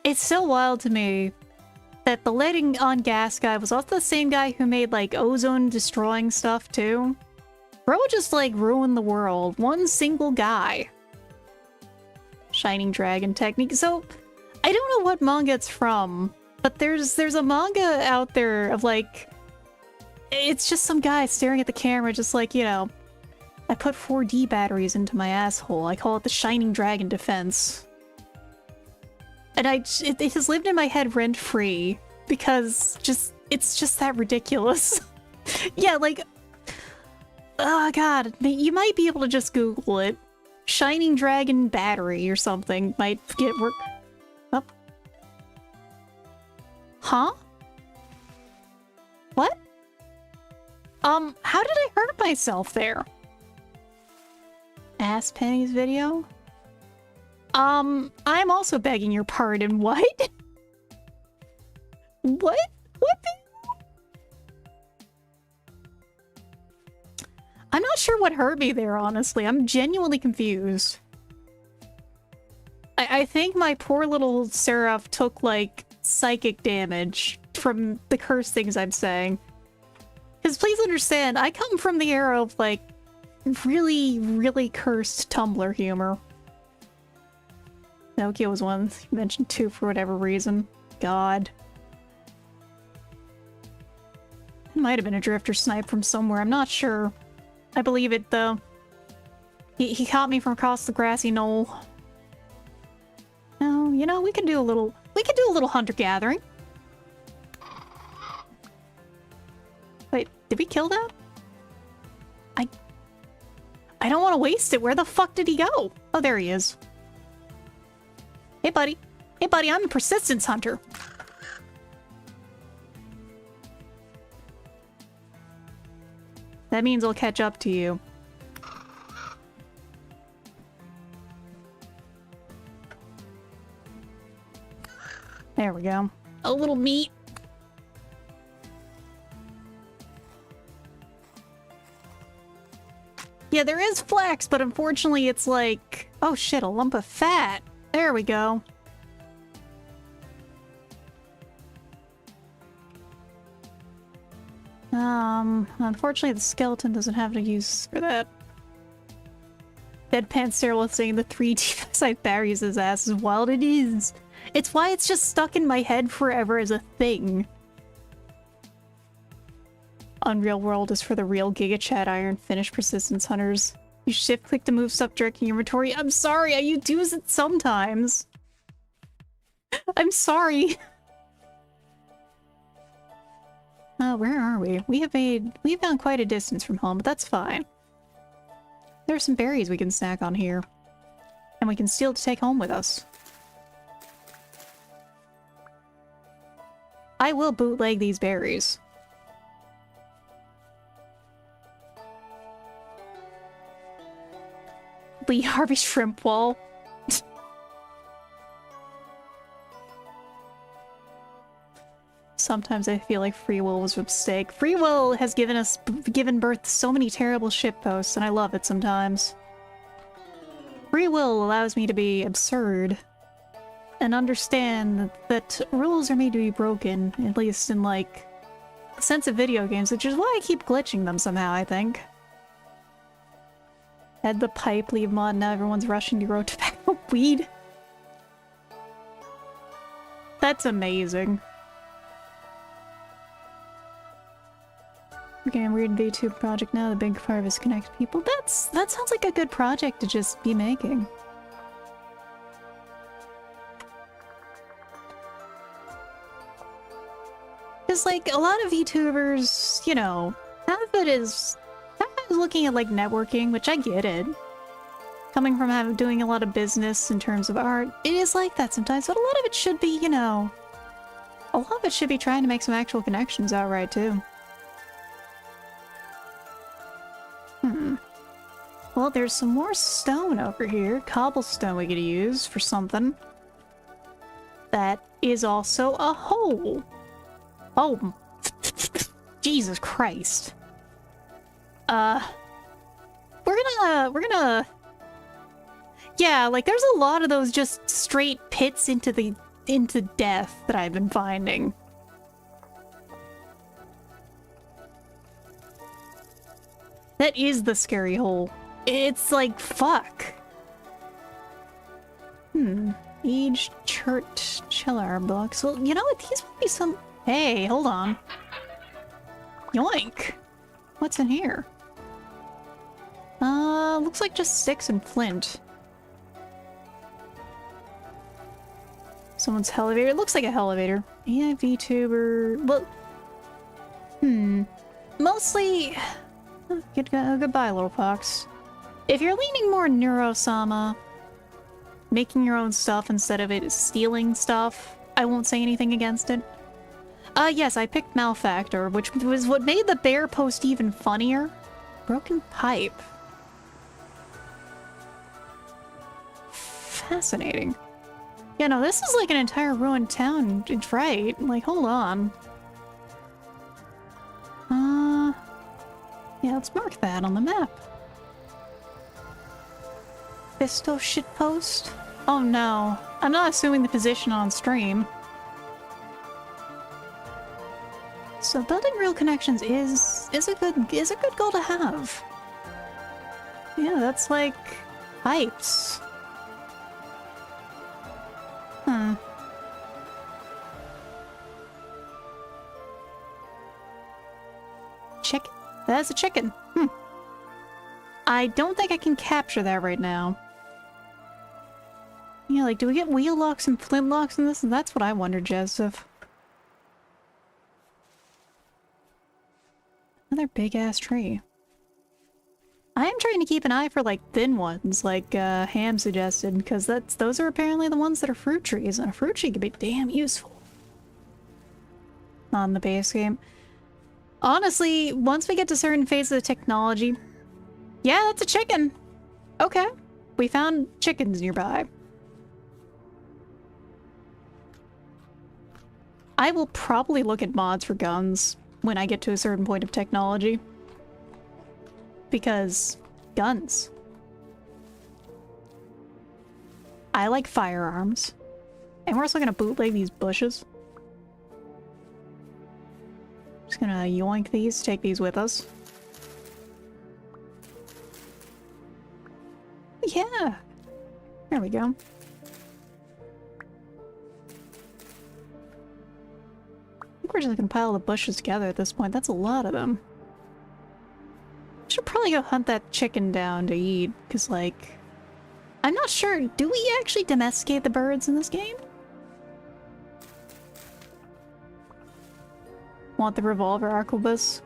It's so wild to me that the lead on gas guy was also the same guy who made like ozone destroying stuff too. Bro just like ruined the world. One single guy. Shining dragon technique. So I don't know what manga it's from, but there's a manga out there of like, it's just some guy staring at the camera just like, you know, I put 4D batteries into my asshole. I call it the Shining Dragon Defense. And it has lived in my head rent-free because it's just that ridiculous. Yeah, like, oh god, you might be able to just Google it. Shining Dragon Battery or something might get work. Oh. Huh? What? How did I hurt myself there? Ass Penny's video? I'm also begging your pardon. What? What? What the? I'm not sure what hurt me there, honestly. I'm genuinely confused. I think my poor little Seraph took, like, psychic damage from the cursed things I'm saying. Because please understand, I come from the era of, like, really, really cursed Tumblr humor. Nokia was one you mentioned too for whatever reason. God. It might have been a drifter snipe from somewhere, I'm not sure. I believe it though. He caught me from across the grassy knoll. No, you know, we can do a little hunter-gathering. Wait, did we kill that? I don't want to waste it. Where the fuck did he go? Oh, there he is. Hey, buddy. Hey, buddy, I'm a persistence hunter. That means I'll catch up to you. There we go. A little meat. Yeah, there is flax, but unfortunately it's like... Oh shit, a lump of fat. There we go. Unfortunately the skeleton doesn't have a use for that. Deadpan Cyril saying the 3D side buries his ass is wild. It is. It's why it's just stuck in my head forever as a thing. Unreal World is for the real Giga Chat Iron Finish Persistence Hunters. You shift click to move stuff directly in your inventory. I'm sorry, you do it sometimes. I'm sorry. Where are we? We've gone quite a distance from home, but that's fine. There are some berries we can snack on here. And we can steal to take home with us. I will bootleg these berries. Lee Harvey Shrimp Wall. Sometimes I feel like free will was a mistake. Free will has given birth to so many terrible shitposts, and I love it sometimes. Free will allows me to be absurd and understand that rules are made to be broken, at least in, like, the sense of video games, which is why I keep glitching them somehow, I think. Had the pipe leave mod, now everyone's rushing to grow tobacco weed. That's amazing. We're getting a weird VTube project now, the big harvest connect people. That sounds like a good project to just be making. Because, like, a lot of VTubers, you know, half of it is looking at, like, networking, which I get it. Coming from doing a lot of business in terms of art, it is like that sometimes, but a lot of it should be, you know, a lot of it should be trying to make some actual connections outright, too. Well, there's some more stone over here. Cobblestone we could use for something. That is also a hole. Oh, Jesus Christ. We're gonna... Yeah, like there's a lot of those just straight pits into death that I've been finding. That is the scary hole. It's like, fuck. Aged chert cellar blocks. Well, you know what? These would be some... Hey, hold on. Yoink. What's in here? Looks like just sticks and flint. Someone's elevator. It looks like a elevator. Yeah, VTuber. Well, mostly... Goodbye, little fox. If you're leaning more Neurosama, making your own stuff instead of it stealing stuff, I won't say anything against it. Yes, I picked Malfactor, which was what made the bear post even funnier. Broken pipe. Fascinating. Yeah, no, this is like an entire ruined town. It's right. Like, hold on. Yeah, let's mark that on the map. Fisto shitpost? Oh no. I'm not assuming the position on stream. So building real connections is a good goal to have. Yeah, that's like pipes. Chicken? That's a chicken. I don't think I can capture that right now. Yeah, like, do we get wheel locks and flint locks in this? That's what I wondered, Joseph. Another big-ass tree. I am trying to keep an eye for, like, thin ones, like, Ham suggested, because those are apparently the ones that are fruit trees, and a fruit tree could be damn useful on the base game. Honestly, once we get to certain phases of technology... Yeah, that's a chicken! Okay. We found chickens nearby. I will probably look at mods for guns when I get to a certain point of technology. Because guns. I like firearms. And we're also gonna bootleg these bushes. Just gonna yoink these, take these with us. Yeah! There we go. I think we're just gonna pile the bushes together at this point. That's a lot of them. Should probably go hunt that chicken down to eat, because, like... I'm not sure, do we actually domesticate the birds in this game? Want the revolver arquebus?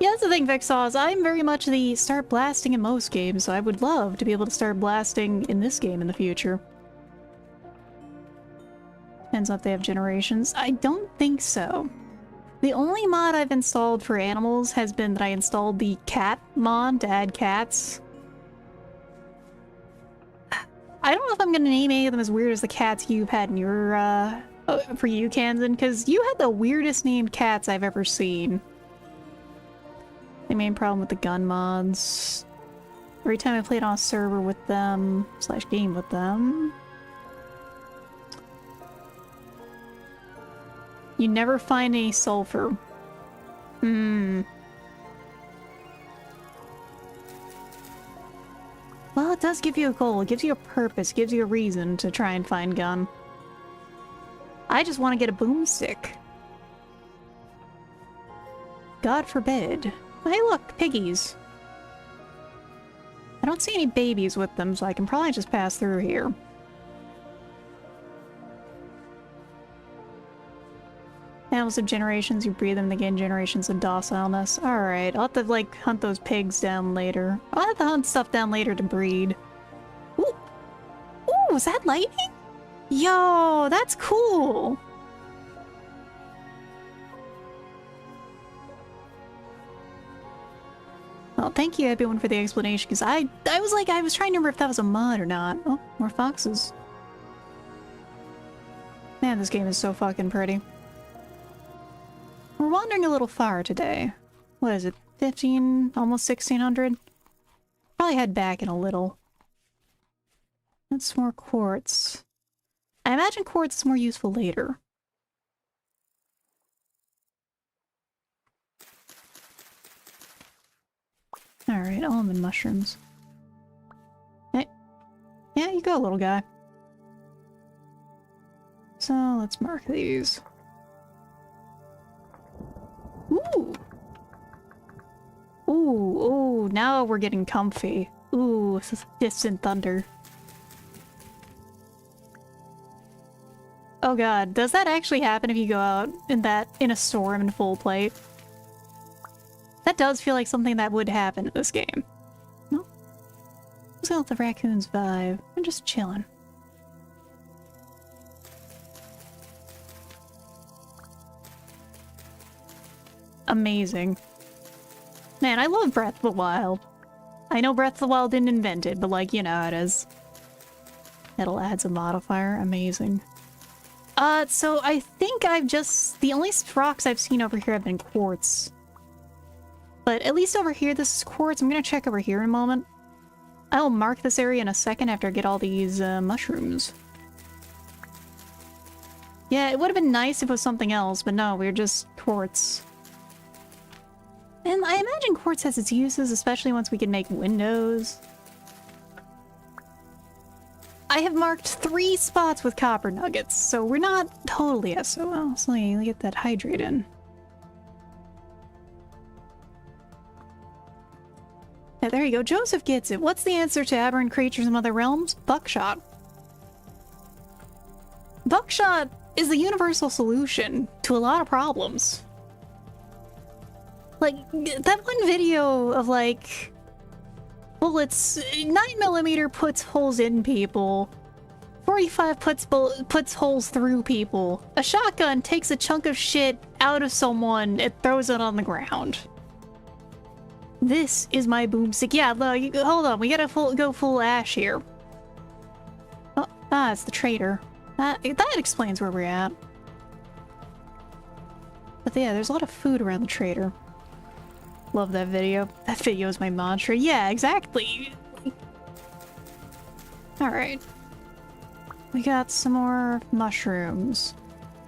Yeah, that's the thing, Vexaws. I'm very much the start blasting in most games, so I would love to be able to start blasting in this game in the future. Depends on if they have generations. I don't think so. The only mod I've installed for animals has been that I installed the cat mod to add cats. I don't know if I'm gonna name any of them as weird as the cats you've had in your, for you, Kansan, because you had the weirdest named cats I've ever seen. The main problem with the gun mods. Every time I played on a server with them, / game with them, you never find any sulfur. Well, it does give you a goal. It gives you a purpose. It gives you a reason to try and find gun. I just want to get a boomstick. God forbid. Hey look, piggies. I don't see any babies with them, so I can probably just pass through here. Animals of generations, you breed them, they gain generations of docileness. Alright, I'll have to, like, hunt those pigs down later. I'll have to hunt stuff down later to breed. Ooh! Ooh, is that lightning? Yo, that's cool! Well, thank you everyone for the explanation, because I was like, I was trying to remember if that was a mod or not. Oh, more foxes. Man, this game is so fucking pretty. We're wandering a little far today. What is it, 15, almost 1600? Probably head back in a little. That's more quartz. I imagine quartz is more useful later. Alright, almond mushrooms. Hey. Yeah, you go, little guy. So, let's mark these. Ooh! Ooh, ooh, now we're getting comfy. Ooh, distant thunder. Oh god, does that actually happen if you go out in a storm in full plate? That does feel like something that would happen in this game. No? Let's go let the raccoons vibe. I'm just chilling. Amazing. Man, I love Breath of the Wild. I know Breath of the Wild didn't invent it, but like, you know how it is. It'll add some modifier. Amazing. So I think the only rocks I've seen over here have been quartz. But at least over here, this is quartz. I'm gonna check over here in a moment. I'll mark this area in a second after I get all these, mushrooms. Yeah, it would have been nice if it was something else, but no, we're just quartz. And I imagine quartz has its uses, especially once we can make windows. I have marked 3 spots with copper nuggets, so we're not totally SOL. So let me get that hydrate in. Yeah, there you go. Joseph gets it. What's the answer to aberrant creatures in other realms? Buckshot. Buckshot is the universal solution to a lot of problems. Like, that one video of, like, bullets, 9mm puts holes in people, 45 puts holes through people, a shotgun takes a chunk of shit out of someone and throws it on the ground. This is my boomstick. Yeah, look, hold on, we gotta go full Ash here. Oh, it's the traitor. That explains where we're at. But yeah, there's a lot of food around the trader. Love that video. That video is my mantra. Yeah, exactly. Alright. We got some more mushrooms.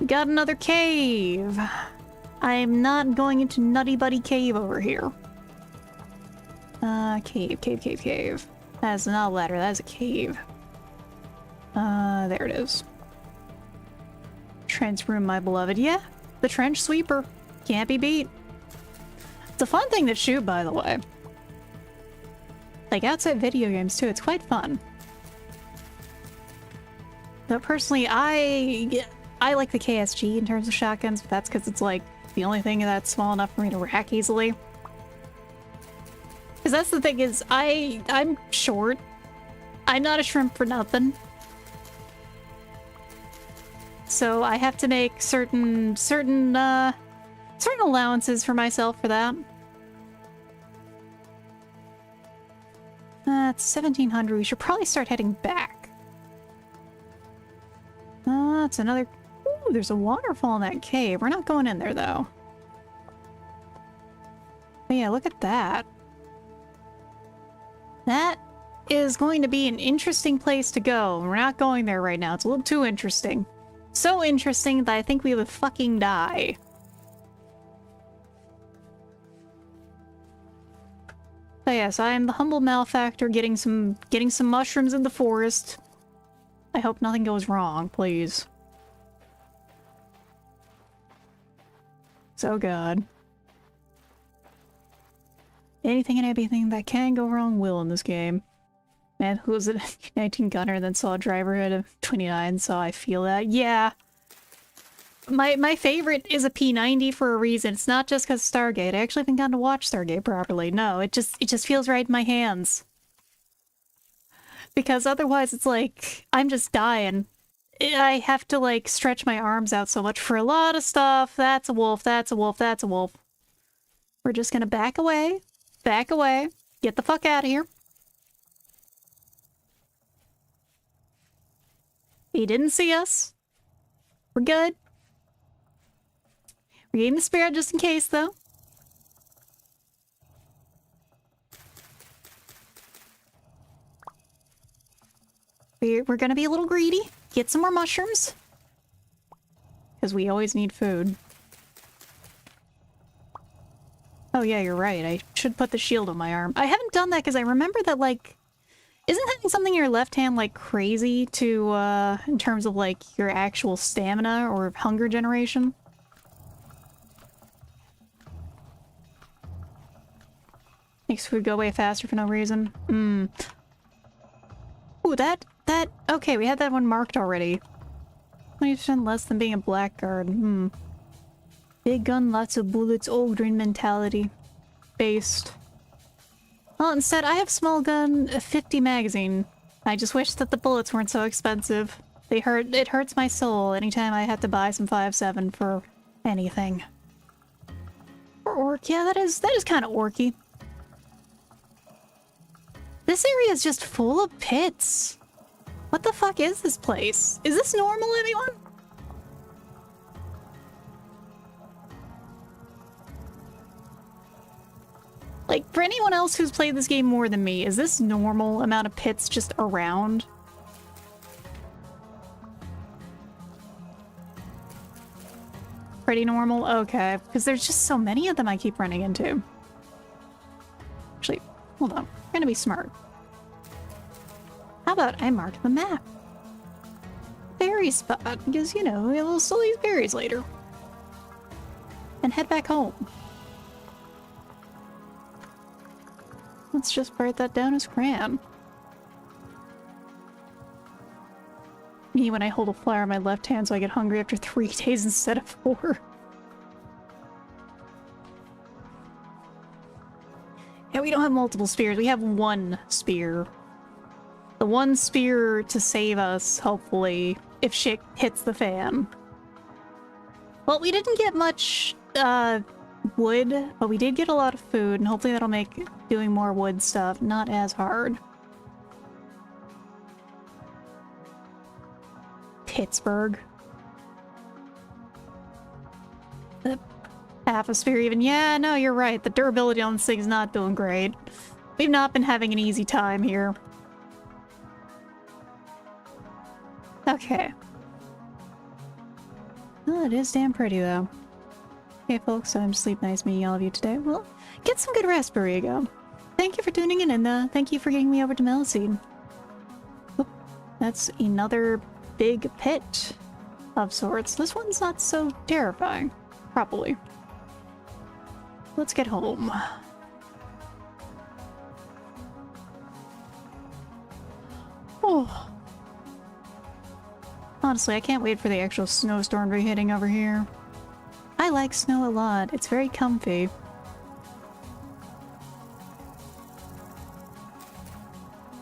We got another cave. I'm not going into Nutty Buddy Cave over here. Cave. That is not a ladder, that is a cave. There it is. Trench room, my beloved. Yeah, the trench sweeper. Can't be beat. It's a fun thing to shoot, by the way. Like, outside video games, too, it's quite fun. Though, personally, I like the KSG in terms of shotguns, but that's because it's, like, the only thing that's small enough for me to rack easily. Because that's the thing is, I'm short. I'm not a shrimp for nothing. So I have to make certain allowances for myself for that. It's 1700. We should probably start heading back. It's another... Ooh, there's a waterfall in that cave. We're not going in there, though. But yeah, look at that. That is going to be an interesting place to go. We're not going there right now. It's a little too interesting. So interesting that I think we would fucking die. So yes, I am the humble malefactor getting some mushrooms in the forest. I hope nothing goes wrong, please. So God. Anything and everything that can go wrong will in this game. Man, who was it? 19 gunner, then saw a driver at a 29, so I feel that. Yeah. My favorite is a P90 for a reason. It's not just because Stargate. I actually haven't gotten to watch Stargate properly. No, it just feels right in my hands. Because otherwise it's like, I'm just dying. I have to like stretch my arms out so much for a lot of stuff. That's a wolf, that's a wolf, that's a wolf. We're just gonna back away. Back away. Get the fuck out of here. He didn't see us. We're good. We're getting the spirit just in case, though. We're gonna be a little greedy. Get some more mushrooms. Because we always need food. Oh yeah, you're right. I should put the shield on my arm. I haven't done that because I remember that, like... Isn't having something in your left hand, like, crazy to, in terms of, like, your actual stamina or hunger generation? Makes food go way faster for no reason. Ooh, okay, we had that one marked already. 20% less than being a blackguard. Big gun, lots of bullets, old green mentality. Based. Well, instead, I have small gun, 50 magazine. I just wish that the bullets weren't so expensive. It hurts my soul anytime I have to buy some 5.7 for anything. Or orc, yeah, that is kind of orky. This area is just full of pits. What the fuck is this place? Is this normal, anyone? Like, for anyone else who's played this game more than me, is this normal amount of pits just around? Pretty normal? Okay, because there's just so many of them I keep running into. Actually, hold on. I'm gonna be smart. How about I mark the map? Berry spot, because, you know, we'll still use berries later. And head back home. Let's just write that down as crayon. Me when I hold a flower in my left hand so I get hungry after 3 days instead of 4. Yeah, we don't have multiple spears. We have one spear. The one spear to save us, hopefully, if shit hits the fan. Well, we didn't get much, wood, but we did get a lot of food, and hopefully that'll make doing more wood stuff not as hard. Pittsburgh. Half a spear even. Yeah, no, you're right. The durability on this thing is not doing great. We've not been having an easy time here. Okay. Oh, it is damn pretty, though. Okay, folks, I'm sleep nice meeting all of you today. Well, get some good rest, Burrigo. Thank you for tuning in, and thank you for getting me over to Meliseed. Oop, that's another big pit of sorts. This one's not so terrifying, probably. Let's get home. Oh. Honestly, I can't wait for the actual snowstorm to be hitting over here. I like snow a lot. It's very comfy.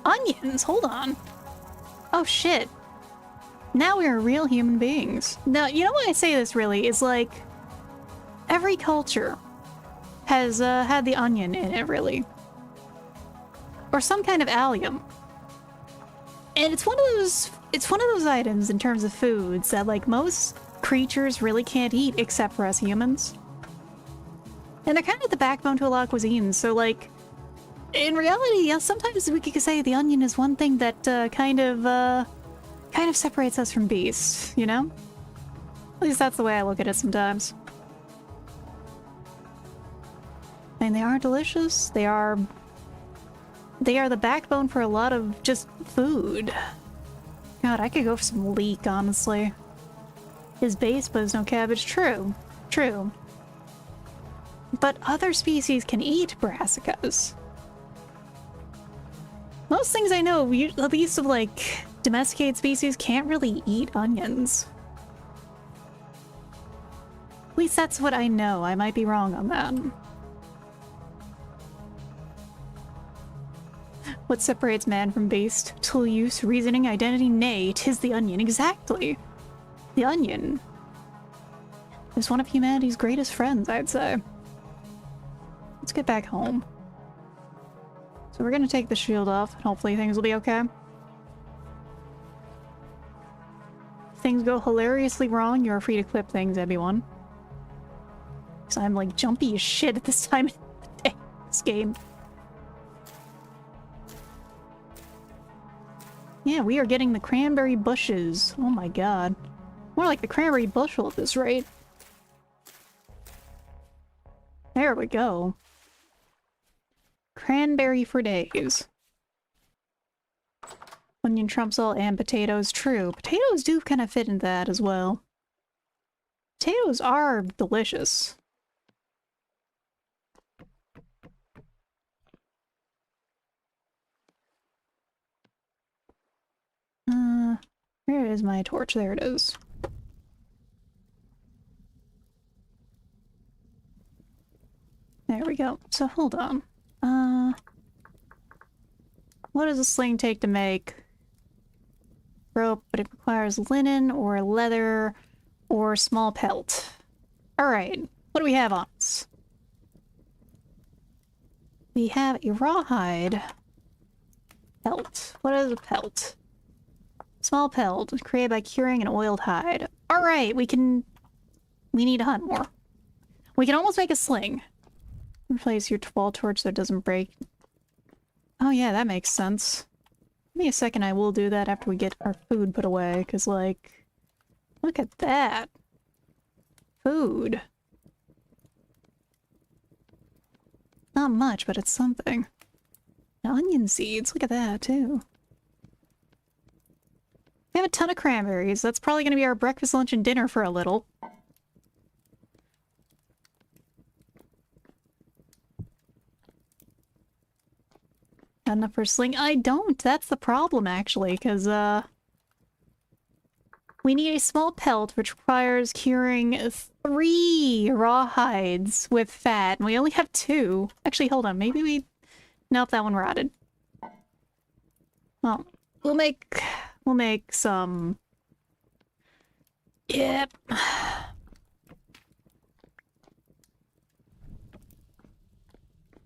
Onions! Hold on. Oh shit. Now we are real human beings. Now, you know why I say this really is like... Every culture has had the onion in it, really. Or some kind of allium. And it's one of those items in terms of foods that, like, most creatures really can't eat except for us humans. And they're kind of the backbone to a lot of cuisines, so, like, in reality, yeah, sometimes we could say the onion is one thing that kind of separates us from beasts, you know? At least that's the way I look at it sometimes. And they are delicious. They are the backbone for a lot of just food. God, I could go for some leek, honestly. His base, but there's no cabbage. True. True. But other species can eat brassicas. Most things I know, at least of, like, domesticated species, can't really eat onions. At least that's what I know. I might be wrong on that. What separates man from beast? Tool use, reasoning, identity? Nay, 'tis the onion. Exactly. The onion is one of humanity's greatest friends, I'd say. Let's get back home. So we're gonna take the shield off, and hopefully things will be okay. If things go hilariously wrong, you're free to clip things, everyone. Because I'm like jumpy as shit at this time of the day, this game. Yeah, we are getting the cranberry bushes. Oh my god. More like the cranberry bushel at this rate. There we go. Cranberry for days. Onion trumps all and potatoes. True. Potatoes do kind of fit into that as well. Potatoes are delicious. Where is my torch? There it is. There we go. So hold on. What does a sling take to make? Rope, but it requires linen or leather or small pelt. Alright, what do we have on us? We have a rawhide pelt. What is a pelt? Small pelt, created by curing an oiled hide. Alright, we need to hunt more. We can almost make a sling. Replace your wall torch so it doesn't break. Oh yeah, that makes sense. Give me a second, I will do that after we get our food put away, because, like, look at that. Food. Not much, but it's something. Onion seeds, look at that, too. We have a ton of cranberries. That's probably going to be our breakfast, lunch, and dinner for a little. Got enough for a sling? I don't. That's the problem, actually, because, we need a small pelt, which requires curing 3 raw hides with fat, and we only have 2. Actually, hold on. Maybe we... Nope, that one rotted. Well, we'll make some... Yep.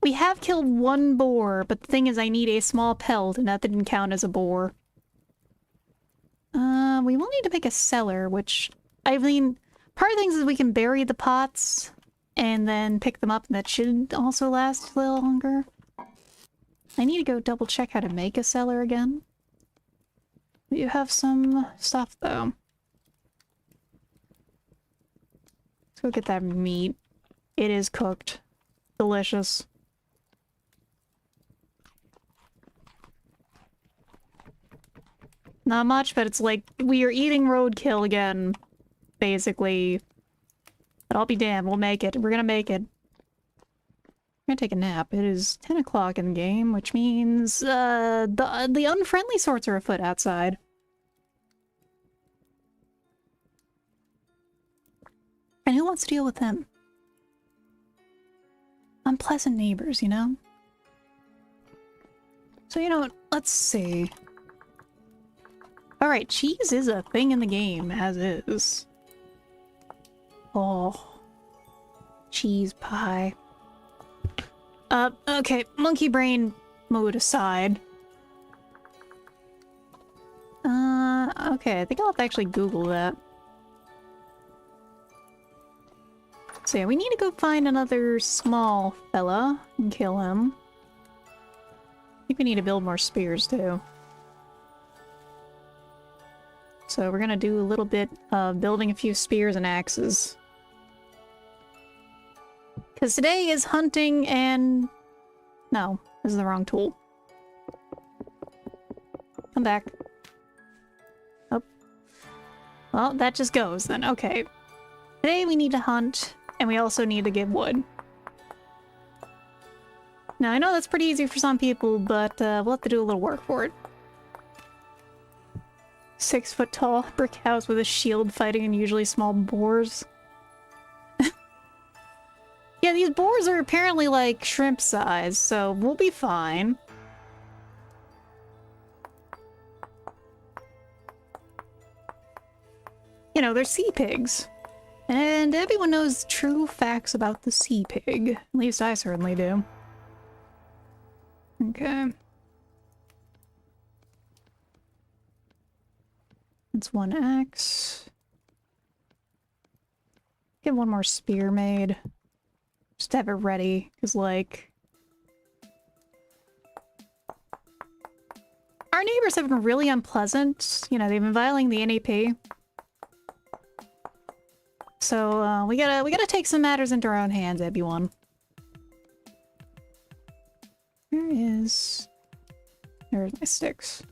We have killed 1 boar, but the thing is I need a small pelt, and that didn't count as a boar. We will need to make a cellar, which... I mean, part of things is we can bury the pots, and then pick them up, and that should also last a little longer. I need to go double check how to make a cellar again. We do have some stuff, though. Let's go get that meat. It is cooked. Delicious. Not much, but it's like, we are eating roadkill again, basically. But I'll be damned, we'll make it. We're gonna make it. We're gonna take a nap. It is 10 o'clock in the game, which means, the unfriendly sorts are afoot outside. And who wants to deal with them? Unpleasant neighbors, you know? So, you know what? Let's see. Alright, cheese is a thing in the game, as is. Oh. Cheese pie. Okay, monkey brain mode aside. Okay, I think I'll have to actually Google that. So yeah, we need to go find another small fella and kill him. I think we need to build more spears, too. So we're gonna do a little bit of building a few spears and axes. Because today is hunting and... No, this is the wrong tool. Come back. Oh. Well, that just goes then. Okay. Today we need to hunt, and we also need to get wood. Now, I know that's pretty easy for some people, but we'll have to do a little work for it. 6-foot-tall brick house with a shield fighting unusually small boars. Yeah, these boars are apparently like shrimp size, so we'll be fine. You know, they're sea pigs. And everyone knows true facts about the sea pig. At least I certainly do. Okay. That's 1x. Get one more spear made. Just to have it ready, because, like... Our neighbors have been really unpleasant. You know, they've been violating the NAP. So, we gotta take some matters into our own hands, everyone. There's my sticks.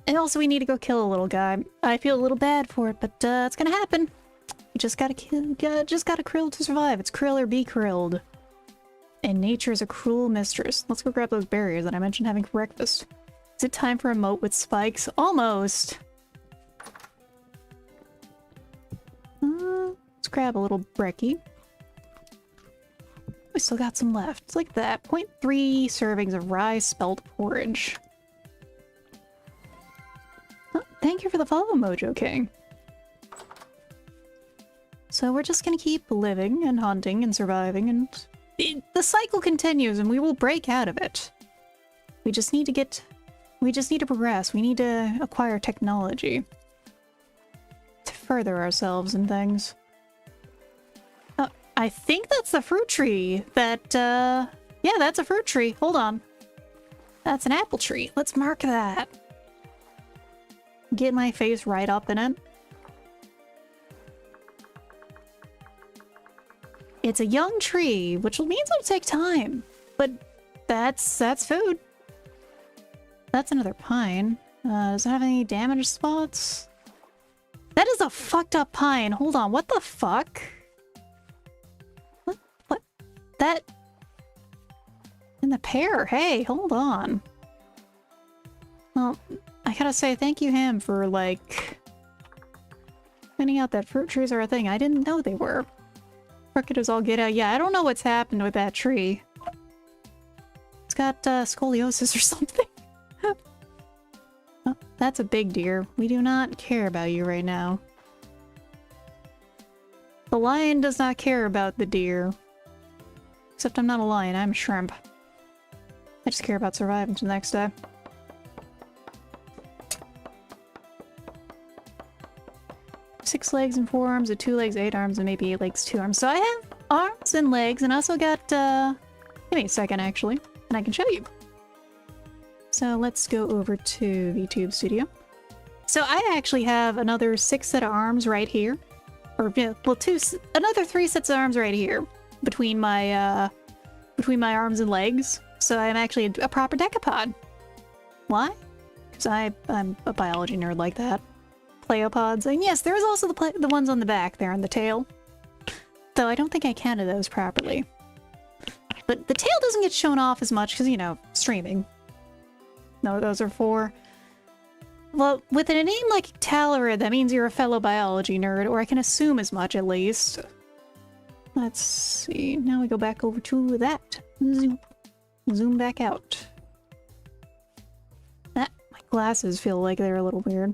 And also we need to go kill a little guy. I feel a little bad for it, but it's gonna happen. You just gotta kill, just gotta krill to survive. It's krill or be krilled. And nature is a cruel mistress. Let's go grab those berries that I mentioned having for breakfast. Is it time for a moat with spikes? Almost! Let's grab a little brekkie. We still got some left. It's like that. 0.3 servings of rye spelt porridge. Oh, thank you for the follow, Mojo King. So we're just gonna keep living and hunting and surviving, and the cycle continues and we will break out of it. We just need to progress. We need to acquire technology to further ourselves and things. I think that's the fruit tree that, yeah, that's a fruit tree. Hold on. That's an apple tree. Let's mark that. Get my face right up in it. It's a young tree, which means it'll take time. But that's food. That's another pine. Does it have any damaged spots? That is a fucked up pine. Hold on, what the fuck? What? That... In the pear, hey, hold on. Well, I gotta say thank you, him, for, like... finding out that fruit trees are a thing. I didn't know they were. Crooked as all get out. Yeah, I don't know what's happened with that tree. It's got, scoliosis or something. Oh, that's a big deer. We do not care about you right now. The lion does not care about the deer. Except I'm not a lion, I'm a shrimp. I just care about surviving to the next day. Six legs and 4 arms, and 2 legs, 8 arms, and maybe 8 legs, 2 arms. So I have arms and legs, and I also got, give me a second, actually, and I can show you. So let's go over to VTube Studio. So I actually have another 6 set of arms right here. Or, well, another 3 sets of arms right here. Between my arms and legs. So I'm actually a proper decapod. Why? Because I'm a biology nerd like that. Pleopods. And yes, there's also the ones on the back there on the tail. Though I don't think I counted those properly. But the tail doesn't get shown off as much because, you know, streaming. No, those are 4. Well, with a name like Talarid, that means you're a fellow biology nerd, or I can assume as much at least. Let's see. Now we go back over to that. Zoom back out. My glasses feel like they're a little weird.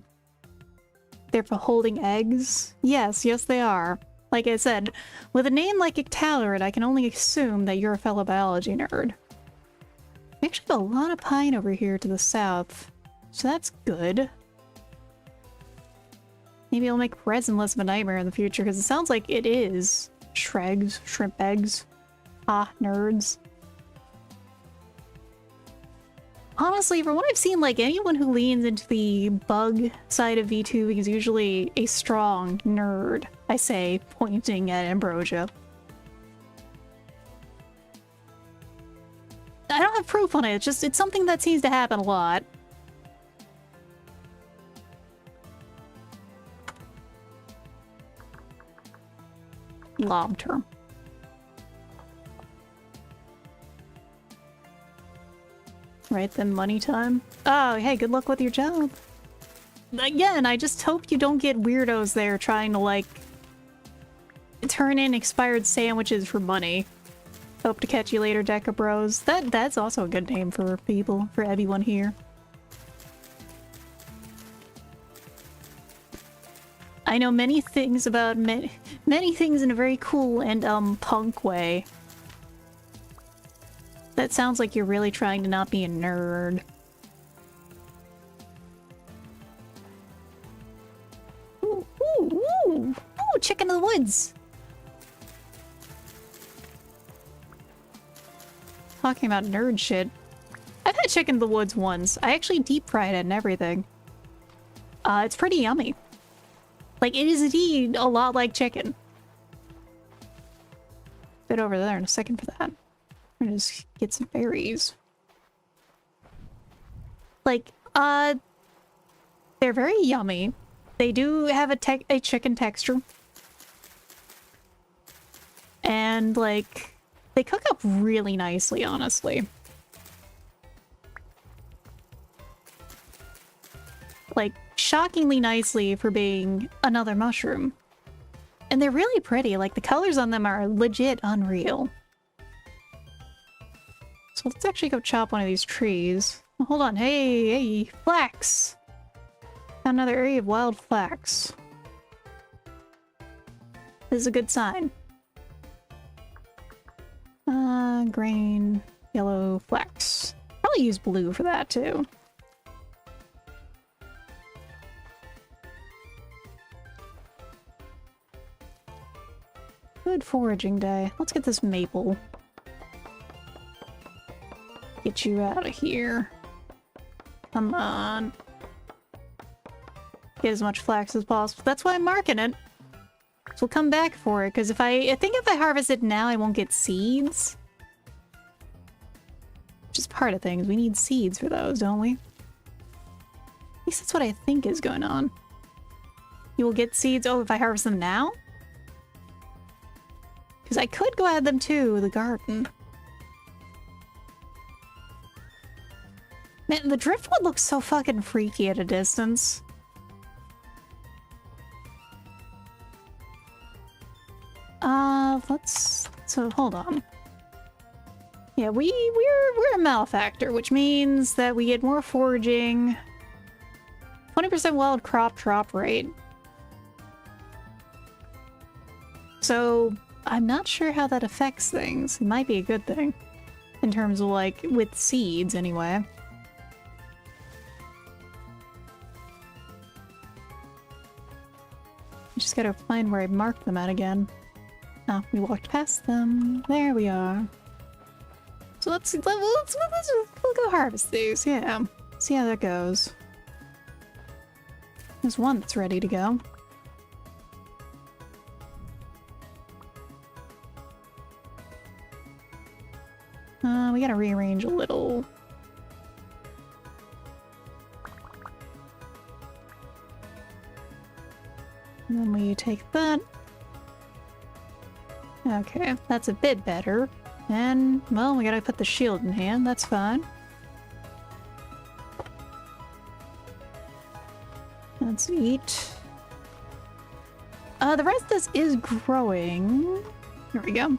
They're for holding eggs? Yes, they are. Like I said, with a name like Talarid, I can only assume that you're a fellow biology nerd. We actually have a lot of pine over here to the south, so that's good. Maybe it'll make resin less of a nightmare in the future, because it sounds like it is. Shregs, shrimp eggs. Ah, nerds. Honestly, from what I've seen, like, anyone who leans into the bug side of VTubing is usually a strong nerd, I say, pointing at Ambrosia. I don't have proof on it, it's something that seems to happen a lot. Long term. Right then, money time. Oh, hey, good luck with your job. Again, I just hope you don't get weirdos there trying to, like, turn in expired sandwiches for money. Hope to catch you later, Deca Bros. That's also a good name for people, for everyone here. I know many things about many things in a very cool and punk way. That sounds like you're really trying to not be a nerd. Ooh, ooh, ooh! Ooh, chicken of the woods! Talking about nerd shit. I've had chicken in the woods once. I actually deep fried it and everything. It's pretty yummy. Like, it is indeed a lot like chicken. Bit over there in a second for that. I'm gonna just get some berries. Like, they're very yummy. They do have a chicken texture. And, like, they cook up really nicely, honestly. Like, shockingly nicely for being another mushroom. And they're really pretty. Like, the colors on them are legit unreal. So let's actually go chop one of these trees. Oh, hold on. Hey, hey, flax! Found another area of wild flax. This is a good sign. Green, yellow, flax. Probably use blue for that, too. Good foraging day. Let's get this maple. Get you out of here. Come on. Get as much flax as possible. That's why I'm marking it. So we'll come back for it, because I think if I harvest it now, I won't get seeds. Which is part of things. We need seeds for those, don't we? At least that's what I think is going on. You will get seeds. Oh, if I harvest them now? Because I could go add them to the garden. Man, the driftwood looks so fucking freaky at a distance. So hold on. Yeah, we're a malefactor, which means that we get more foraging. 20% wild crop drop rate. So I'm not sure how that affects things. It might be a good thing. In terms of, like, with seeds, anyway. Just gotta find where I marked them at again. Oh, we walked past them. There we are. So we'll go harvest these, yeah. See how that goes. There's one that's ready to go. We gotta rearrange a little. And then we take that. Okay, that's a bit better. And, well, we gotta put the shield in hand, that's fine. Let's eat. The rest of this is growing. Here we go.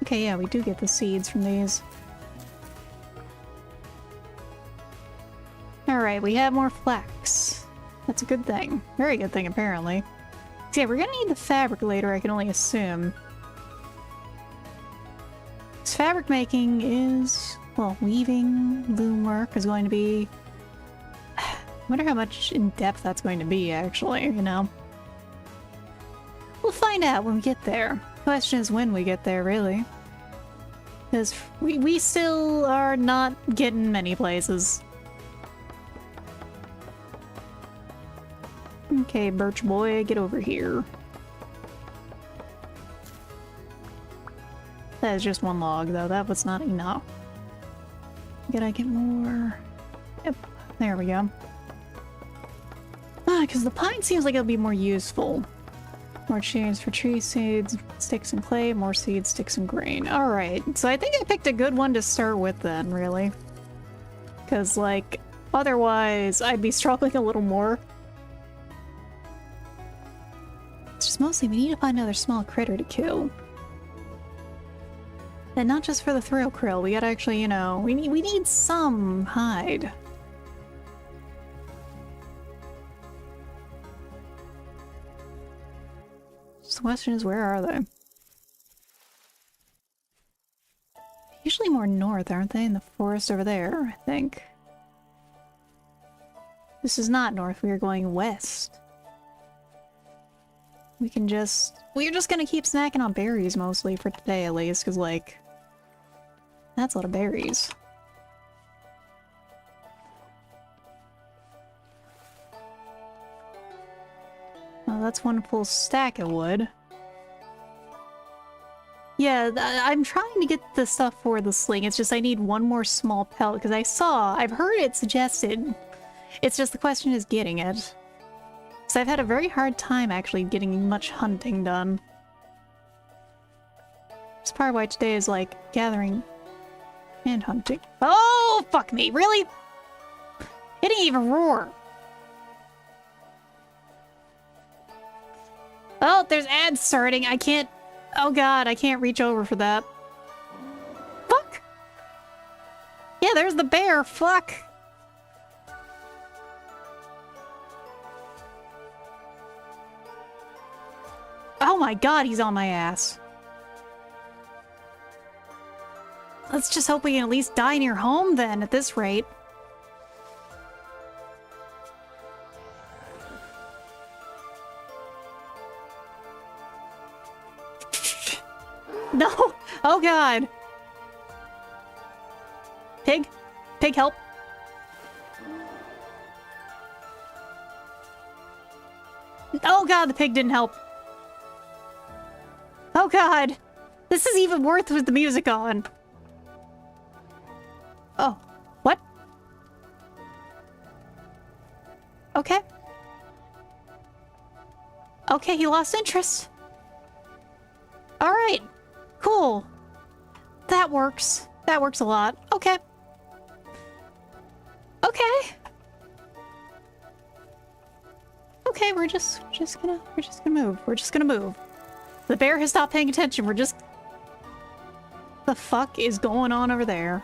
Okay, yeah, we do get the seeds from these. Alright, we have more flax. That's a good thing. Very good thing, apparently. So yeah, we're gonna need the fabric later, I can only assume. This fabric making is... well, weaving, loom work is going to be... I wonder how much in depth that's going to be, actually, you know? We'll find out when we get there. The question is when we get there, really. Because we still are not getting many places. Okay, birch boy, get over here. That is just one log, though. That was not enough. Gotta get more... Yep, there we go. Ah, because the pine seems like it'll be more useful. More chains for tree seeds, sticks and clay, more seeds, sticks and grain. Alright, so I think I picked a good one to start with then, really. Because, like, otherwise I'd be struggling a little more. It's just mostly we need to find another small critter to kill. And not just for the thrill krill, we gotta actually, you know, we need some hide. So the question is, where are they? Usually more north, aren't they? In the forest over there, I think. This is not north, we are going west. We can just... We're just gonna keep snacking on berries mostly, for today at least, because, like... That's a lot of berries. Well, that's one full stack of wood. Yeah, I'm trying to get the stuff for the sling, it's just I need one more small pellet, because I've heard it suggested. It's just the question is getting it. So I've had a very hard time actually getting much hunting done. That's part of why today is like gathering and hunting. Oh, fuck me, really? It didn't even roar. Oh, there's ads starting. I can't... Oh god, I can't reach over for that. Fuck! Yeah, there's the bear. Fuck! Oh my god, he's on my ass. Let's just hope we can at least die near home then, at this rate. No! Oh god! Pig? Pig, help! Oh god, the pig didn't help. Oh god! This is even worse with the music on. Oh. What? Okay. Okay, he lost interest. Alright. Cool. That works. That works a lot. Okay. Okay. Okay, we're just gonna move. We're just gonna move. The bear has stopped paying attention. We're just... The fuck is going on over there?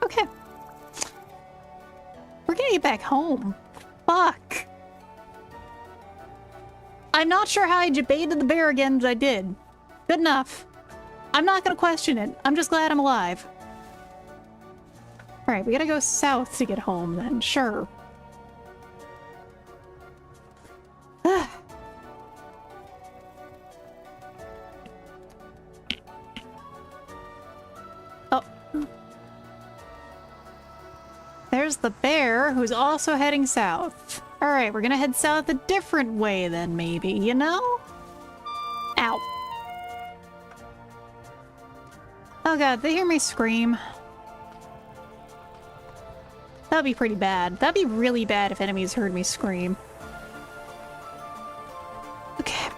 Okay. We're gonna get back home. Fuck. I'm not sure how I debated the bear again, but I did. Good enough. I'm not gonna question it. I'm just glad I'm alive. Alright, we gotta go south to get home then. Sure. Oh. There's the bear, who's also heading south. Alright, we're gonna head south a different way then, maybe, you know? Ow. Oh god, they hear me scream. That'd be pretty bad. That'd be really bad if enemies heard me scream. Okay.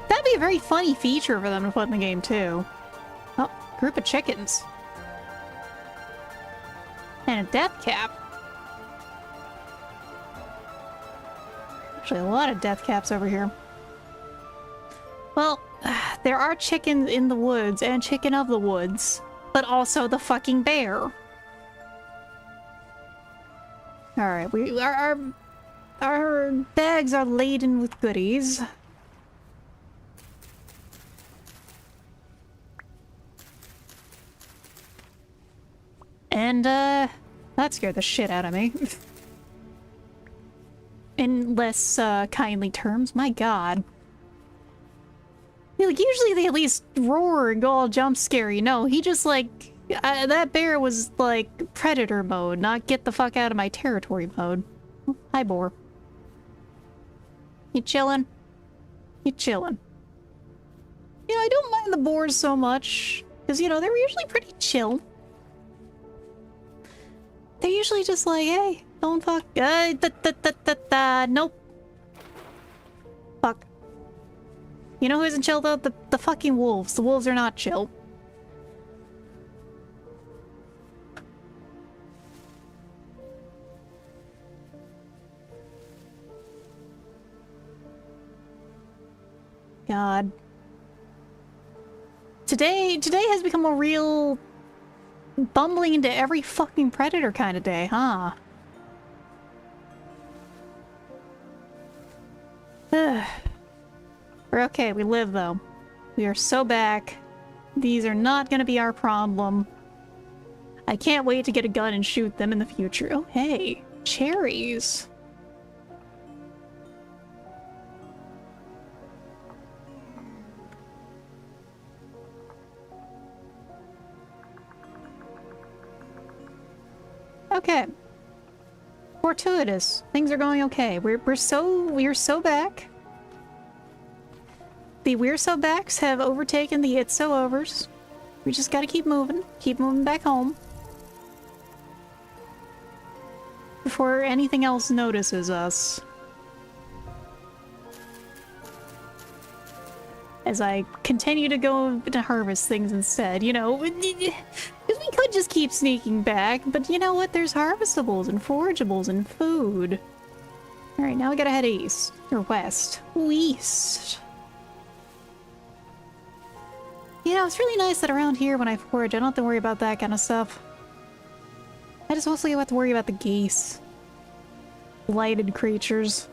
That'd be a very funny feature for them to put in the game, too. Oh, group of chickens. And a death cap. Actually, a lot of death caps over here. Well, there are chickens in the woods and chicken of the woods, but also the fucking bear. Alright, our bags are laden with goodies. And, that scared the shit out of me. In less, kindly terms, my god. Like, usually they at least roar and go all jump scary. No, he just, like, that bear was, like, predator mode, not get the fuck out of my territory mode. Hi, boar. You chillin'? You chillin'. You know, I don't mind the boars so much, because, you know, they were usually pretty chill. They're usually just like, hey, don't fuck. Nope. Fuck. You know who isn't chill though? The fucking wolves. The wolves are not chill. God. Today has become a real bumbling into every fucking predator kind of day, huh? We're okay, we live though. We are so back. These are not gonna be our problem. I can't wait to get a gun and shoot them in the future. Oh, hey, cherries. Okay. Fortuitous. Things are going okay. We're so back. The we're so backs have overtaken the it's so overs. We just gotta keep moving back home. Before anything else notices us. As I continue to go to harvest things instead, you know, because we could just keep sneaking back, but you know what? There's harvestables and forageables and food. Alright, now we gotta head east. Or west. East. You know, it's really nice that around here when I forage, I don't have to worry about that kind of stuff. I just mostly have to worry about the geese. Blighted creatures.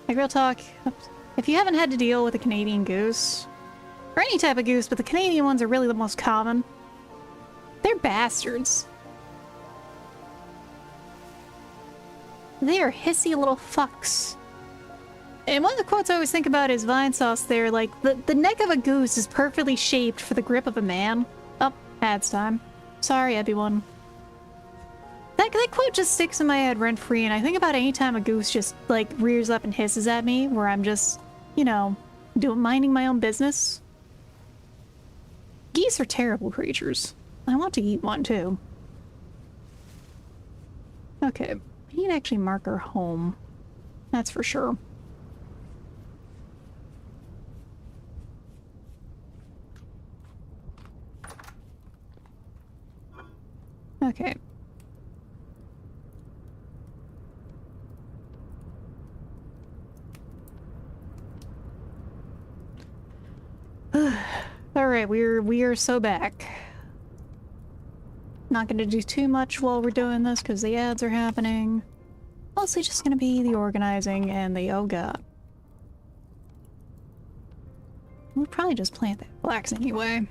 Like, real talk, if you haven't had to deal with a Canadian goose, or any type of goose, but the Canadian ones are really the most common, they're bastards. They are hissy little fucks. And one of the quotes I always think about is Vine Sauce there, like, the neck of a goose is perfectly shaped for the grip of a man. Oh, ads time. Sorry, everyone. That quote just sticks in my head rent-free, and I think about any time a goose just, like, rears up and hisses at me, where I'm just, you know, minding my own business. Geese are terrible creatures. I want to eat one, too. Okay, we need to actually mark our home. That's for sure. Okay. Alright, we are so back. Not gonna do too much while we're doing this because the ads are happening. Mostly just gonna be the organizing and the oh god. We'll probably just plant that flax anyway.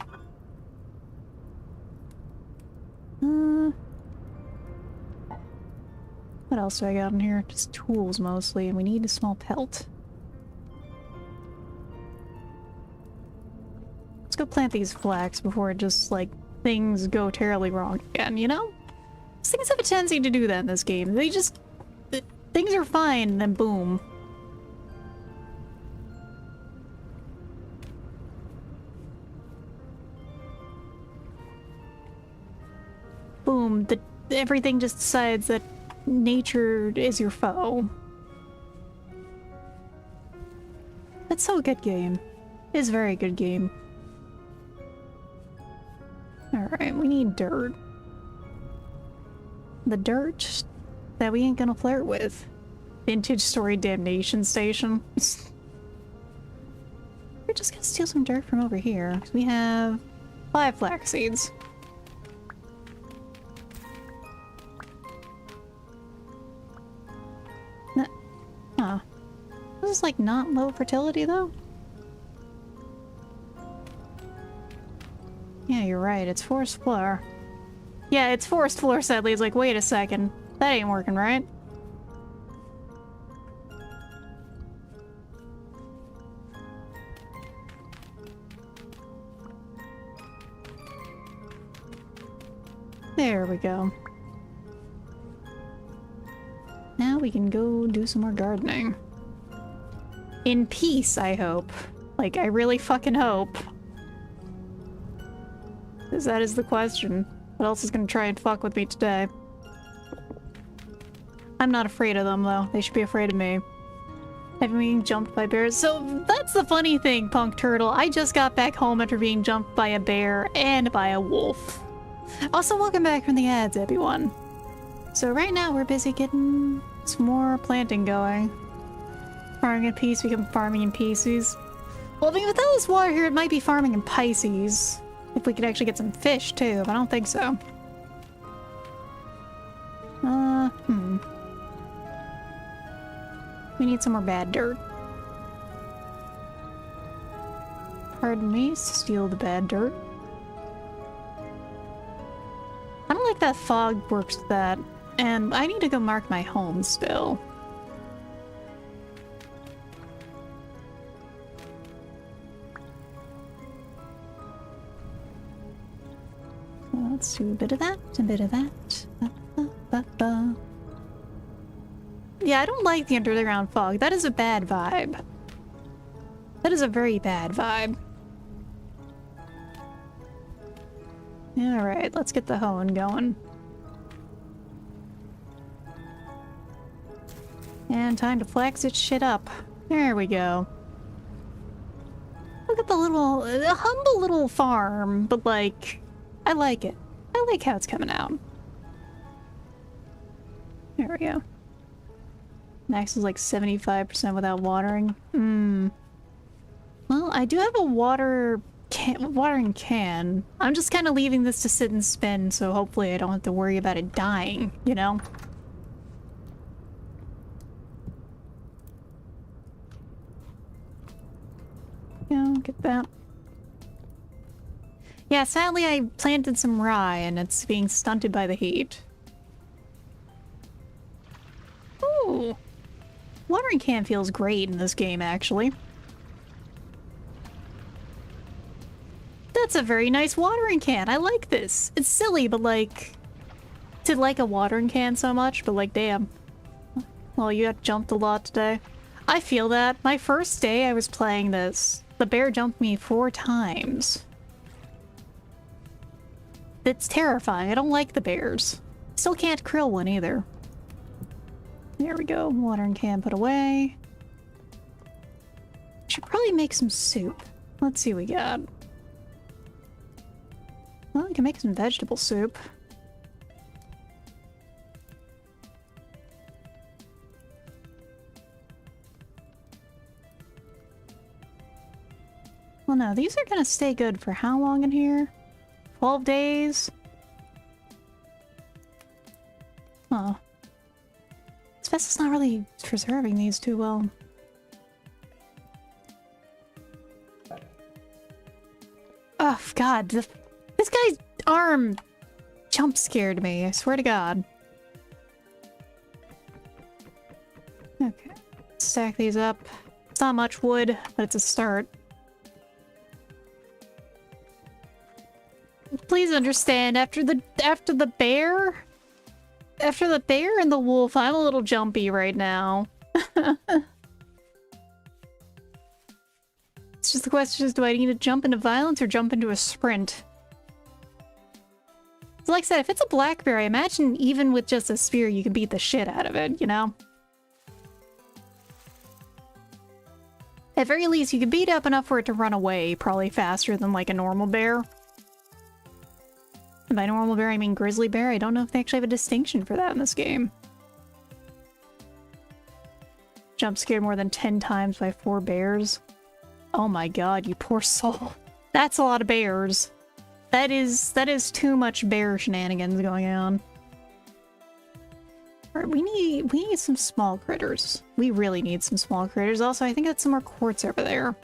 What else do I got in here? Just tools mostly, and we need a small pelt. Let's go plant these flax before it just, like, things go terribly wrong again, you know? Things have a tendency to do that in this game. They just... things are fine, and then boom. Boom, everything just decides that nature is your foe. That's so a good game. It's a very good game. Alright, we need dirt. The dirt that we ain't gonna flirt with. Vintage Story Damnation Station. We're just gonna steal some dirt from over here. We have 5 flax seeds. Huh. This is like not low fertility though? Yeah, you're right. It's forest floor. Yeah, it's forest floor, sadly. It's like, wait a second. That ain't working, right? There we go. Now we can go do some more gardening. In peace, I hope. Like, I really fucking hope. Because that is the question. What else is gonna try and fuck with me today? I'm not afraid of them, though. They should be afraid of me. Having been jumped by bears. So, that's the funny thing, Punk Turtle. I just got back home after being jumped by a bear and by a wolf. Also, welcome back from the ads, everyone. So right now, we're busy getting some more planting going. Farming in peace become farming in Pisces. Well, I mean, without this water here, it might be farming in Pisces. If we could actually get some fish, too, but I don't think so. We need some more bad dirt. Pardon me, steal the bad dirt. I don't like that fog works with that, and I need to go mark my home still. Let's do a bit of that, a bit of that. Yeah, I don't like the underground fog. That is a bad vibe. That is a very bad vibe. Alright, let's get the hoeing going. And time to flex its shit up. There we go. Look at the little, humble little farm, but like, I like it. I like how it's coming out. There we go. Max is like 75% without watering. Well, I do have a watering can. I'm just kind of leaving this to sit and spin, so hopefully I don't have to worry about it dying, you know? Yeah, get that. Yeah, sadly I planted some rye and it's being stunted by the heat. Ooh. Watering can feels great in this game, actually. That's a very nice watering can. I like this. It's silly, but like... to like a watering can so much, but like, damn. Well, you got jumped a lot today. I feel that. My first day I was playing this, the bear jumped me 4 times. It's terrifying. I don't like the bears. Still can't krill one either. There we go. Watering can put away. Should probably make some soup. Let's see what we got. Well, we can make some vegetable soup. Well, no, these are gonna stay good for how long in here? 12 days? Oh. Asbestos not really preserving these too well. Oh, God. This guy's arm jump scared me, I swear to God. Okay. Stack these up. It's not much wood, but it's a start. Please understand, after the bear and the wolf, I'm a little jumpy right now. It's just the question is, do I need to jump into violence or jump into a sprint? So like I said, if it's a black bear, I imagine even with just a spear, you can beat the shit out of it, you know? At very least, you can beat up enough for it to run away, probably faster than like a normal bear. And by normal bear, I mean grizzly bear. I don't know if they actually have a distinction for that in this game. Jump scared more than 10 times by 4 bears. Oh my god, you poor soul. That's a lot of bears. That is too much bear shenanigans going on. Alright, we need some small critters. We really need some small critters. Also, I think that's some more quartz over there.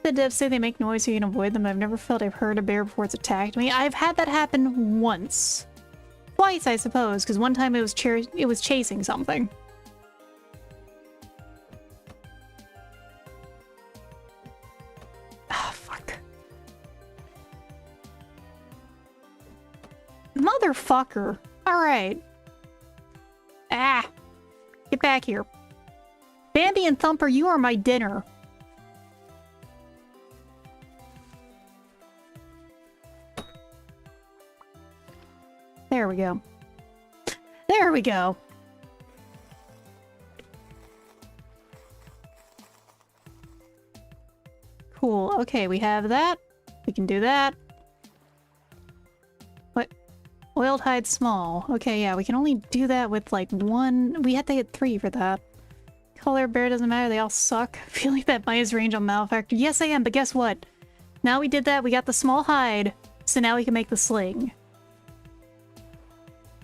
The devs say they make noise so you can avoid them. I've never felt I've heard a bear before it's attacked me. I've had that happen once. Twice, I suppose, because one time it was chasing something. Ah, fuck. Motherfucker. Alright. Ah. Get back here. Bambi and Thumper, you are my dinner. There we go. There we go. Cool. Okay, we have that. We can do that. What? Oiled hide small. Okay, yeah, we can only do that with like 1. We had to get 3 for that. Color bear doesn't matter, they all suck. I feel like that bias range on Malefactor. Yes, I am, but guess what? Now we did that, we got the small hide, so now we can make the sling.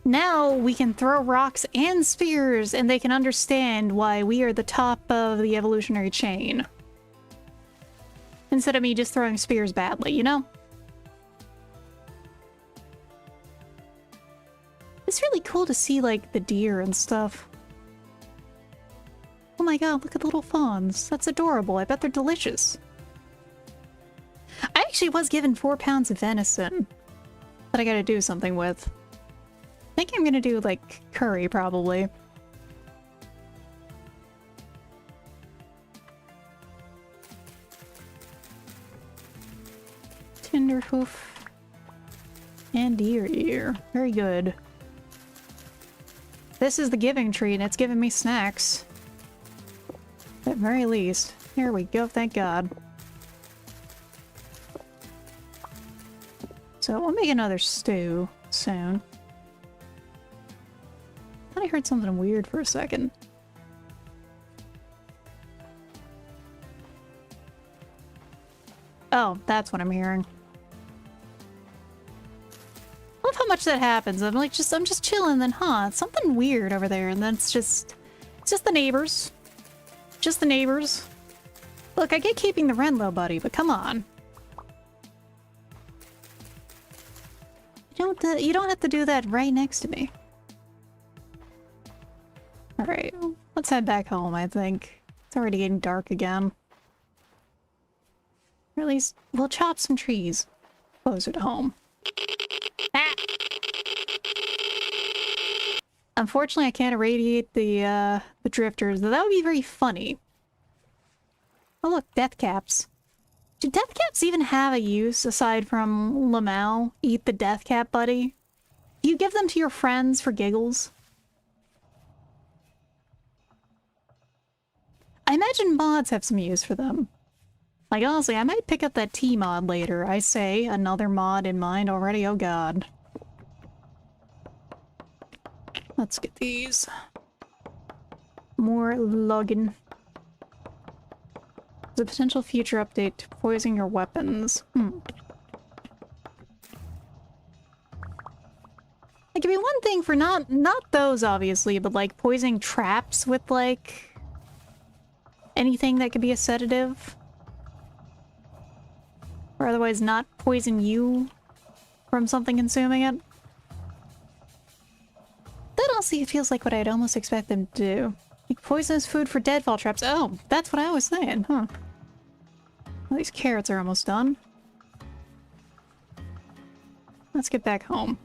Now we can throw rocks and spears, and they can understand why we are the top of the evolutionary chain. Instead of me just throwing spears badly, you know? It's really cool to see, like, the deer and stuff. Oh my god, look at the little fawns. That's adorable. I bet they're delicious. I actually was given 4 pounds of venison that I gotta do something with. I think I'm gonna do, like, curry, probably. Tender hoof. And deer ear. Very good. This is the giving tree, and it's giving me snacks. At very least. Here we go, thank God. So we'll make another stew soon. Thought I heard something weird for a second. Oh, that's what I'm hearing. I love how much that happens. I'm just chilling, then something weird over there, and then it's just the neighbors. Just the neighbors. Look, I get keeping the rent low, buddy, but come on. You don't have to do that right next to me. Alright, let's head back home, I think. It's already getting dark again. Or at least, we'll chop some trees closer to home. Ah! Unfortunately, I can't irradiate the drifters, though that would be very funny. Oh look, death caps. Do death caps even have a use aside from Lamau? Eat the death cap, buddy? Do you give them to your friends for giggles? I imagine mods have some use for them. Like, honestly, I might pick up that T mod later. I say, another mod in mind already, oh god. Let's get these. More login. There's a potential future update to poison your weapons. It could be one thing for not those, obviously, but like poisoning traps with like anything that could be a sedative. Or otherwise not poison you from something consuming it. That also feels like what I'd almost expect them to do. Like poisonous food for deadfall traps. Oh, that's what I was saying, huh? Well, these carrots are almost done. Let's get back home.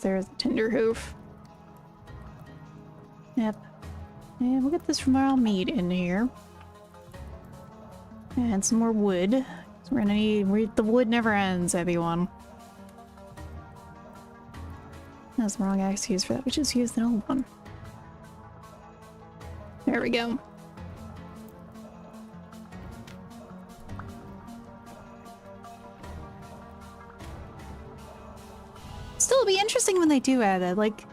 There's the tinder hoof. Yep. And we'll get this from our meat in here. And some more wood. So we're gonna need... the wood never ends, everyone. That's the wrong axe to use for that. We just used an old one. There we go. Still, it'll be interesting when they do add that. Like,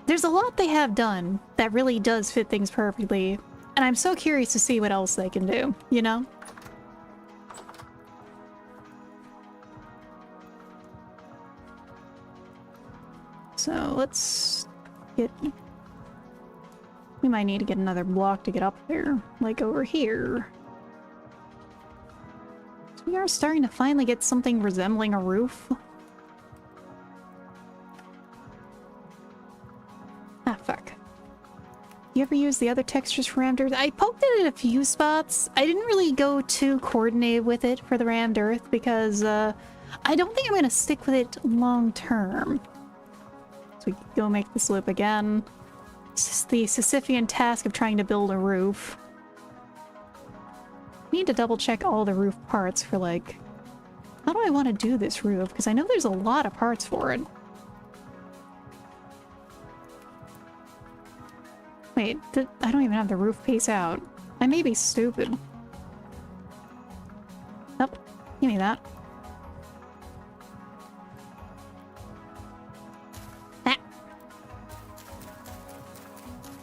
there's a lot they have done that really does fit things perfectly. And I'm so curious to see what else they can do, you know? So let's get... we might need to get another block to get up there, like over here. So we are starting to finally get something resembling a roof. Ah, fuck. You ever use the other textures for rammed earth? I poked it in a few spots. I didn't really go too coordinated with it for the rammed earth because I don't think I'm going to stick with it long term. So we can go make this loop again. It's just the Sisyphean task of trying to build a roof. I need to double check all the roof parts for like... how do I want to do this roof? Because I know there's a lot of parts for it. Wait, I don't even have the roof piece out. I may be stupid. Nope. Give me that. Ah.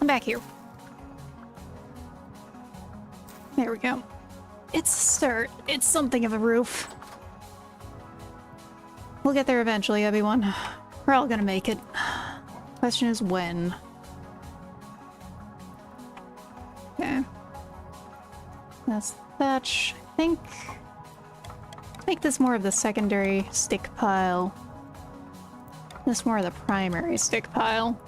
I'm back here. There we go. It's a start. It's something of a roof. We'll get there eventually, everyone. We're all gonna make it. Question is when. Okay. That's thatch. I think... make this more of the secondary stick pile. This more of the primary stick pile.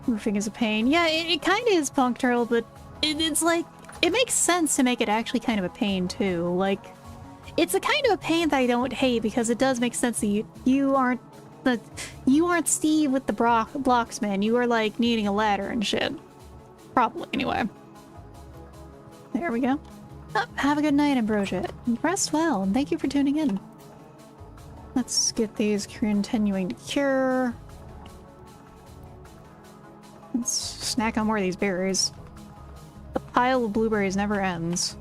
Roofing is a pain. Yeah, it kind of is, Punk Turtle, but it's like... it makes sense to make it actually kind of a pain, too. Like, it's a kind of a pain that I don't hate, because it does make sense that you aren't Steve with the blocks, man. You are, like, needing a ladder and shit. Probably, anyway. There we go. Oh, have a good night, Ambrosia. Rest well, and thank you for tuning in. Let's get these continuing to cure. Let's snack on more of these berries. The pile of blueberries never ends.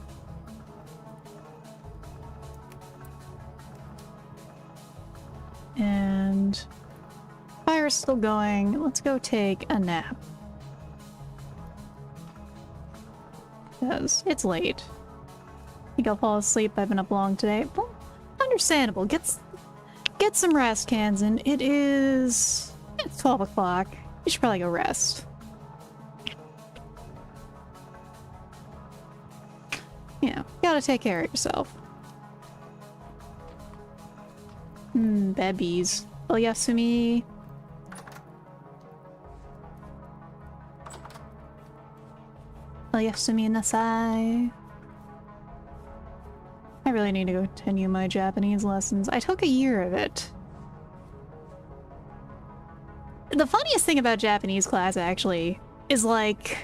And fire's still going. Let's go take a nap. Because it's late. I think I'll fall asleep. I've been up long today. Well, understandable. Get some rest, Kansan. It's 12 o'clock. You should probably go rest. Yeah, gotta take care of yourself. Babies. Oyasumi. Oyasumi nasai. I really need to go continue my Japanese lessons. I took a year of it. The funniest thing about Japanese class, actually, is like...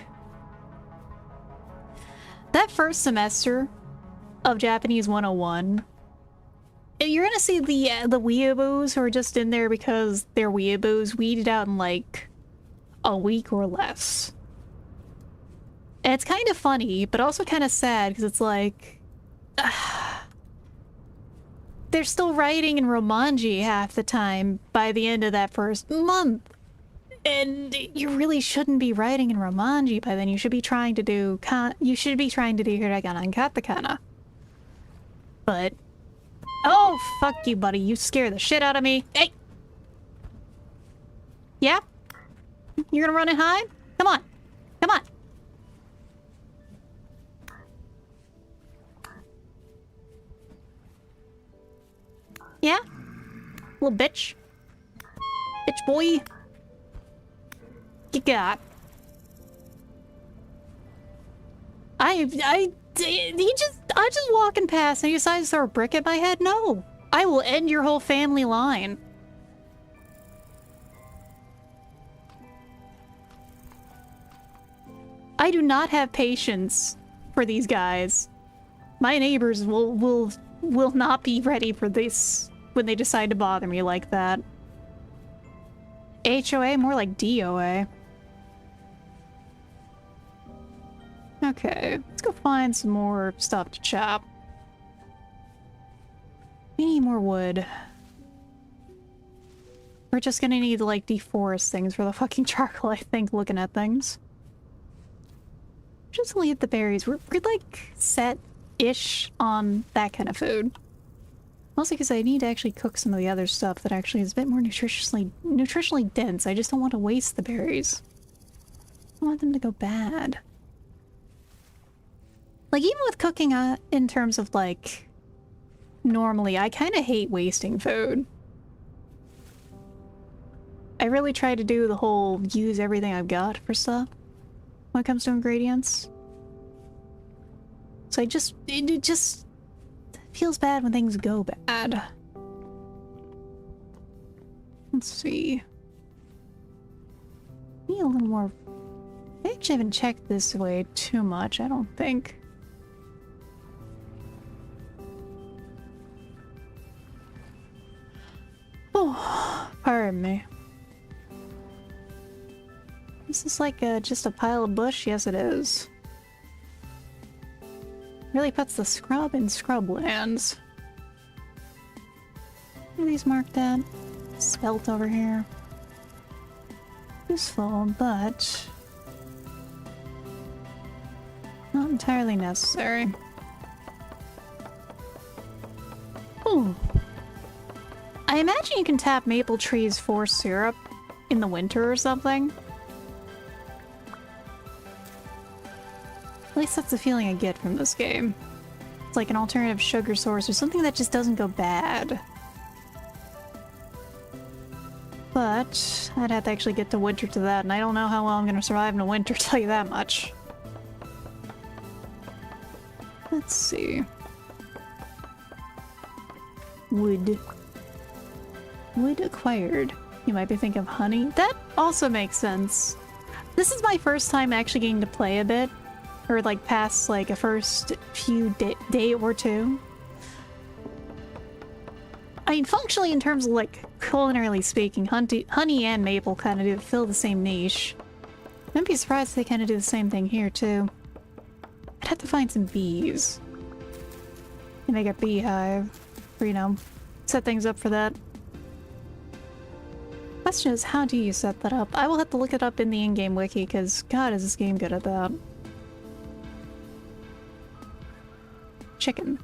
that first semester of Japanese 101, you're gonna see the weeaboos who are just in there because they're weeaboos weeded out in like a week or less. And it's kind of funny, but also kind of sad, because it's like... they're still writing in Romanji half the time by the end of that first month. And you really shouldn't be writing in Romanji by then. You should be trying to do hiragana and katakana. But... oh, fuck you, buddy. You scare the shit out of me. Hey! Yeah? You're gonna run and hide? Come on. Come on. Yeah? Little bitch. Bitch boy. You got. I'm just walking past and he decides to throw a brick at my head? No. I will end your whole family line. I do not have patience for these guys. My neighbors will not be ready for this when they decide to bother me like that. HOA? More like DOA. Okay, let's go find some more stuff to chop. We need more wood. We're just gonna need to, like, deforest things for the fucking charcoal, I think, looking at things. Just leave the berries. We're like, set-ish on that kind of food. Mostly because I need to actually cook some of the other stuff that actually is a bit more nutritionally dense. I just don't want to waste the berries. I don't want them to go bad. Like, even with cooking in terms of, like, normally, I kind of hate wasting food. I really try to do the whole use everything I've got for stuff when it comes to ingredients. So it just feels bad when things go bad. Let's see. Need a little more... I actually haven't checked this way too much, I don't think. Oh, pardon me. Is this like just a pile of bush? Yes, it is. Really puts the scrub in scrublands. What are these marked at? Spelt over here. Useful, but not entirely necessary. Ooh. I imagine you can tap maple trees for syrup in the winter or something. At least that's the feeling I get from this game. It's like an alternative sugar source or something that just doesn't go bad. But I'd have to actually get to winter to that, and I don't know how well I'm gonna survive in the winter, tell you that much. Let's see. Wood. Wood acquired. You might be thinking of honey. That also makes sense. This is my first time actually getting to play a bit. Or like past like a first few day or two. I mean, functionally in terms of like culinarily speaking, honey and maple kind of fill the same niche. I'd be surprised if they kind of do the same thing here too. I'd have to find some bees. And make a beehive. Or, you know, set things up for that. Question is, how do you set that up? I will have to look it up in the in-game wiki, because god is this game good at that. Chicken.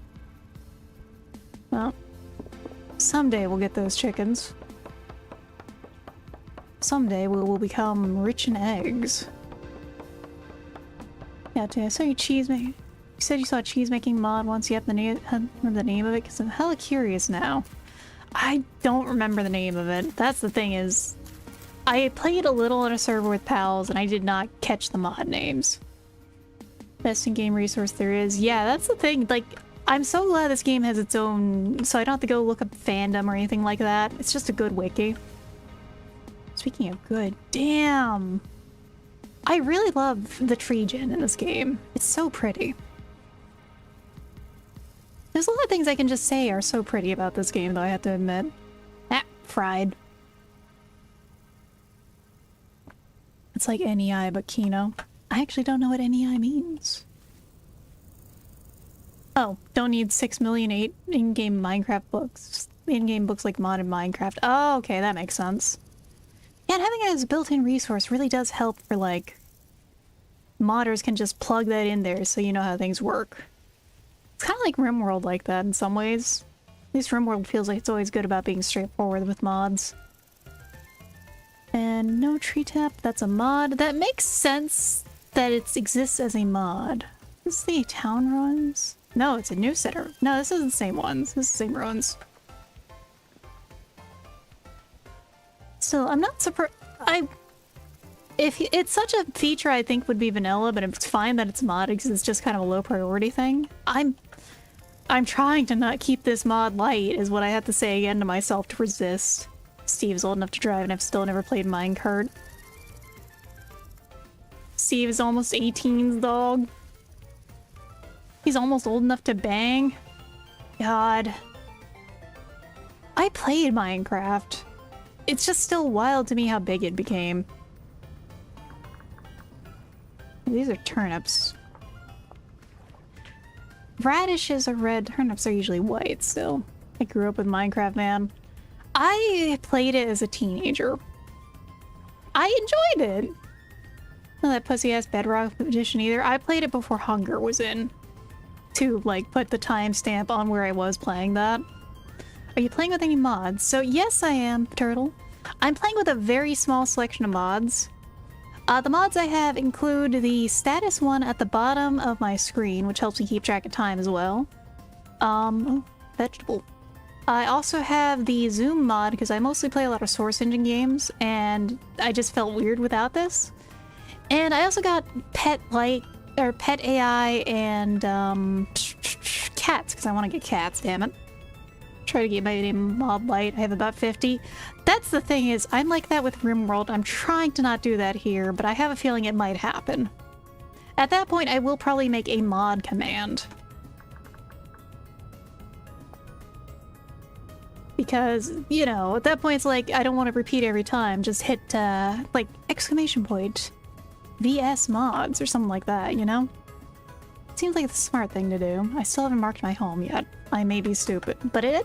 Well, someday we'll get those chickens. Someday we will become rich in eggs. Yeah, I saw you cheese making. You said you saw a cheese making mod once. You have the name of it? Because I'm hella curious now. I don't remember the name of it. That's the thing is, I played a little on a server with pals and I did not catch the mod names. Best in-game resource there is. Yeah, that's the thing. Like, I'm so glad this game has its own, so I don't have to go look up fandom or anything like that. It's just a good wiki. Speaking of good, damn. I really love the tree gen in this game. It's so pretty. There's a lot of things I can just say are so pretty about this game, though, I have to admit. Ah, fried. It's like NEI, but Kino. I actually don't know what NEI means. Oh, don't need 6 million in-game Minecraft books. In-game books like modded Minecraft. Oh, okay, that makes sense. Yeah, and having it as a built-in resource really does help for, like, modders can just plug that in there so you know how things work. It's kind of like RimWorld like that in some ways. At least RimWorld feels like it's always good about being straightforward with mods. And no tree tap, that's a mod. That makes sense that it exists as a mod. Is this the town ruins? No, it's a new center. No, this isn't the same ones. This is the same ruins. Still, I'm not surprised. If it's such a feature I think would be vanilla, but it's fine that it's modded because it's just kind of a low priority thing. I'm trying to not keep this mod light, is what I have to say again to myself to resist. Steve's old enough to drive and I've still never played minecart. Steve is almost 18's dog. He's almost old enough to bang. God. I played Minecraft. It's just still wild to me how big it became. These are turnips. Radishes are red, turnips are usually white, so I grew up with Minecraft, man. I played it as a teenager. I enjoyed it. Not that pussy-ass Bedrock edition either. I played it before Hunger was in. To, like, put the timestamp on where I was playing that. Are you playing with any mods? So yes, I am, Turtle. I'm playing with a very small selection of mods. The mods I have include the status one at the bottom of my screen, which helps me keep track of time as well. Oh, vegetable. I also have the zoom mod because I mostly play a lot of Source Engine games, and I just felt weird without this. And I also got pet AI and cats because I want to get cats. Damn it! Try to get my name mod light. I have about 50. That's the thing is, I'm like that with RimWorld. I'm trying to not do that here, but I have a feeling it might happen. At that point, I will probably make a mod command. Because, you know, at that point it's like, I don't want to repeat every time. Just hit, like, exclamation point. VS mods or something like that, you know? Seems like the smart thing to do. I still haven't marked my home yet. I may be stupid, but I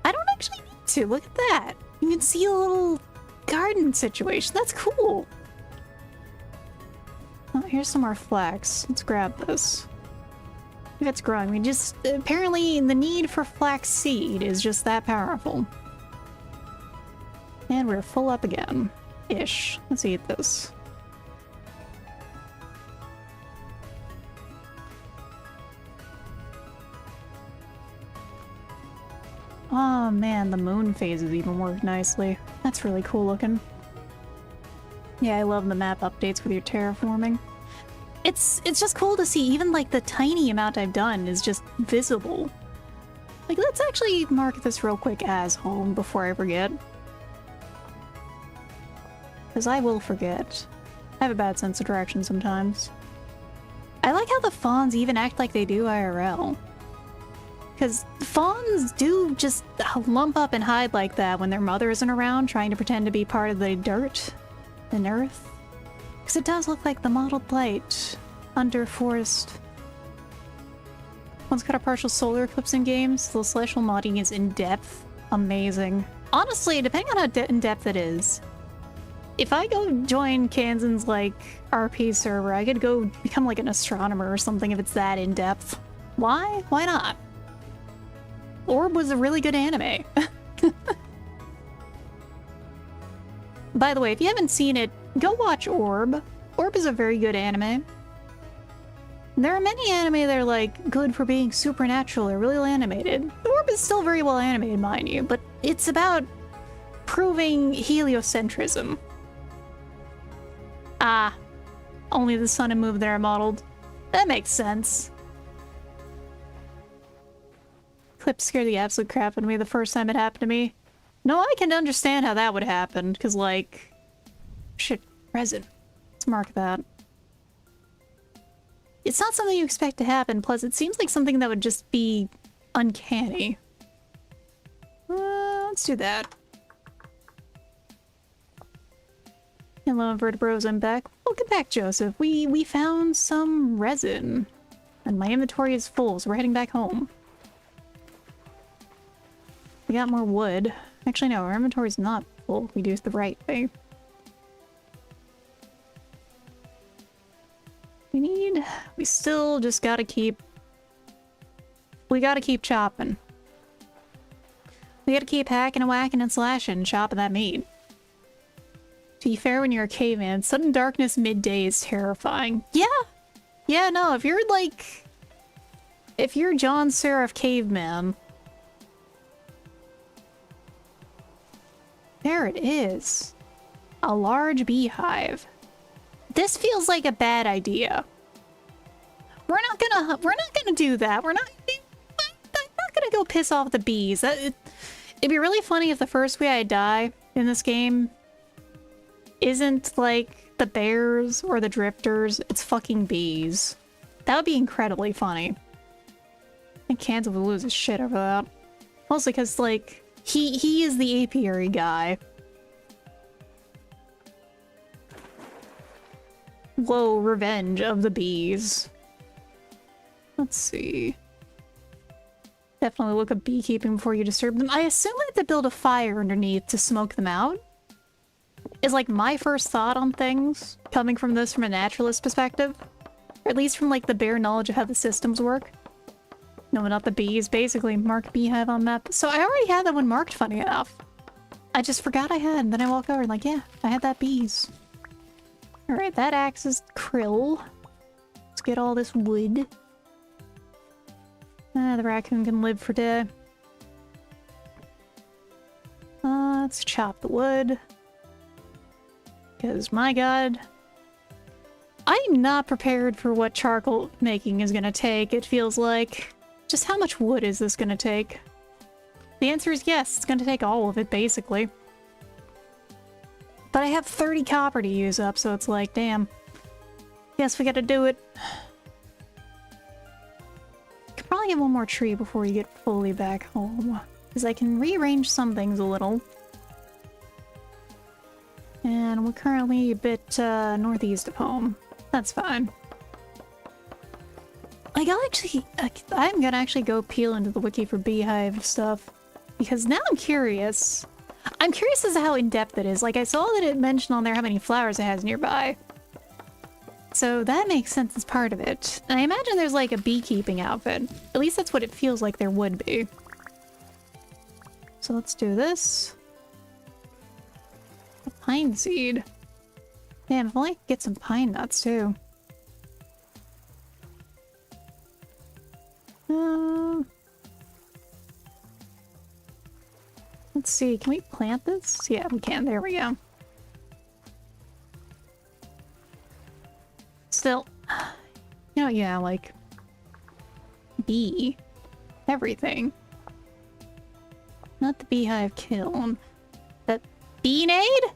don't actually need to. Look at that. You can see a little garden situation. That's cool. Oh, here's some more flax. Let's grab this. If it's growing, we just... Apparently, the need for flax seed is just that powerful. And we're full up again. Ish. Let's eat this. Oh man, the moon phases even work nicely. That's really cool looking. Yeah, I love the map updates with your terraforming. It's just cool to see even like the tiny amount I've done is just visible. Like, let's actually mark this real quick as home before I forget. Because I will forget. I have a bad sense of direction sometimes. I like how the fawns even act like they do IRL. Because fawns do just lump up and hide like that when their mother isn't around, trying to pretend to be part of the dirt and earth. Because it does look like the mottled blight under forest. Once got a partial solar eclipse in games, the celestial modding is in-depth. Amazing. Honestly, depending on how in-depth it is, if I go join Kansan's, like, RP server, I could go become, like, an astronomer or something if it's that in-depth. Why? Why not? Orb was a really good anime. By the way, if you haven't seen it, go watch Orb. Orb is a very good anime. There are many anime that are, like, good for being supernatural or really well animated. Orb is still very well animated, mind you, but it's about proving heliocentrism. Ah, only the sun and moon there are modeled. That makes sense. Clip scared the absolute crap out of me the first time it happened to me. No, I can understand how that would happen, because, like... Shit, resin. Let's mark that. It's not something you expect to happen, plus it seems like something that would just be uncanny. Let's do that. Hello, invertebrates, I'm back. Welcome back, Joseph. We found some resin. And my inventory is full, so we're heading back home. We got more wood. Actually, no, our inventory's not full. We do it the right way. We still just gotta keep... We gotta keep chopping. We gotta keep hacking and whacking and slashing and chopping that meat. To be fair, when you're a caveman, sudden darkness midday is terrifying. Yeah! Yeah, no, if you're like... If you're John Seraph Caveman... There it is. A large beehive. This feels like a bad idea. We're not gonna do that. I'm not gonna go piss off the bees. It'd be really funny if the first way I die in this game isn't like the bears or the drifters, it's fucking bees. That would be incredibly funny. I think Kansan would lose his shit over that. Mostly because, like, he is the apiary guy. Whoa, revenge of the bees. Let's see. Definitely look at beekeeping before you disturb them. I assume I have to build a fire underneath to smoke them out. Is like my first thought on things, coming from this from a naturalist perspective. Or at least from like the bare knowledge of how the systems work. No, not the bees. Basically, mark beehive on map. So I already had that one marked, funny enough. I just forgot I had, and then I walk over and like, yeah, I had that bees. Alright, that axe is krill. Let's get all this wood. The raccoon can live for day. Let's chop the wood. Because, my god, I'm not prepared for what charcoal making is gonna take, it feels like. Just how much wood is this gonna take? The answer is yes, it's gonna take all of it, basically. But I have 30 copper to use up, so it's like, damn. Guess we gotta do it. Could probably get one more tree before we get fully back home. Because I can rearrange some things a little. And we're currently a bit northeast of home. That's fine. Like, I'm gonna actually go peel into the wiki for beehive stuff. Because now I'm curious. I'm curious as to how in-depth it is. Like, I saw that it mentioned on there how many flowers it has nearby. So that makes sense as part of it. And I imagine there's like a beekeeping outfit. At least that's what it feels like there would be. So let's do this. A pine seed. Damn, if only I could get some pine nuts too. Let's see, can we plant this? Yeah, we can. There we go. Still, you know, yeah, like bee, everything. Not the beehive kiln. But bee-nade?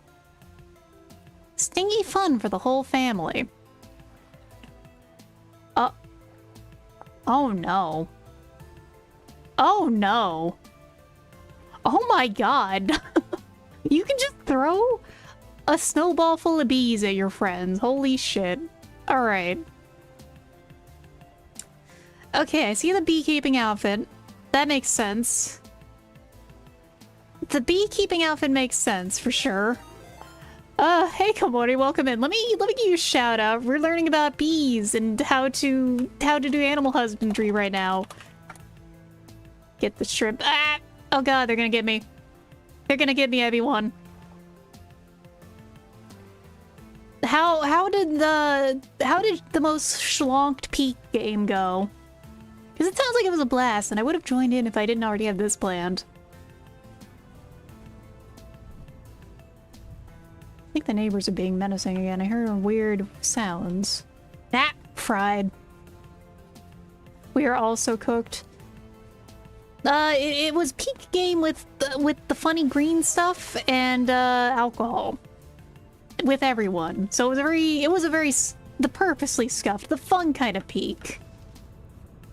Stingy fun for the whole family. Oh no. Oh no. Oh my god. You can just throw a snowball full of bees at your friends. Holy shit. Alright. Okay, I see the beekeeping outfit. That makes sense. The beekeeping outfit makes sense, for sure. Hey Komori, welcome in. Let me give you a shout out. We're learning about bees and how to do animal husbandry right now. Get the shrimp. Ah! Oh god, they're gonna get me. They're gonna get me, everyone. How did the most schlonked peak game go? Because it sounds like it was a blast, and I would have joined in if I didn't already have this planned. I think the neighbors are being menacing again. I heard weird sounds. Ah! Fried. We are also cooked. It was peak game with the funny green stuff and alcohol with everyone. So it was a very the purposely scuffed, the fun kind of peak.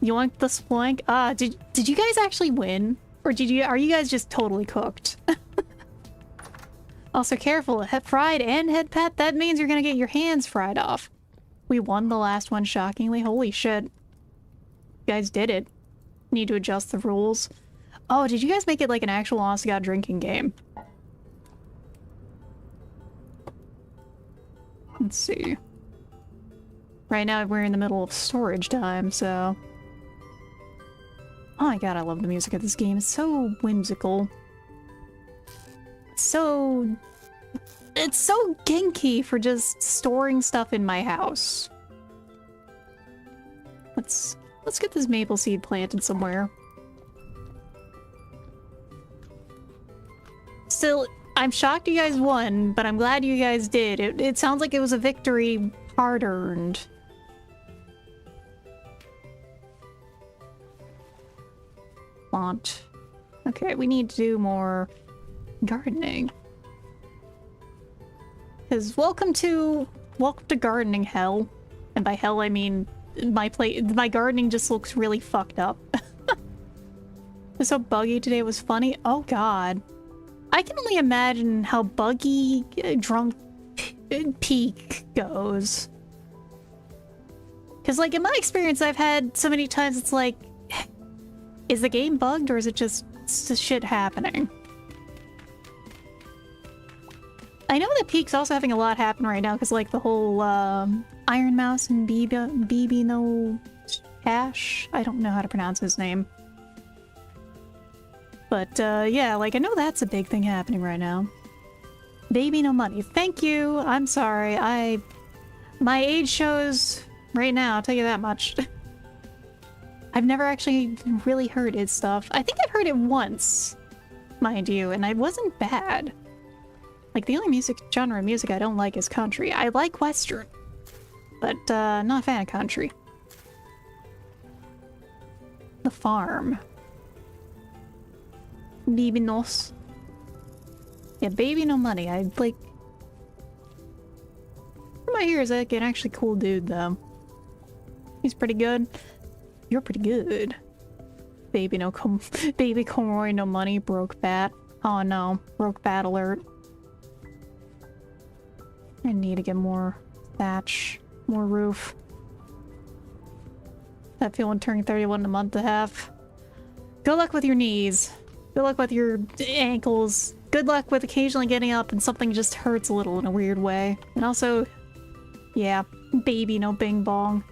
You want the splank? Did you guys actually win, or are you guys just totally cooked? Also, careful, fried and head pat. That means you're gonna get your hands fried off. We won the last one shockingly. Holy shit! You guys did it. Need to adjust the rules. Oh, did you guys make it like an actual honest to God drinking game? Let's see. Right now we're in the middle of storage time, so... Oh my god, I love the music of this game. It's so whimsical. It's so Genki for just storing stuff in my house. Let's get this maple seed planted somewhere. Still, I'm shocked you guys won, but I'm glad you guys did. It sounds like it was a victory hard-earned. Font. Okay, we need to do more gardening. Because welcome to gardening hell. And by hell I mean my gardening just looks really fucked up. It's so buggy today. Was funny. Oh god. I can only imagine how buggy drunk peak goes. Because like in my experience I've had so many times it's like, is the game bugged or is it just shit happening? I know that Peak's also having a lot happen right now because like the whole Iron Mouse and BB no Cash. I don't know how to pronounce his name. But yeah, like I know that's a big thing happening right now. Baby no money. Thank you. I'm sorry. My age shows right now, I'll tell you that much. I've never actually really heard his stuff. I think I've heard it once, mind you, and it wasn't bad. Like, the only genre of music I don't like is country. I like Western, but not a fan of country. The farm. Baby nos. Yeah, baby no money. I like... From my ears, like an actually cool dude, though. He's pretty good. You're pretty good. Baby Baby Komori no money. Broke bat. Oh no. Broke bat alert. I need to get more thatch. More roof. That feeling turning 31 in a month and a half. Good luck with your knees. Good luck with your ankles. Good luck with occasionally getting up and something just hurts a little in a weird way. And also, yeah, baby, no bing bong.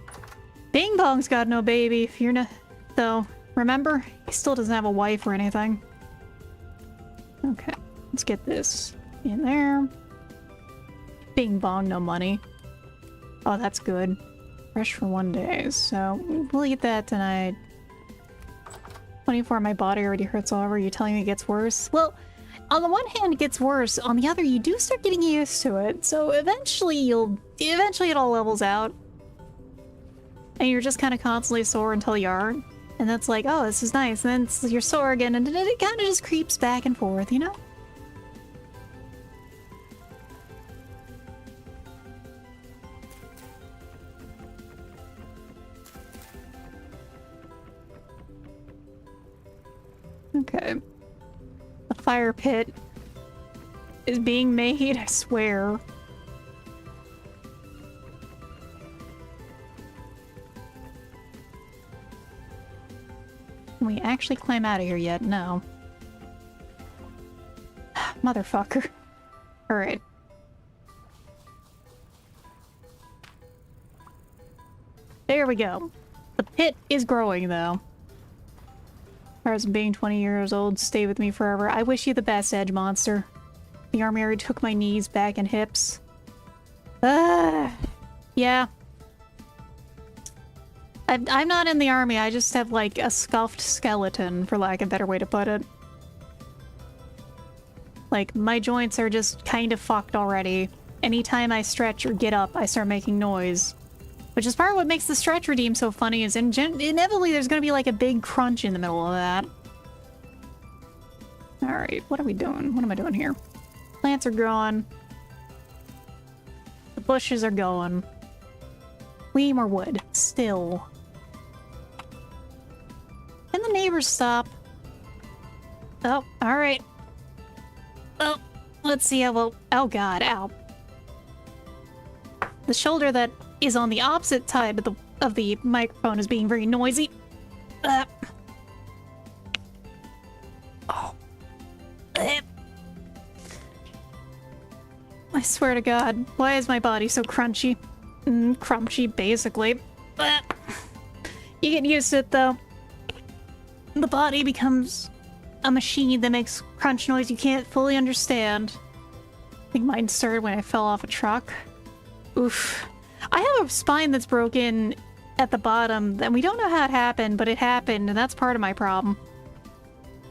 Bing bong's got no baby. If you're not, though, remember, he still doesn't have a wife or anything. Okay, let's get this in there. Bing bong, no money. Oh, that's good. Fresh for 1 day, so we'll eat that tonight. 24, my body already hurts all over. You're telling me it gets worse? Well, on the one hand, it gets worse. On the other, you do start getting used to it. So eventually it all levels out. And you're just kind of constantly sore until you aren't. And that's like, oh, this is nice. And then you're sore again, and then it kind of just creeps back and forth, you know? Okay. A fire pit is being made, I swear. Can we actually climb out of here yet? No. Motherfucker. Alright. There we go. The pit is growing, though. As being 20 years old, stay with me forever. I wish you the best, Edge Monster. The army already took my knees, back, and hips. Yeah. I'm not in the army, I just have like a scuffed skeleton, for lack of a better way to put it. Like, my joints are just kind of fucked already. Anytime I stretch or get up, I start making noise. Which is part of what makes the stretch redeem so funny, is inevitably there's gonna be like a big crunch in the middle of that. Alright, what are we doing? What am I doing here? Plants are growing. The bushes are going. We need more wood. Still. Can the neighbors stop? Oh, alright. Oh, let's see how well... Oh god, ow. The shoulder that is on the opposite side of the microphone is being very noisy. Oh. I swear to god, why is my body so crunchy? Crunchy, basically. You get used to it, though. The body becomes a machine that makes crunch noise you can't fully understand. I think mine started when I fell off a truck. Oof. I have a spine that's broken at the bottom, and we don't know how it happened, but it happened, and that's part of my problem.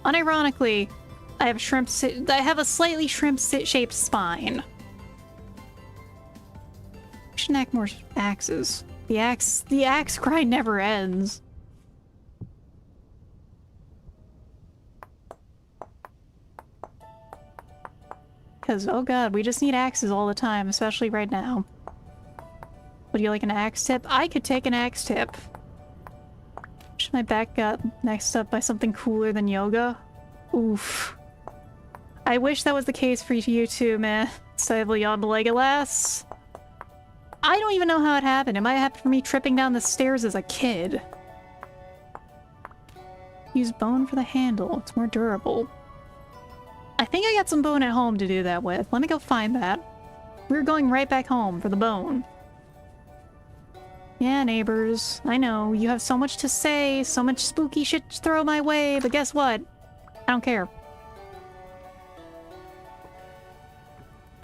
Unironically, I have a slightly shrimp-shaped spine. I should enact more axes. The axe grind never ends. Because, oh god, we just need axes all the time, especially right now. Would you like an axe tip? I could take an axe tip. Should my back got next up by something cooler than yoga? Oof. I wish that was the case for you too, man. Sadly on Legolas. I don't even know how it happened. It might have happened for me tripping down the stairs as a kid. Use bone for the handle. It's more durable. I think I got some bone at home to do that with. Let me go find that. We're going right back home for the bone. Yeah, neighbors. I know, you have so much to say, so much spooky shit to throw my way, but guess what? I don't care.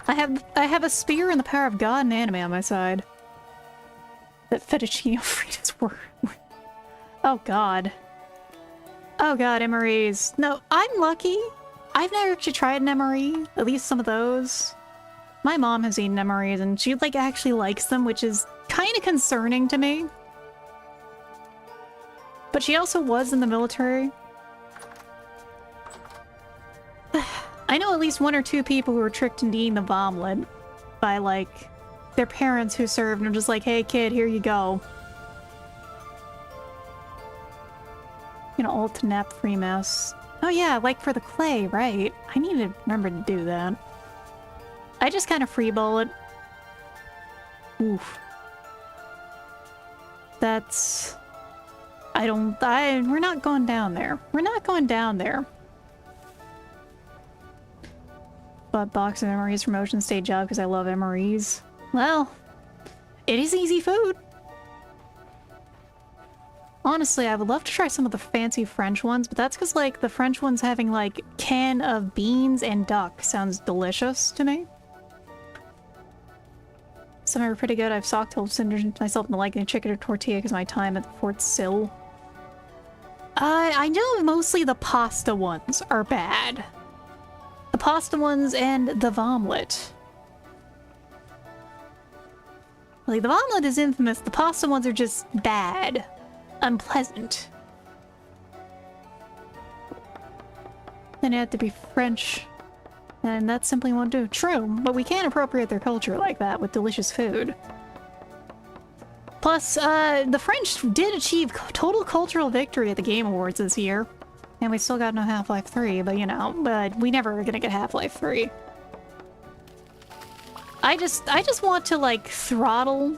I have a spear and the power of God and anime on my side. That fettuccine Fritas were... Oh god. Oh god, MREs. No, I'm lucky. I've never actually tried an MRE. At least some of those. My mom has eaten MREs and she like actually likes them, which is kind of concerning to me. But she also was in the military. I know at least 1 or 2 people who were tricked into eating the omelet by like their parents who served and are just like, hey kid, here you go. You know, alt to nap free mess. Oh yeah, like for the clay, right. I need to remember to do that. I just kind of freeball it. Oof. That's... we're not going down there. We're not going down there. But box of MREs from Ocean State job because I love MREs. Well, it is easy food. Honestly, I would love to try some of the fancy French ones, but that's because, like, the French ones having, like, can of beans and duck sounds delicious to me. Some are pretty good. I've socked myself into liking a chicken or tortilla because of my time at Fort Sill. I know mostly the pasta ones are bad. The pasta ones and the vomlet. Like, the vomlet is infamous. The pasta ones are just bad. Unpleasant. Then it had to be French. And that simply won't do. True, but we can't appropriate their culture like that with delicious food. Plus, the French did achieve total cultural victory at the Game Awards this year. And we still got no Half-Life 3, but you know, but we never are gonna get Half-Life 3. I just want to, like, throttle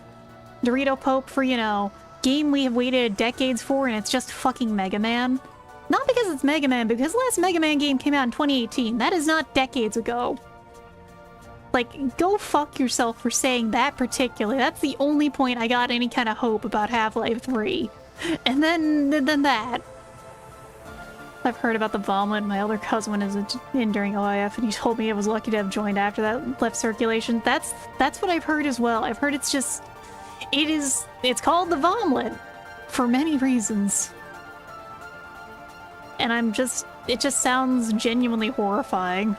Dorito Pope for, you know, game we have waited decades for, and it's just fucking Mega Man. Not because it's Mega Man, because the last Mega Man game came out in 2018. That is not decades ago. Like, go fuck yourself for saying that particularly. That's the only point I got any kind of hope about Half-Life 3. And then that. I've heard about the vomit. My elder cousin is in during OIF, and he told me I was lucky to have joined after that left circulation. That's what I've heard as well. I've heard it's just... It's called the vomit for many reasons. And it just sounds genuinely horrifying.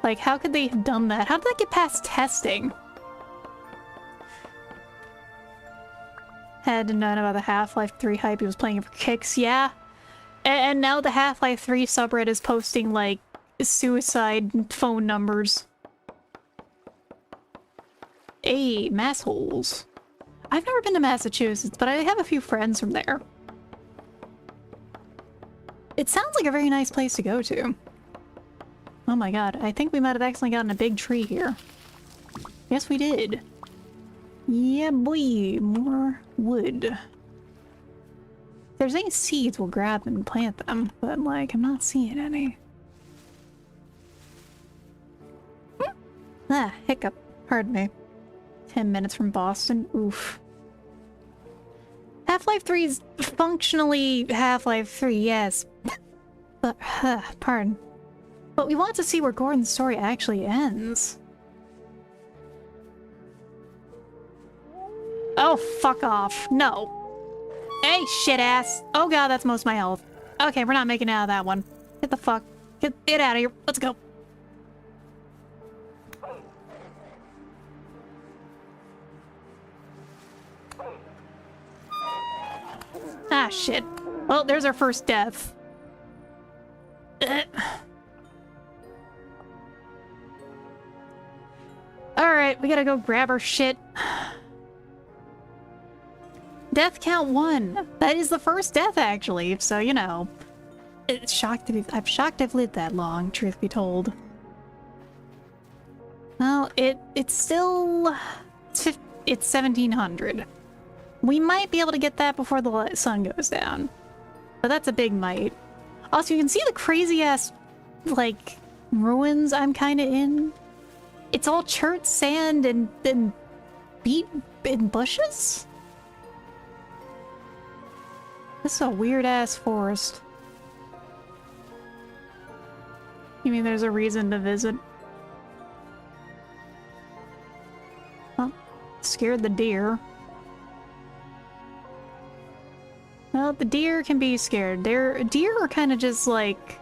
Like, how could they have done that? How did that get past testing? Had to know about the Half-Life 3 hype. He was playing it for kicks, yeah. And now the Half-Life 3 subreddit is posting, like, suicide phone numbers. Hey, massholes. I've never been to Massachusetts, but I have a few friends from there. It sounds like a very nice place to go to. Oh my god, I think we might have accidentally gotten a big tree here. Yes, we did. Yeah, boy, more wood. If there's any seeds, we'll grab them and plant them, but, like, I'm not seeing any. Ah, hiccup. Pardon me. 10 minutes from Boston. Oof. Half-Life 3 is functionally Half-Life 3, yes. But, pardon. But we want to see where Gordon's story actually ends. Oh, fuck off. No. Hey, shit-ass. Oh god, that's most of my health. Okay, we're not making it out of that one. Get the fuck. Get out of here. Let's go. Ah, shit. Well, there's our first death. Alright, we gotta go grab our shit. Death count 1. That is the first death, actually, so, you know. I'm shocked I've lived that long, truth be told. Well, it's still... It's 1700. We might be able to get that before the sun goes down. But that's a big might. Also, you can see the crazy-ass, like, ruins I'm kind of in. It's all chert sand and beet and bushes? This is a weird-ass forest. You mean there's a reason to visit? Well, scared the deer. Well, the deer can be scared. Deer are kind of just like...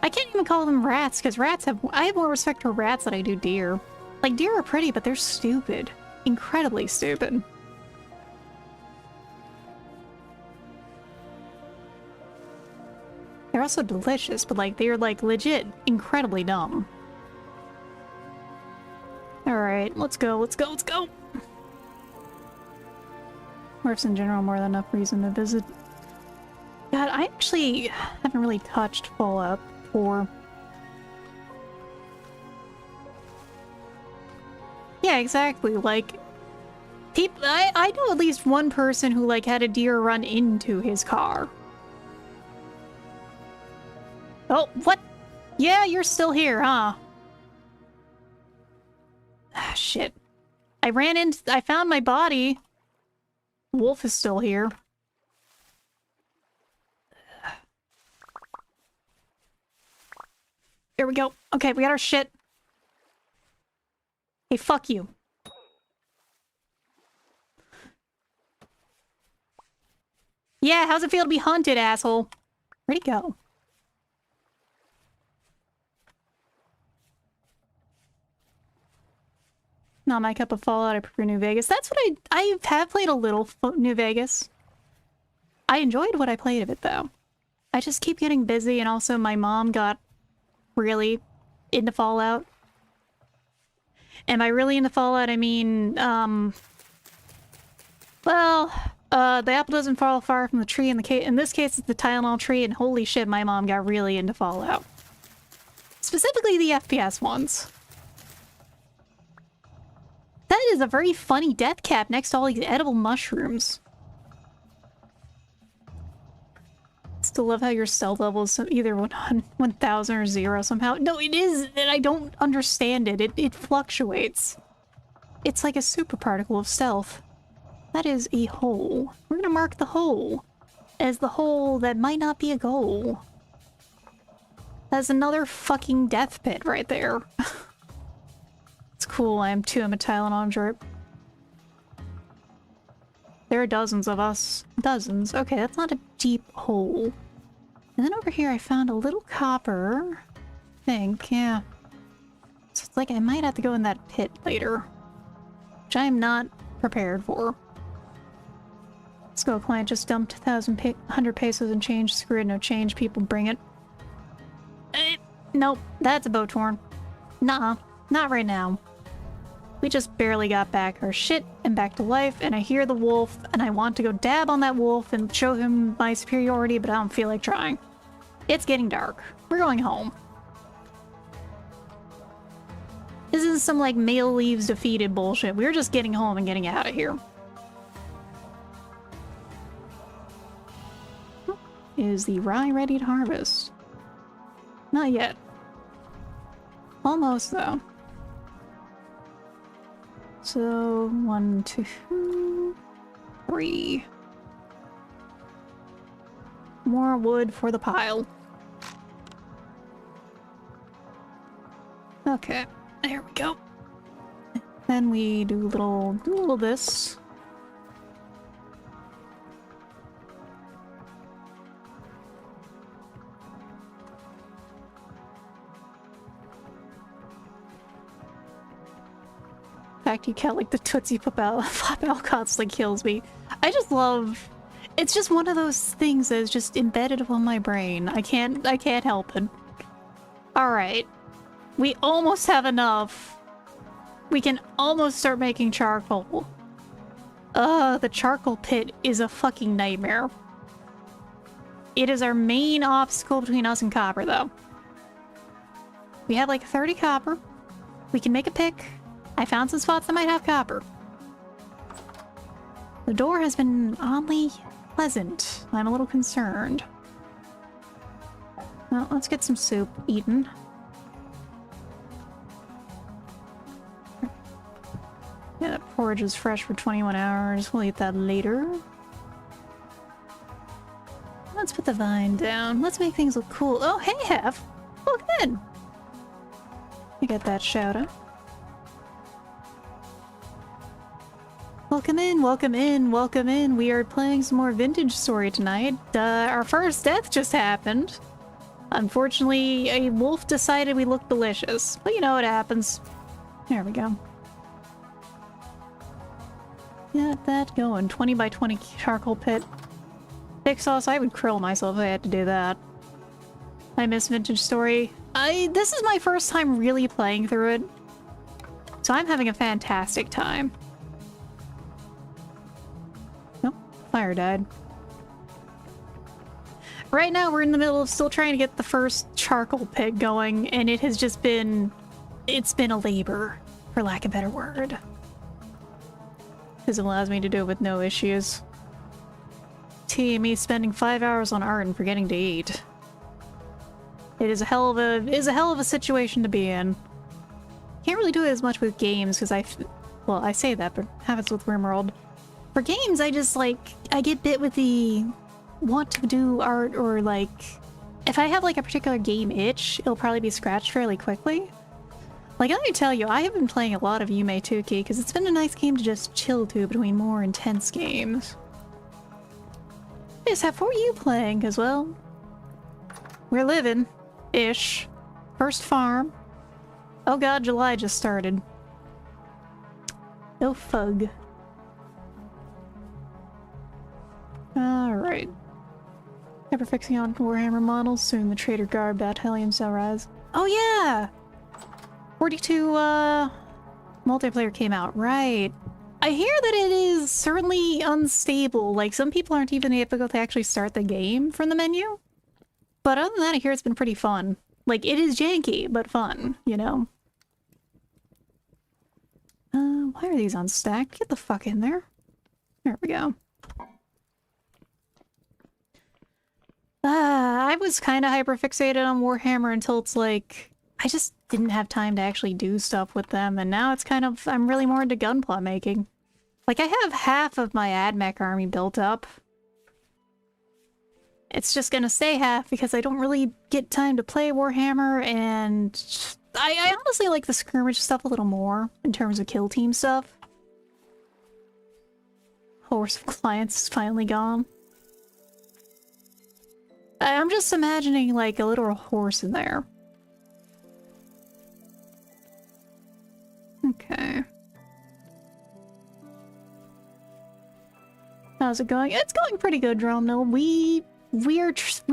I can't even call them rats, because I have more respect for rats than I do deer. Like, deer are pretty, but they're stupid. Incredibly stupid. They're also delicious, but, like, they're, like, legit incredibly dumb. Alright, let's go, let's go, let's go! Works in general, more than enough reason to visit. God, I actually haven't really touched Fallout 4. Yeah, exactly, like... I know at least one person who, like, had a deer run into his car. Oh, what? Yeah, you're still here, huh? Ah, shit. I found my body. Wolf is still here. There we go. Okay, we got our shit. Hey, fuck you. Yeah, how's it feel to be hunted, asshole? Where'd he go? Not my cup of Fallout. I prefer New Vegas. That's what I have played a little New Vegas. I enjoyed what I played of it, though. I just keep getting busy, and also my mom got really into Fallout. And by really into Fallout, I mean, well, the apple doesn't fall far from the tree. In this case, it's the Tylenol tree, and holy shit, my mom got really into Fallout. Specifically the FPS ones. That is a very funny death cap next to all these edible mushrooms. Still love how your stealth level is either 1000 or 0 somehow. No, it is, and I don't understand it. It fluctuates. It's like a super particle of stealth. That is a hole. We're gonna mark the hole as the hole that might not be a goal. That's another fucking death pit right there. It's cool, I'm a Tylenol drip. There are dozens of us. Dozens. Okay, that's not a deep hole. And then over here I found a little copper. I think, yeah. So it's like I might have to go in that pit later. Which I am not prepared for. Let's go, client just dumped 100 pesos and change. Screw it, no change. People bring it. Nope, that's a boat torn. Nuh-uh, not right now. We just barely got back our shit and back to life, and I hear the wolf, and I want to go dab on that wolf and show him my superiority, but I don't feel like trying. It's getting dark. We're going home. This isn't some, like, male leaves defeated bullshit. We're just getting home and getting out of here. Is the rye ready to harvest? Not yet. Almost, though. So, 1, 2, 3. More wood for the pile. Okay, there we go. Then we do a little this. Fact you can't like the Tootsie Pop out constantly kills me. I just love, it's just one of those things that is just embedded upon my brain. I can't help it. Alright. We almost have enough. We can almost start making charcoal. The charcoal pit is a fucking nightmare. It is our main obstacle between us and copper, though. We have like 30 copper. We can make a pick. I found some spots that might have copper. The door has been oddly pleasant. I'm a little concerned. Well, let's get some soup eaten. Yeah, that porridge is fresh for 21 hours. We'll eat that later. Let's put the vine down. Let's make things look cool. Oh, hey, Hef! Look in! You get that shout out. Welcome in, welcome in, welcome in. We are playing some more Vintage Story tonight. Our first death just happened. Unfortunately, a wolf decided we looked delicious. But you know what happens. There we go. Get that going. 20 by 20 charcoal pit. Thick sauce, I would krill myself if I had to do that. I miss Vintage Story. This is my first time really playing through it. So I'm having a fantastic time. Nope, fire died. Right now we're in the middle of still trying to get the first charcoal pit going, and it has just been... it's been a labor, for lack of a better word. because it allows me to do it with no issues. Me spending 5 hours on art and forgetting to eat. It is a hell of a situation to be in. Can't really do it as much with games because well, I say that, but happens with RimWorld. For games, I just like I get bit with the want to do art, or like if I have like a particular game itch, it'll probably be scratched fairly quickly. Like, let me tell you, I have been playing a lot of Yume because it's been a nice game to just chill to between more intense games. Yes, how are you playing as well? We're living. Ish. First farm. Oh god, July just started. Oh fug. Alright. Hyperfixing on Warhammer models, soon the Trader Guard Battalion shall rise. Oh yeah! 42 multiplayer came out, right. I hear that it is certainly unstable, like some people aren't even able to actually start the game from the menu. But other than that, I hear it's been pretty fun. Like, it is janky, but fun, you know? Why are these unstacked? Get the fuck in there. There we go. I was kind of hyperfixated on Warhammer until it's like, I just didn't have time to actually do stuff with them, and now it's kind of, I'm really more into gunpla making. Like, I have half of my AdMech army built up. It's just gonna stay half because I don't really get time to play Warhammer, and I honestly like the skirmish stuff a little more in terms of kill team stuff. Horse of Clients is finally gone. I'm just imagining like a literal horse in there. Okay. How's it going? It's going pretty good, Drone. No, we're just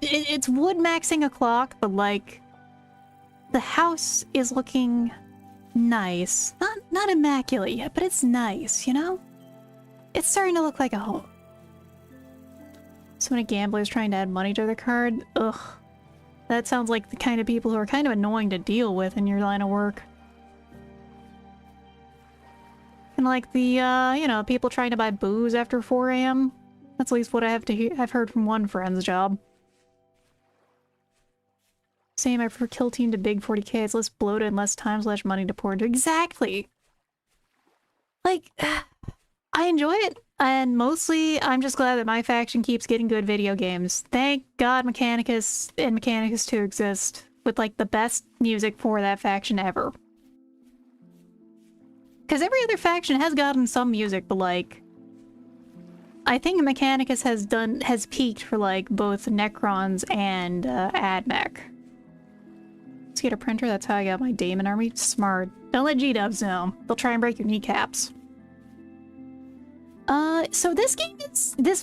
it's wood maxing a clock, but like the house is looking nice. Not immaculate yet, but it's nice, you know? It's starting to look like a home. So many gamblers trying to add money to their card. Ugh. That sounds like the kind of people who are kind of annoying to deal with in your line of work. And like the, you know, people trying to buy booze after 4 AM. That's at least what I've heard from one friend's job. Same, I prefer kill team to big 40k. It's less bloated and less time / money to pour into. Exactly! Like, I enjoy it, and mostly I'm just glad that my faction keeps getting good video games. Thank God Mechanicus and Mechanicus 2 exist, with like the best music for that faction ever. Because every other faction has gotten some music, but like, I think Mechanicus has peaked for like both Necrons and AdMech. Let's get a printer. That's how I got my Daemon army. Smart. Don't let G-dubs know. They'll try and break your kneecaps. So this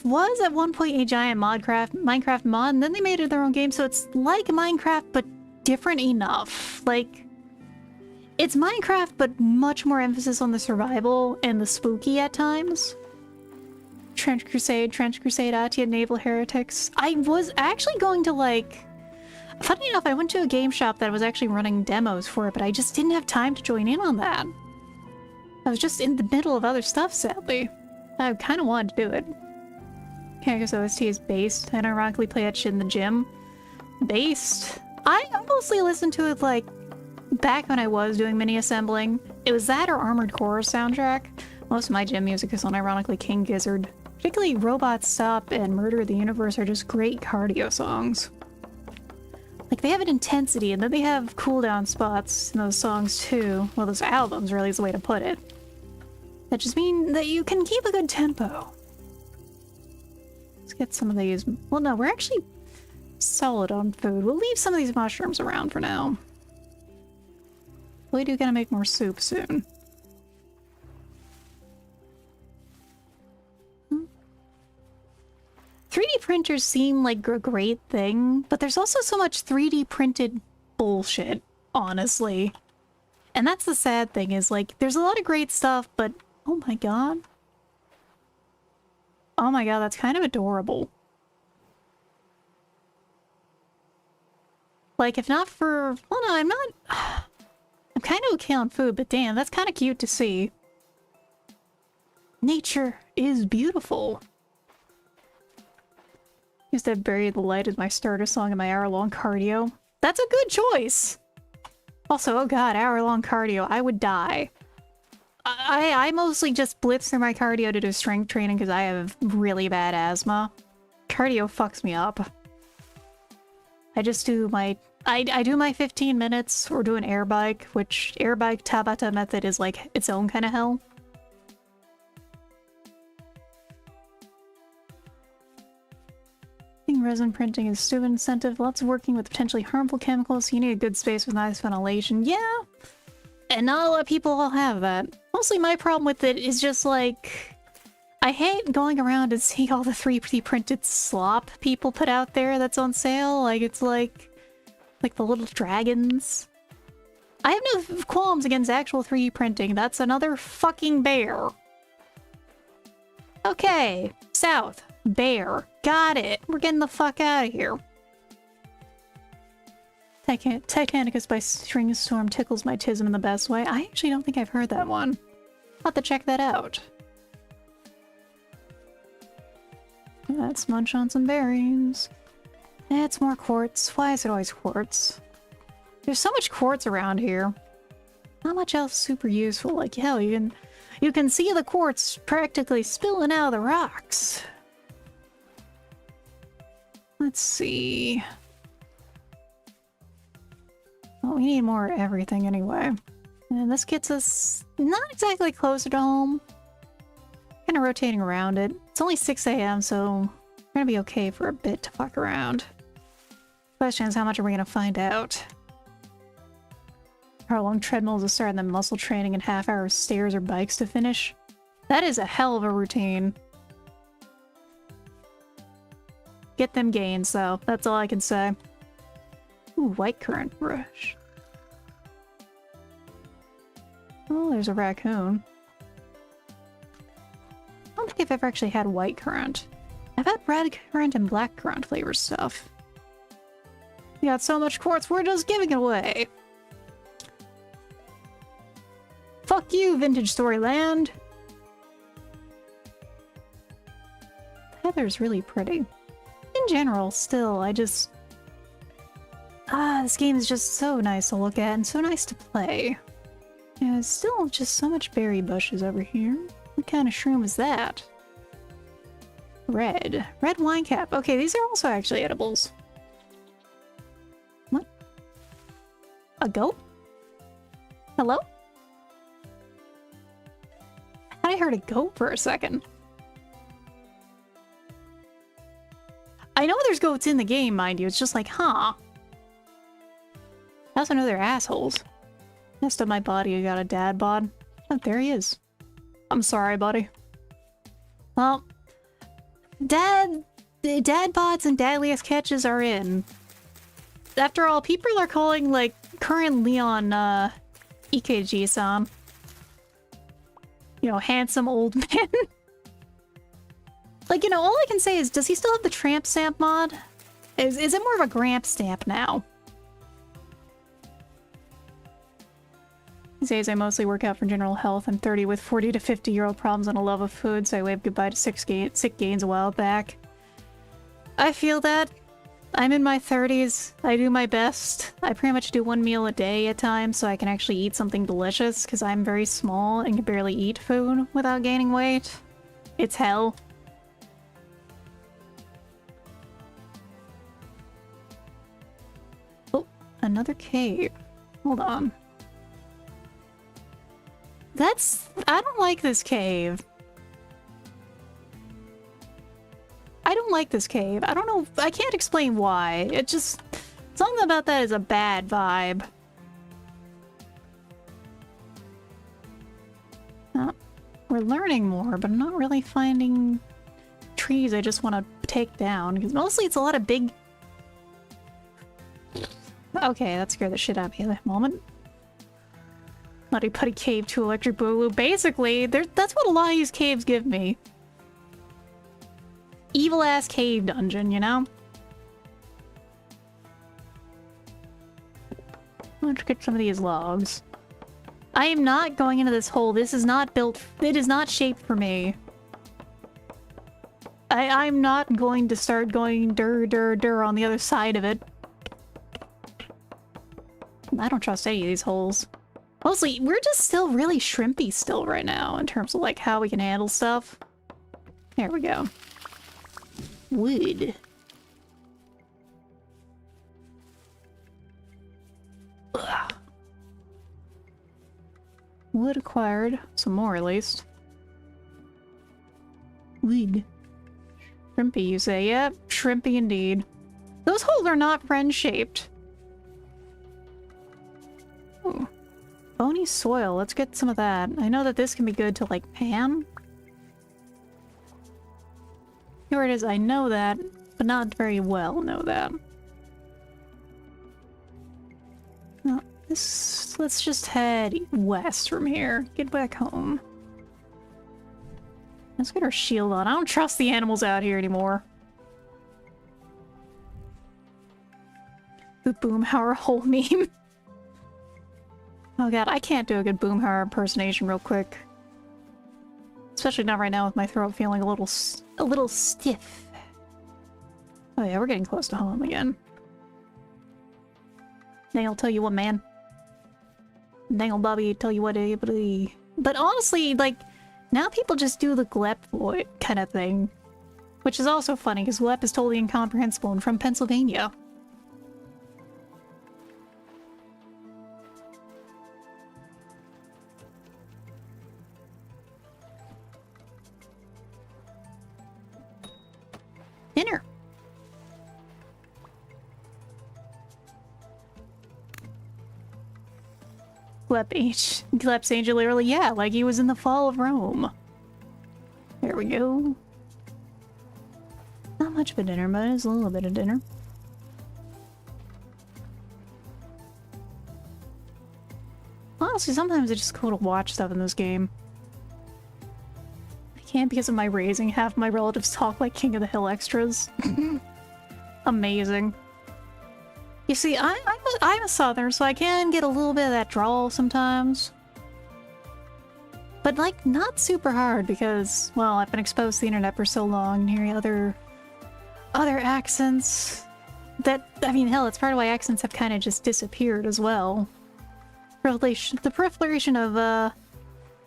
was at one point a giant Minecraft mod, and then they made it their own game, so it's like Minecraft, but different enough. Like, it's Minecraft, but much more emphasis on the survival and the spooky at times. Trench Crusade, Atia, Naval Heretics. I was actually going to like... Funny enough, I went to a game shop that was actually running demos for it, but I just didn't have time to join in on that. I was just in the middle of other stuff, sadly. I kind of wanted to do it. Characters OST is based. I ironically play that shit in the gym. Based? I mostly listened to it like back when I was doing mini assembling. It was that or Armored Core soundtrack. Most of my gym music is unironically King Gizzard. Particularly Robot Stop and Murder of the Universe are just great cardio songs. Like, they have an intensity, and then they have cooldown spots in those songs too. Well, those albums really is the way to put it. That just mean that you can keep a good tempo. Let's get some of these. Well, no, we're actually solid on food. We'll leave some of these mushrooms around for now. We do gotta make more soup soon. 3D printers seem like a great thing, but there's also so much 3D printed bullshit, honestly. And that's the sad thing, is like, there's a lot of great stuff, but oh my god. Oh my god, that's kind of adorable. Like, if not for... Well, no, I'm not... I'm kind of okay on food, but damn, that's kind of cute to see. Nature is beautiful. Used to bury the light as my starter song in my hour-long cardio. That's a good choice! Also, oh god, hour-long cardio. I would die. I mostly just blitz through my cardio to do strength training because I have really bad asthma. Cardio fucks me up. I just do my... I do my 15 minutes or do an air bike, which air bike Tabata method is like its own kind of hell. I think resin printing is stupid incentive. Lots of working with potentially harmful chemicals, so you need a good space with nice ventilation. Yeah! And not a lot of people all have that. Mostly my problem with it is just like... I hate going around and seeing all the 3D printed slop people put out there that's on sale. Like, it's like the little dragons. I have no qualms against actual 3D printing. That's another fucking bear. Okay, south. Bear. Got it. We're getting the fuck out of here. Titanicus by String Storm tickles my tism in the best way. I actually don't think I've heard that one. I'll have to check that out. Let's munch on some berries. It's more quartz. Why is it always quartz? There's so much quartz around here. Not much else super useful. Like, hell, you can see the quartz practically spilling out of the rocks. Let's see. Well, we need more everything anyway. And this gets us not exactly closer to home. Kind of rotating around it. It's only 6 AM, so we're gonna be okay for a bit to fuck around. Question is, how much are we gonna find out? How long treadmills to start and then muscle training and half-hour stairs or bikes to finish? That is a hell of a routine. Get them gains, though. That's all I can say. Ooh, white currant brush. Oh, there's a raccoon. I don't think I've ever actually had white currant. I've had red currant and black currant flavor stuff. We got so much quartz, we're just giving it away. Fuck you, Vintage Storyland! The heather's really pretty. In general, still, I just... this game is just so nice to look at and so nice to play. Yeah, there's still just so much berry bushes over here. What kind of shroom is that? Red. Red wine cap. Okay, these are also actually edibles. What? A goat? Hello? I thought I heard a goat for a second. I know there's goats in the game, mind you. It's just like, huh? I also know they're assholes. Next to my body, I got a dad bod. Oh, there he is. I'm sorry, buddy. Well, dad bods and dadliest catches are in. After all, people are calling, like, current Leon, EKG-san. You know, handsome old man. Like, you know, all I can say is, does he still have the tramp stamp mod? Is it more of a gramp stamp now? These days I mostly work out for general health. I'm 30 with 40 to 50-year-old problems and a love of food, so I waved goodbye to sick gains a while back. I feel that. I'm in my 30s. I do my best. I pretty much do one meal a day at times so I can actually eat something delicious, because I'm very small and can barely eat food without gaining weight. It's hell. Oh, another cave. Hold on. I don't like this cave. I don't like this cave. I don't know, I can't explain why. It just, something about that is a bad vibe. We're learning more, but I'm not really finding trees I just want to take down, because mostly it's a lot of big... Okay, that scared the shit out of me at that moment. Nutty Putty Cave to Electric Boogaloo. Basically, that's what a lot of these caves give me. Evil-ass cave dungeon, you know? Let's get some of these logs. I am not going into this hole. This is not built... It is not shaped for me. I'm not going to start going dur on the other side of it. I don't trust any of these holes. Mostly, we're just still really shrimpy still right now in terms of like how we can handle stuff. There we go. Wood. Ugh. Wood acquired. Some more, at least. Wood. Shrimpy, you say? Yep, shrimpy indeed. Those holes are not friend-shaped. Ooh. Bony soil. Let's get some of that. I know that this can be good to, like, pan. Here it is. I know that, but not very well know that. No, this... Let's just head west from here. Get back home. Let's get our shield on. I don't trust the animals out here anymore. The Boomhauer hole meme. Oh god, I can't do a good Boomhauer impersonation real quick. Especially not right now with my throat feeling a little stiff. Oh yeah, we're getting close to home again. Dang, I'll tell you what, man. Dang old Bobby, tell you what, but honestly, like, now people just do the Glep kind of thing. Which is also funny, because Glep is totally incomprehensible and from Pennsylvania. Dinner. Glep's Angel literally, yeah, like he was in the fall of Rome. There we go. Not much of a dinner, but it's a little bit of dinner. Honestly, sometimes it's just cool to watch stuff in this game. I can't because of my raising. Half my relatives talk like King of the Hill extras. Amazing. You see, I'm a Southern, so I can get a little bit of that drawl sometimes. But, like, not super hard because, well, I've been exposed to the internet for so long and hearing other accents that, I mean, hell, it's part of why accents have kind of just disappeared as well. The proliferation of,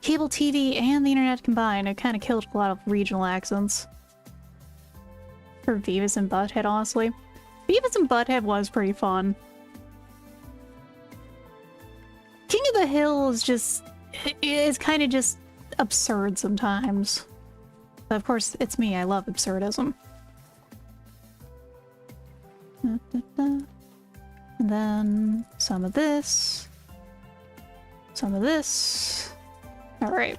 cable TV and the internet combined, it kind of killed a lot of regional accents. For Beavis and Butthead, honestly. Beavis and Butthead was pretty fun. King of the Hill is just... it's kind of just absurd sometimes. But of course, it's me. I love absurdism. And then some of this. Some of this. Alright.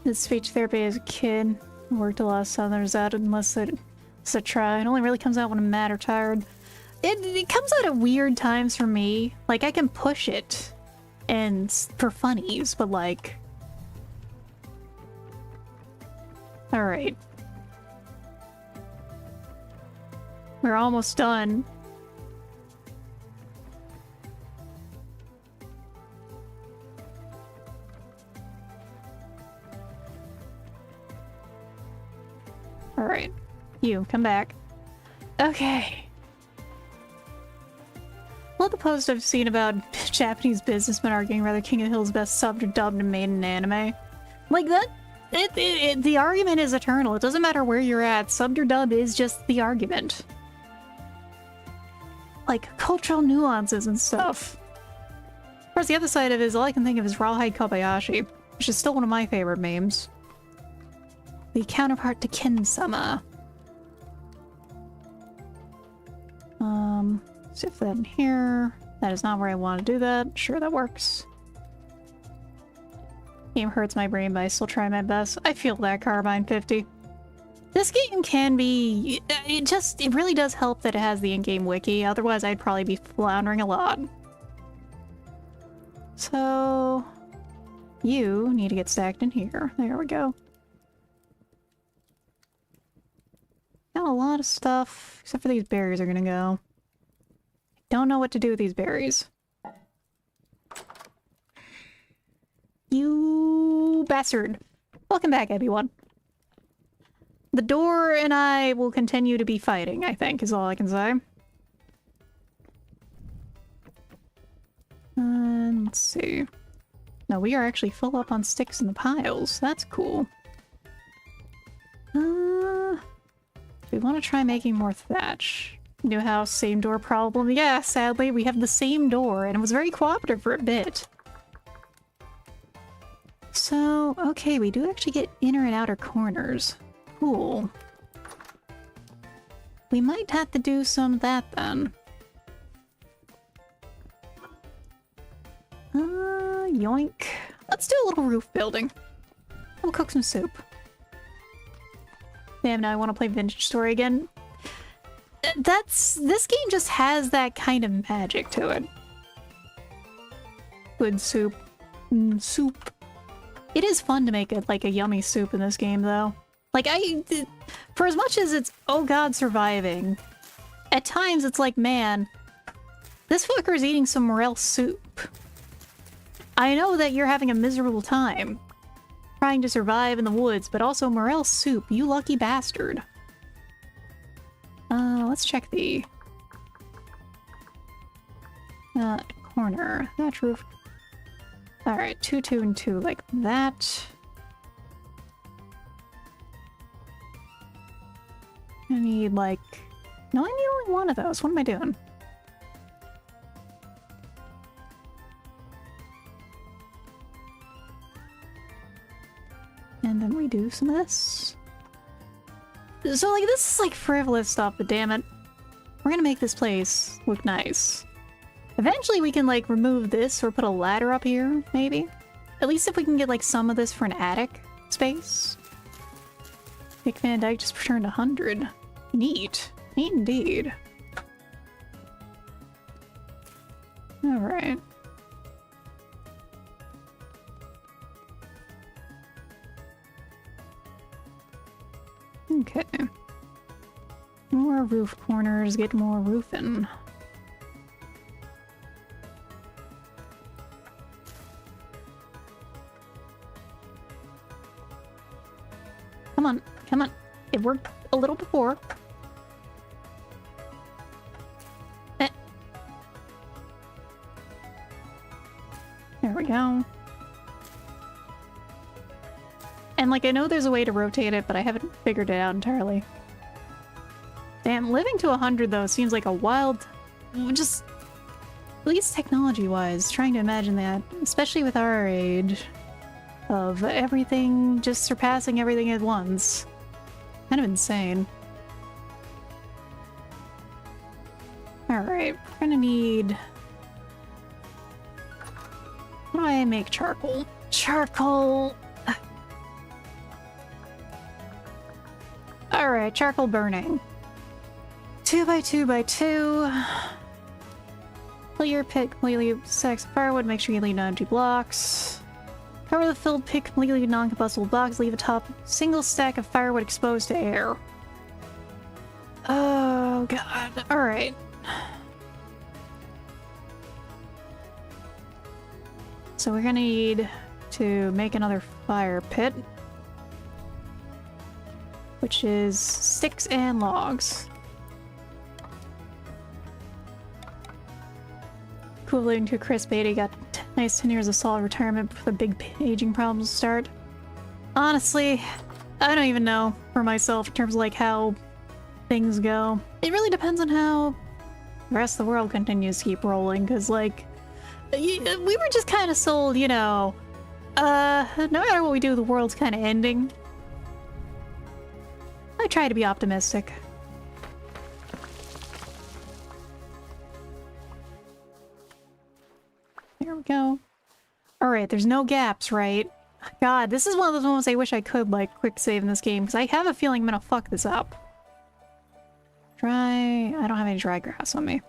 Did speech therapy as a kid. Worked a lot of Southerners out unless it's a try. It only really comes out when I'm mad or tired. It comes out at weird times for me. Like, I can push it and for funnies, but like... Alright. We're almost done. Alright. You, come back. Okay. Love the post I've seen about Japanese businessmen arguing whether King of the Hill is best subbed or dubbed and made in anime. Like that, the argument is eternal. It doesn't matter where you're at. Subbed or dubbed is just the argument. Like, cultural nuances and stuff. Of course, the other side of it is all I can think of is Rawhide Kobayashi, which is still one of my favorite memes. The counterpart to Kin-sama. Sit that in here. That is not where I want to do that. Sure, that works. Game hurts my brain, but I still try my best. I feel that, Carbine 50. This game can be... It really does help that it has the in-game wiki. Otherwise, I'd probably be floundering a lot. So... You need to get stacked in here. There we go. Got a lot of stuff, except for these berries are gonna go. Don't know what to do with these berries. You bastard. Welcome back, everyone. The door and I will continue to be fighting, I think, is all I can say. Let's see. No, we are actually full up on sticks in the piles. That's cool. We want to try making more thatch. New house, same door problem. Yeah, sadly, we have the same door, and it was very cooperative for a bit. So, okay, we do actually get inner and outer corners. Cool. We might have to do some of that then. Yoink. Let's do a little roof building. We'll cook some soup. Damn, now I want to play Vintage Story again. This game just has that kind of magic to it. Good soup. Soup. It is fun to make it like a yummy soup in this game, though. Like, for as much as it's, oh god, surviving, at times it's like, man, this fucker's eating some morel soup. I know that you're having a miserable time trying to survive in the woods, but also morel soup, you lucky bastard. Let's check the corner. Thatch roof. Alright, 2, 2, and 2 like that. I need like... No, I need only one of those. What am I doing? And then we do some of this. So, like, this is like frivolous stuff, but damn it. We're gonna make this place look nice. Eventually we can, like, remove this or put a ladder up here, maybe? At least if we can get, like, some of this for an attic space. Dick Van Dyke just returned 100. Neat. Neat indeed. Alright. Okay. More roof corners, get more roofing. Come on, come on. It worked a little before. There we go. And, like, I know there's a way to rotate it, but I haven't figured it out entirely. Damn, living to 100, though, seems like a wild... Just... At least technology-wise, trying to imagine that. Especially with our age. Of everything just surpassing everything at once. Kind of insane. Alright, we're gonna need... How do I make charcoal? Charcoal! Alright, charcoal burning. 2 by 2 by 2. Fill your pit completely with stacks of firewood, make sure you leave no empty blocks. Cover the filled pit completely with non-combustible blocks, leave a top single stack of firewood exposed to air. Oh god, alright. So we're gonna need to make another fire pit. Which is sticks and logs. Equivalent to Chris Beatty got nice 10 years of solid retirement before the big aging problems start. Honestly, I don't even know for myself in terms of like how things go. It really depends on how the rest of the world continues to keep rolling, because like, we were just kind of sold, you know, no matter what we do, the world's kind of ending. I try to be optimistic. There we go. Alright, there's no gaps, right? God, this is one of those moments I wish I could, like, quick save in this game, because I have a feeling I'm gonna fuck this up. Dry... I don't have any dry grass on me.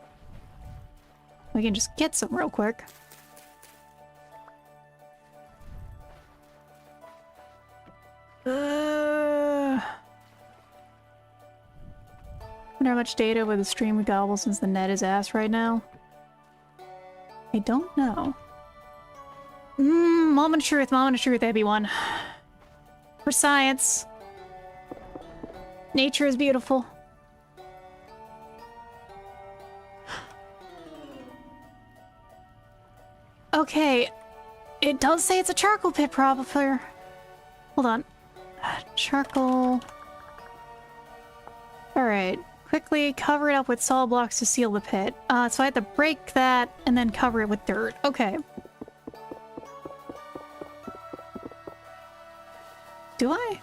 We can just get some real quick. Wonder how much data with the stream we gobble since the net is ass right now. I don't know. Moment of truth, everyone. For science. Nature is beautiful. Okay, it does say it's a charcoal pit, probably. Hold on. Charcoal. Alright. Quickly cover it up with solid blocks to seal the pit. So I have to break that and then cover it with dirt. Okay. Do I?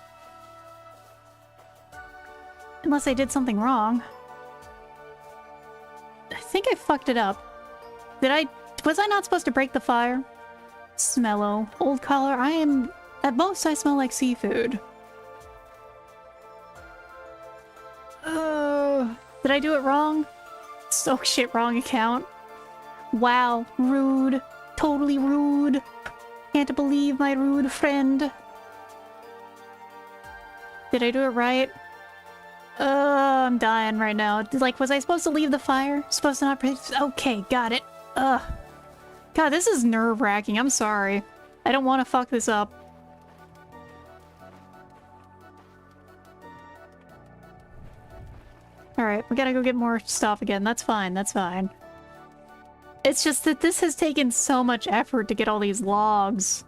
Unless I did something wrong. I think I fucked it up. Was I not supposed to break the fire? Smello. Old collar. At most I smell like seafood. Did I do it wrong? Oh shit, wrong account. Wow, rude. Totally rude. Can't believe my rude friend. Did I do it right? I'm dying right now. Like, was I supposed to leave the fire? Supposed to not... Okay, got it. God, this is nerve-wracking. I'm sorry. I don't want to fuck this up. Alright, we gotta go get more stuff again. That's fine, that's fine. It's just that this has taken so much effort to get all these logs.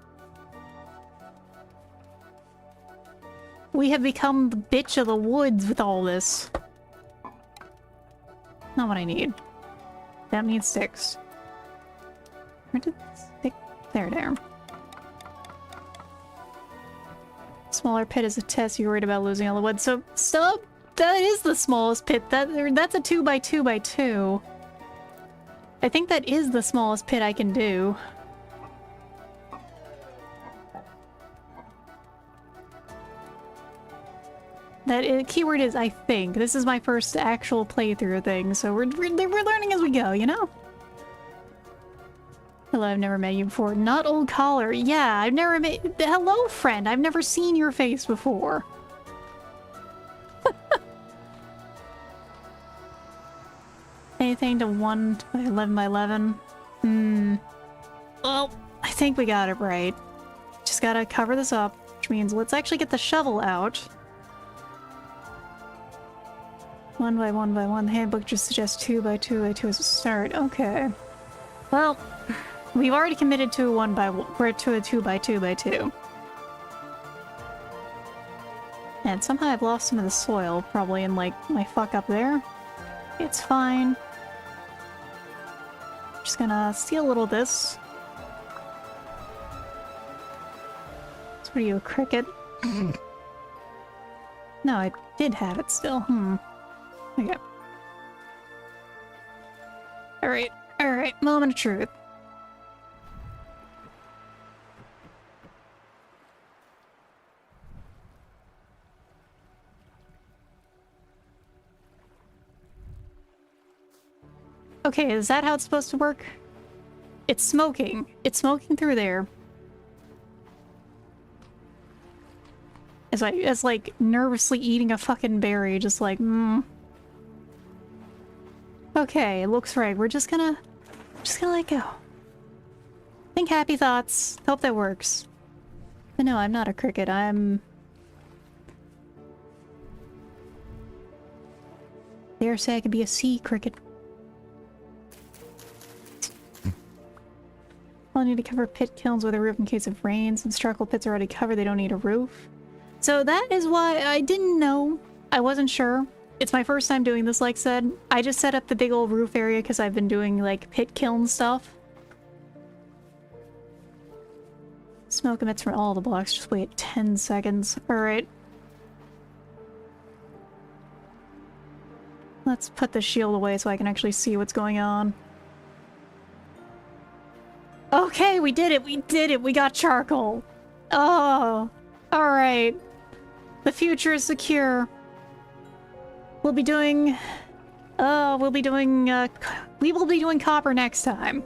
We have become the bitch of the woods with all this. Not what I need. That needs sticks. Where did the stick? There. Smaller pit is a test. You're worried about losing all the wood. So, stop! That is the smallest pit. That's a 2x2x2. I think that is the smallest pit I can do. Keyword is I think. This is my first actual playthrough thing, so we're learning as we go, you know? Hello, I've never met you before. Not old collar. Yeah, I've never met... Hello, friend. I've never seen your face before. Anything to 1 by 11 by 11? Well, I think we got it right. Just gotta cover this up, which means let's actually get the shovel out. 1 by 1 by 1. The handbook just suggests 2 by 2 by 2 as a start. Okay. Well, we've already committed to a 1 by 1. We're to a 2 by 2 by 2. And somehow I've lost some of the soil, probably in like my fuck up there. It's fine. Just gonna steal a little of this. So what are you, a cricket? No, I did have it still. Okay. Alright, moment of truth. Okay, is that how it's supposed to work? It's smoking. It's smoking through there. As like nervously eating a fucking berry, just like, Okay, it looks right. We're just gonna let go. Think happy thoughts. Hope that works. But no, I'm not a cricket. Dare say I could be a sea cricket. I'll need to cover pit kilns with a roof in case of rain. Since charcoal pits are already covered, they don't need a roof. So that is why I didn't know. I wasn't sure. It's my first time doing this, like said. I just set up the big old roof area because I've been doing, like, pit kiln stuff. Smoke emits from all the blocks. Just wait 10 seconds. Alright. Let's put the shield away so I can actually see what's going on. Okay, we did it! We did it! We got charcoal! Oh! Alright. The future is secure. We will be doing copper next time.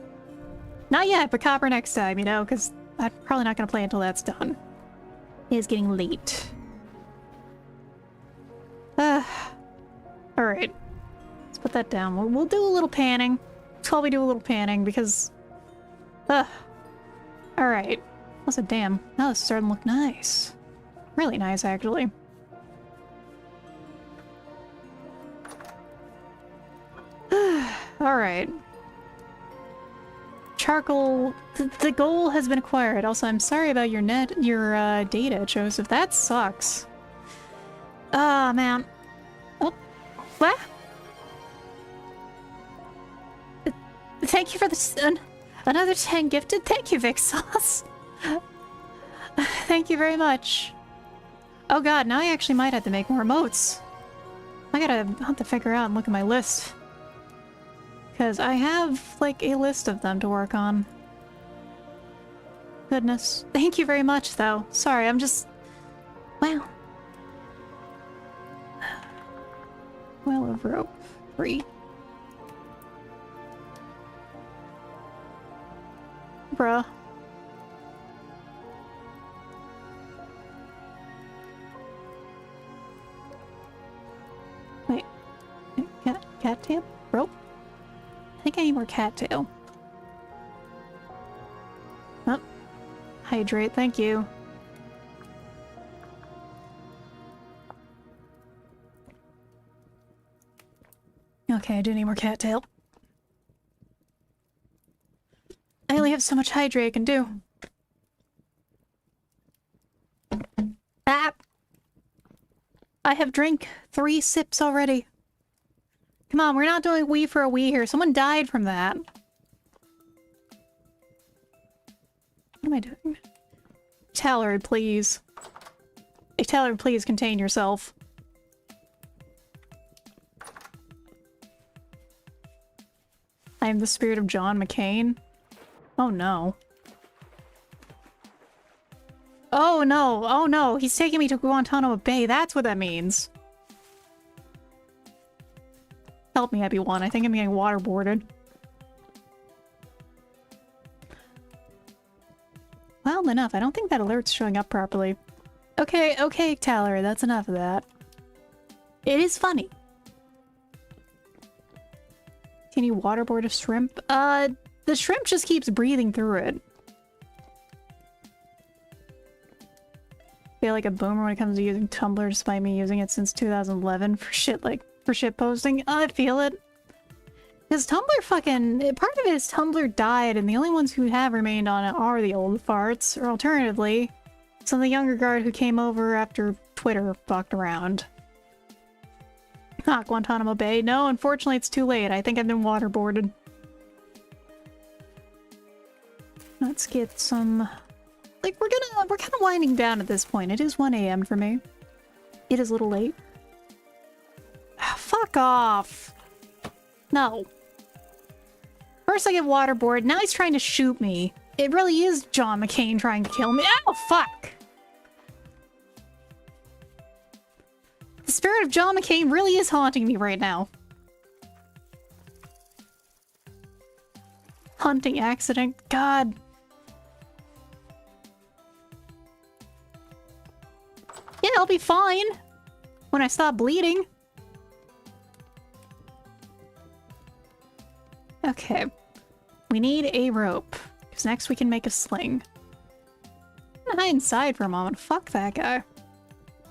Not yet, but copper next time, you know, because I'm probably not going to play until that's done. It is getting late. Alright. Let's put that down. We'll do a little panning. That's why we do a little panning, because Ugh. Alright. Also, damn. Now it's starting to look nice. Really nice, actually. Alright. Charcoal. The goal has been acquired. Also, I'm sorry about your data, Joseph. That sucks. Ah, man. Oh. What? Thank you for the another 10 gifted. Thank you, Vic Sauce. Thank you very much. Oh god, now I actually might have to make more emotes. I have to figure out and look at my list. Because I have, like, a list of them to work on. Goodness. Thank you very much, though. Sorry, I'm just... Wow. Well over 3. Bruh. Wait. Cattail? Rope? I think I need more cattail. Oh. Hydrate, thank you. Okay, I do need more cattail. I only have so much hydrate I can do. Ah! I have drank 3 sips already. Come on, we're not doing wee for a wee here. Someone died from that. What am I doing? Tallard, please. Hey, Tallard, please contain yourself. I am the spirit of John McCain. Oh no. Oh no, oh no, he's taking me to Guantanamo Bay, that's what that means. Help me, Abby1, I think I'm getting waterboarded. Well enough, I don't think that alert's showing up properly. Okay, okay, Taller, that's enough of that. It is funny. Can you waterboard a shrimp? The shrimp just keeps breathing through it. I feel like a boomer when it comes to using Tumblr despite me using it since 2011 for shit posting. I feel it. Because Tumblr fucking... Part of it is Tumblr died and the only ones who have remained on it are the old farts, or alternatively, some of the younger guard who came over after Twitter fucked around. Not Guantanamo Bay. No, unfortunately it's too late. I think I've been waterboarded. Let's get some... Like, we're kind of winding down at this point. It is 1 AM for me. It is a little late. Fuck off! No. First I get waterboarded, now he's trying to shoot me. It really is John McCain trying to kill me. Oh, fuck! The spirit of John McCain really is haunting me right now. Hunting accident. God. Yeah, I'll be fine. When I stop bleeding. Okay. We need a rope. Because next we can make a sling. I'm gonna hide inside for a moment. Fuck that guy.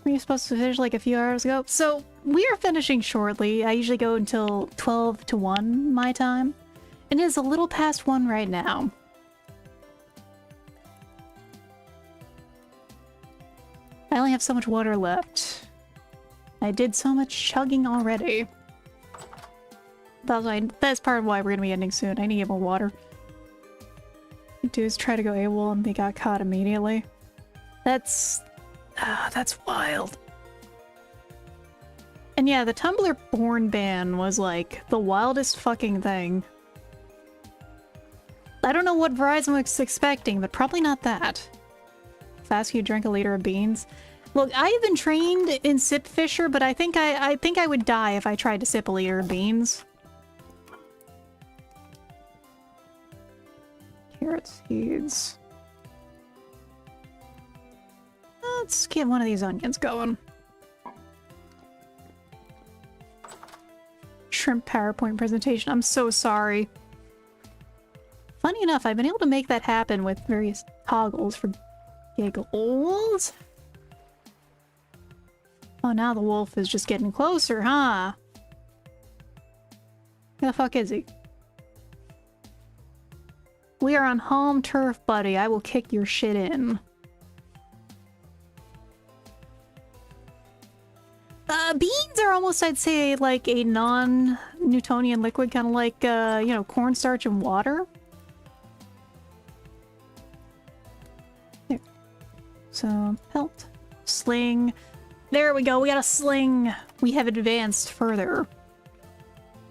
Were you supposed to finish like a few hours ago? So, we are finishing shortly. I usually go until 12 to 1 my time. And it is a little past 1 right now. I only have so much water left. I did so much chugging already. That's part of why we're gonna be ending soon. I need more water. Dudes try to go AWOL and they got caught immediately. That's wild. And yeah, the Tumblr born ban was like the wildest fucking thing. I don't know what Verizon was expecting, but probably not that. Fast you drink a liter of beans. Look, I have been trained in Sip Fisher, but I think I would die if I tried to sip a liter of beans. Carrot seeds. Let's get one of these onions going. Shrimp PowerPoint presentation. I'm so sorry. Funny funny enough, I've been able to make that happen with various toggles for giggles. Oh, now the wolf is just getting closer, huh? Where the fuck is he? We are on home turf, buddy. I will kick your shit in. Beans are almost, I'd say, like a non-Newtonian liquid, kind of like, you know, cornstarch and water. There. So, pelt. Sling. There we go, we got a sling! We have advanced further.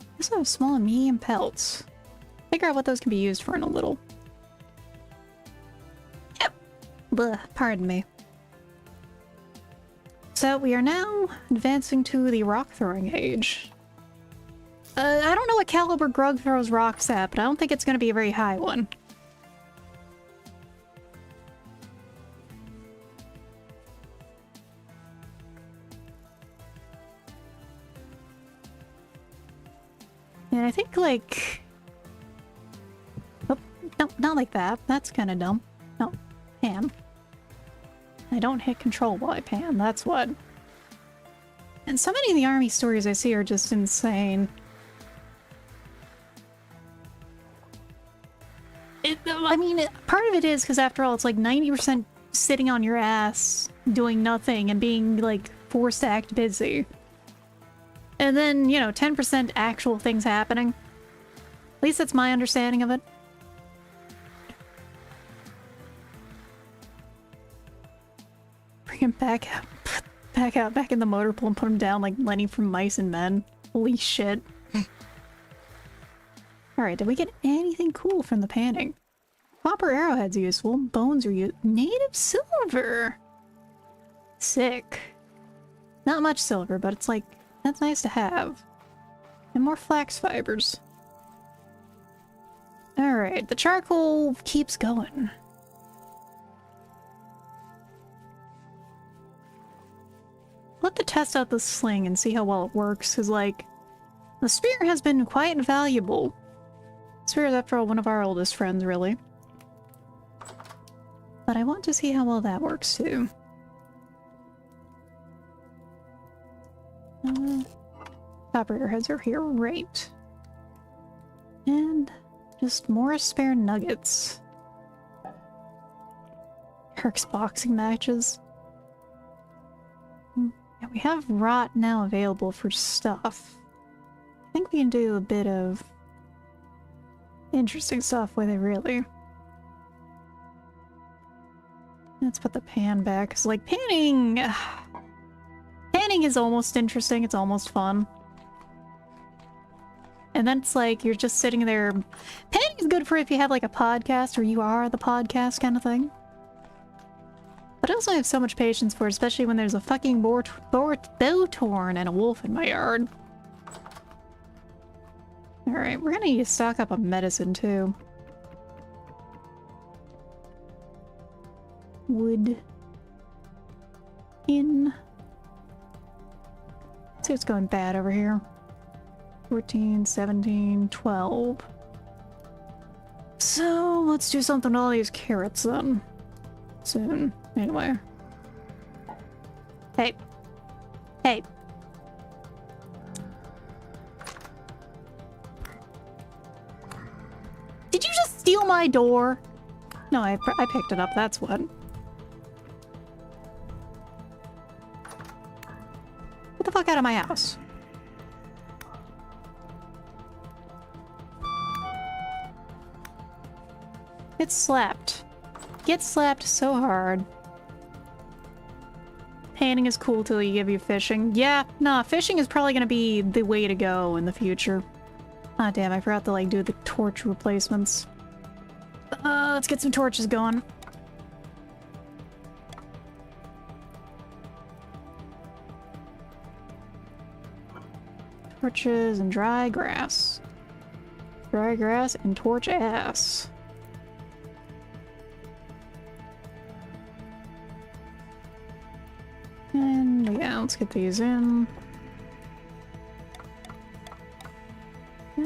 I also have small and medium pelts. Figure out what those can be used for in a little. Yep. Bleh, pardon me. So we are now advancing to the rock throwing age. I don't know what caliber Grug throws rocks at, but I don't think it's going to be a very high one. And I think, like... Oh, no, not like that. That's kind of dumb. No, pan. I don't hit control while I pan, that's what. And so many of the army stories I see are just insane. I mean, part of it is because after all, it's like 90% sitting on your ass, doing nothing, and being, like, forced to act busy. And then, you know, 10% actual things happening. At least that's my understanding of it. Bring him back in the motor pool and put him down like Lenny from Mice and Men. Holy shit. Alright, did we get anything cool from the panning? Copper arrowhead's useful. Bones are used. Native silver! Sick. Not much silver, but it's like, that's nice to have. And more flax fibers. Alright, the charcoal keeps going. Let to test out the sling and see how well it works, because, like, the spear has been quite valuable. Spear is, after all, one of our oldest friends, really. But I want to see how well that works, too. Copper arrowheads are here, right. And just more spare nuggets. Herc's boxing matches. Yeah, we have rot now available for stuff. I think we can do a bit of interesting stuff with it, really. Let's put the pan back, because, like, panning... Panning is almost interesting, it's almost fun. And then it's like, you're just sitting there... Panning is good for if you have, like, a podcast, or you are the podcast kind of thing. But I also have so much patience for it, especially when there's a fucking bowtorn and a wolf in my yard. Alright, we're gonna need to stock up on medicine, too. Wood. In. Let's see what's going bad over here. 14, 17, 12. So, let's do something with all these carrots, then. Soon. Anyway. Hey. Hey. Did you just steal my door? No, I picked it up, that's what. Get the fuck out of my house. Get slapped. Get slapped so hard. Panning is cool till you give you fishing. Yeah, nah, fishing is probably gonna be the way to go in the future. Ah, damn, I forgot to, like, do the torch replacements. Let's get some torches going. Torches and dry grass. Dry grass and torch ass. And yeah, let's get these in.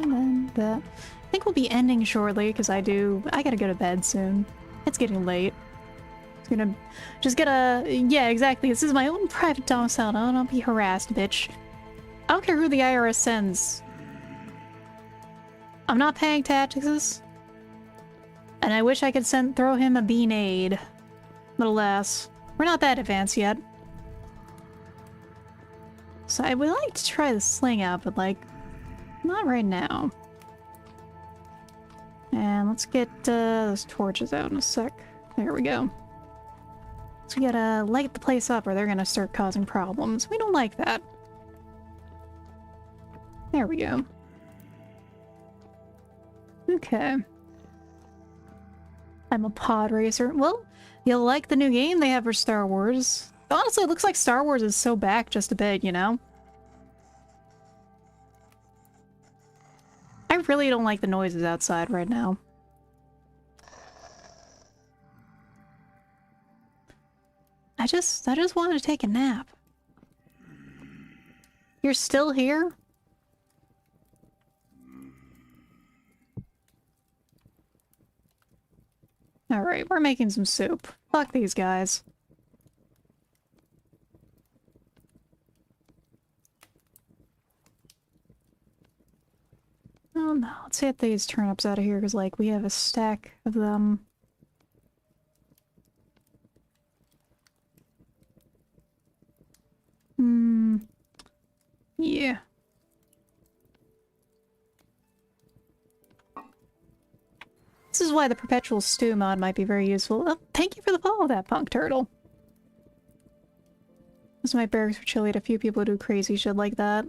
And then that. I think we'll be ending shortly because I gotta go to bed soon. It's getting late. Yeah, exactly. This is my own private domicile. Don't be harassed, bitch. I don't care who the IRS sends. I'm not paying taxes. And I wish I could throw him a bean aid. But alas, we're not that advanced yet. So I would like to try the sling out, but like, not right now. And let's get those torches out in a sec. There we go. So we gotta light the place up or they're gonna start causing problems. We don't like that. There we go. Okay. I'm a pod racer. Well, you'll like the new game they have for Star Wars. Honestly, it looks like Star Wars is so back just a bit, you know? I really don't like the noises outside right now. I just wanted to take a nap. You're still here? Alright, we're making some soup. Fuck these guys. Oh no, let's get these turnips out of here because, like, we have a stack of them. Yeah. This is why the perpetual stew mod might be very useful. Oh, thank you for the follow, that punk turtle. This might barracks for chili. A few people do crazy shit like that.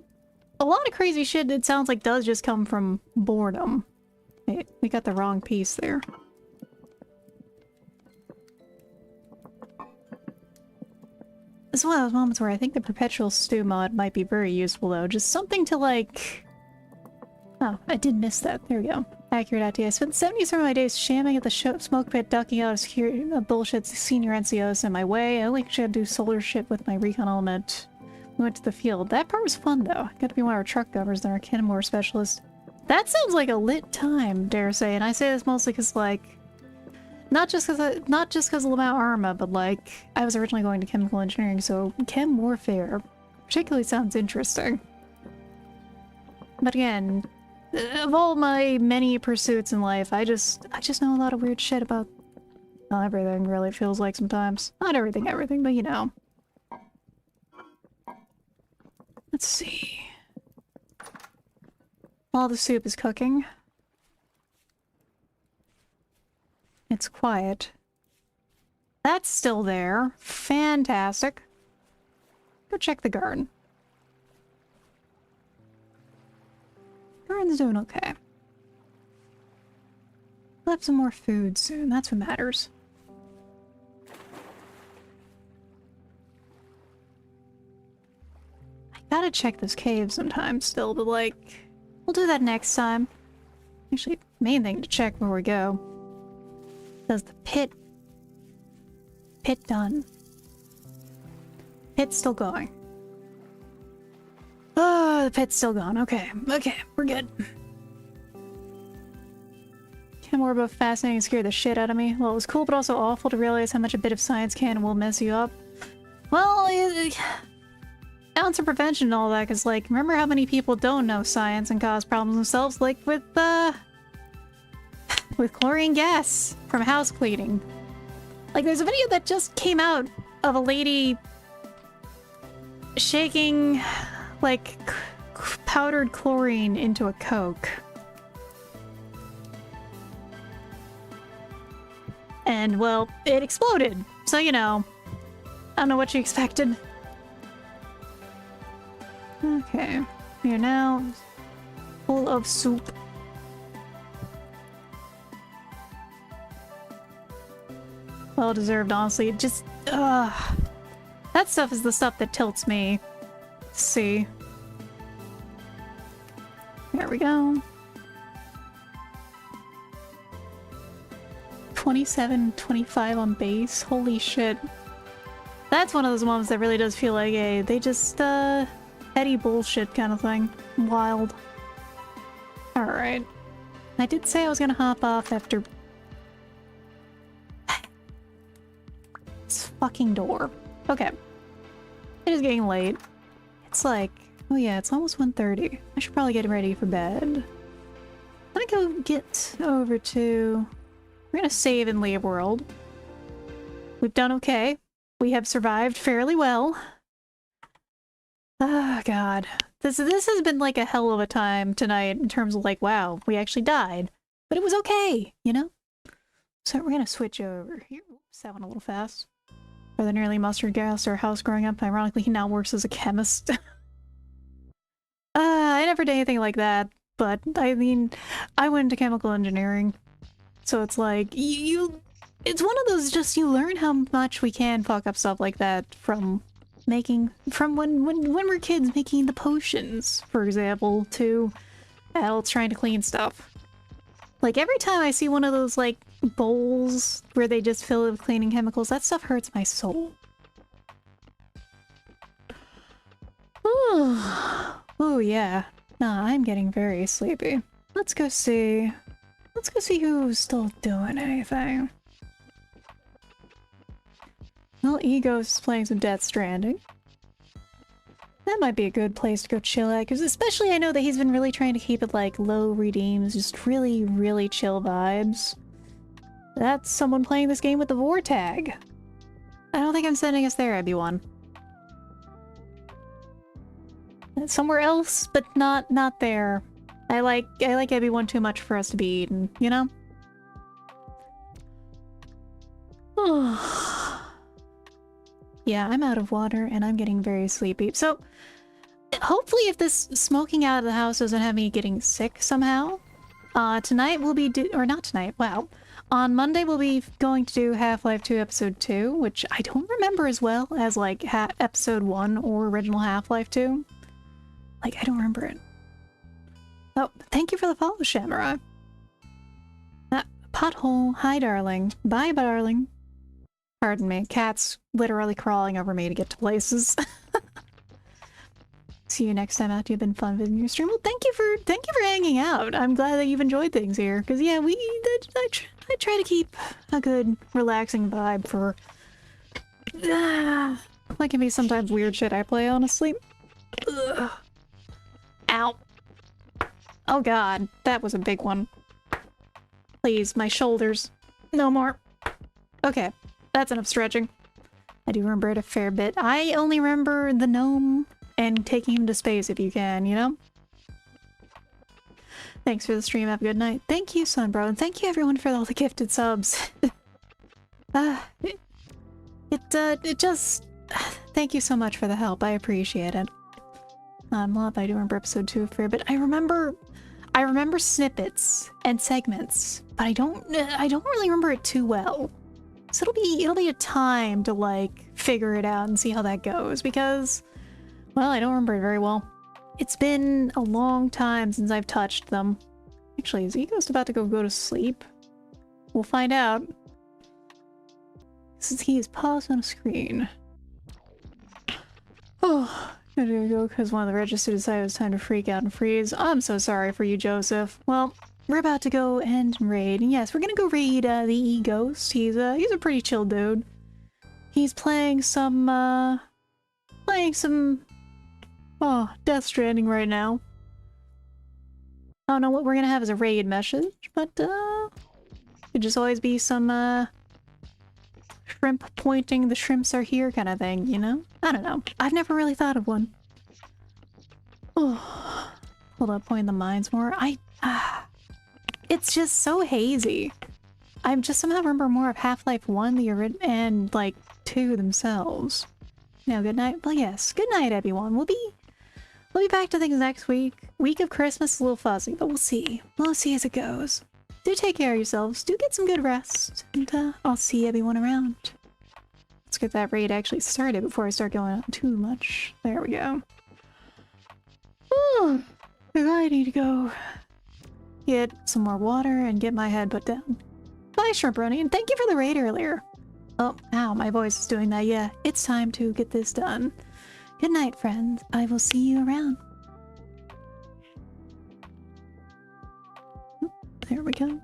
A lot of crazy shit, it sounds like, does just come from boredom. Hey, we got the wrong piece there. This is one of those moments where I think the perpetual stew mod might be very useful, though. Just something to, like... Oh, I did miss that. There we go. Accurate idea. I spent 70% of my days shamming at the smoke pit, ducking out of bullshit senior NCOs in my way. I only should do solar shit with my recon element. We went to the field. That part was fun, though. Got to be one of our truck governors and our Kenmore specialist. That sounds like a lit time, dare say, and I say this mostly because, like, not just because of Lamau Arma, but, like, I was originally going to chemical engineering, so chem warfare particularly sounds interesting. But again, of all my many pursuits in life, I just know a lot of weird shit about everything, really, feels like sometimes. Not everything, but you know. Let's see. While the soup is cooking, it's quiet. That's still there. Fantastic. Go check the garden. Garden's doing okay. We'll have some more food soon. That's what matters. I gotta check this cave sometime still, but like, we'll do that next time. Actually, main thing to check before we go. Does the pit done? Pit's still going. Oh, the pit's still gone. Okay, we're good. Chem were both fascinating and scared the shit out of me. Well, it was cool, but also awful to realize how much a bit of science can and will mess you up. Well, ounce of prevention and all that, because, like, remember how many people don't know science and cause problems themselves, like with chlorine gas from house cleaning. Like, there's a video that just came out of a lady shaking, like, powdered chlorine into a Coke. And, well, it exploded. So, you know, I don't know what you expected. Okay, we are now full of soup. Well deserved, honestly. Just, that stuff is the stuff that tilts me. Let's see. There we go. 27, 25 on base. Holy shit. That's one of those moments that really does feel like they just, petty bullshit kind of thing. Wild. Alright. I did say I was gonna hop off after... this fucking door. Okay. It is getting late. It's like... oh yeah, it's almost 1:30. I should probably get ready for bed. I'm gonna go get over to... we're gonna save in Leave World. We've done okay. We have survived fairly well. Oh god. This has been like a hell of a time tonight in terms of like, wow, we actually died. But it was okay, you know? So we're gonna switch over here. Oops, that went a little fast. Brother nearly mustard gas our house growing up. Ironically, he now works as a chemist. I never did anything like that, but I mean, I went into chemical engineering. So it's like, it's one of those just you learn how much we can fuck up stuff like that from when we're kids making the potions, for example, to adults trying to clean stuff. Like every time I see one of those like bowls where they just fill it with cleaning chemicals, that stuff hurts my soul. Oh yeah. Nah, I'm getting very sleepy. Let's go see who's still doing anything. Well, Ego's is playing some Death Stranding. That might be a good place to go chill at, because especially I know that he's been really trying to keep it like low redeems, just really, really chill vibes. That's someone playing this game with the Vortag. I don't think I'm sending us there, everyone. Somewhere else, but not there. I like everyone too much for us to be eaten, you know? Yeah, I'm out of water and I'm getting very sleepy. So hopefully if this smoking out of the house doesn't have me getting sick somehow, tonight we'll be or not tonight, wow. On Monday we'll be going to do Half-Life 2 Episode 2, which I don't remember as well as like Episode 1 or original Half-Life 2. Like, I don't remember it. Oh, thank you for the follow, Shamara. Pothole. Hi, darling. Bye, darling. Pardon me. Cat's literally crawling over me to get to places. See you next time out. You've been fun visiting your stream. Well, thank you for hanging out. I'm glad that you've enjoyed things here. Because, yeah, I try to keep a good, relaxing vibe for... that can be sometimes weird shit I play, honestly. Ugh. Ow. Oh god, that was a big one. Please, my shoulders. No more. Okay, that's enough stretching. I do remember it a fair bit. I only remember the gnome and taking him to space if you can, you know? Thanks for the stream, have a good night. Thank you, Sunbro, and thank you everyone for all the gifted subs. It just... thank you so much for the help, I appreciate it. Well, I do remember episode 2 a fair bit. I remember snippets and segments, but I don't really remember it too well. So it'll be a time to like figure it out and see how that goes because, well, I don't remember it very well. It's been a long time since I've touched them. Actually, is Ego's about to go to sleep? We'll find out. Since he is paused on a screen. Oh. I'm gonna go because one of the registered decided it was time to freak out and freeze. I'm so sorry for you, Joseph. Well, we're about to go and raid. And yes, we're gonna go raid the E-Ghost. He's a pretty chill dude. He's playing some Death Stranding right now. I don't know what we're gonna have as a raid message, but could just always be some shrimp pointing the shrimps are here kind of thing, you know? I don't know. I've never really thought of one. Oh, hold up, point the mines more. It's just so hazy. I just somehow remember more of Half-Life 1 and like 2 themselves. Now, good night. Well, yes, good night, everyone. We'll be back to things next week. Week of Christmas is a little fuzzy, but we'll see. We'll see as it goes. Do take care of yourselves. Do get some good rest. And I'll see everyone around. Let's get that raid actually started before I start going out too much. There we go. Oh, I need to go get some more water and get my head put down. Bye, Shrimproni, and thank you for the raid earlier. Oh, ow, my voice is doing that. Yeah, it's time to get this done. Good night, friends. I will see you around. There we go.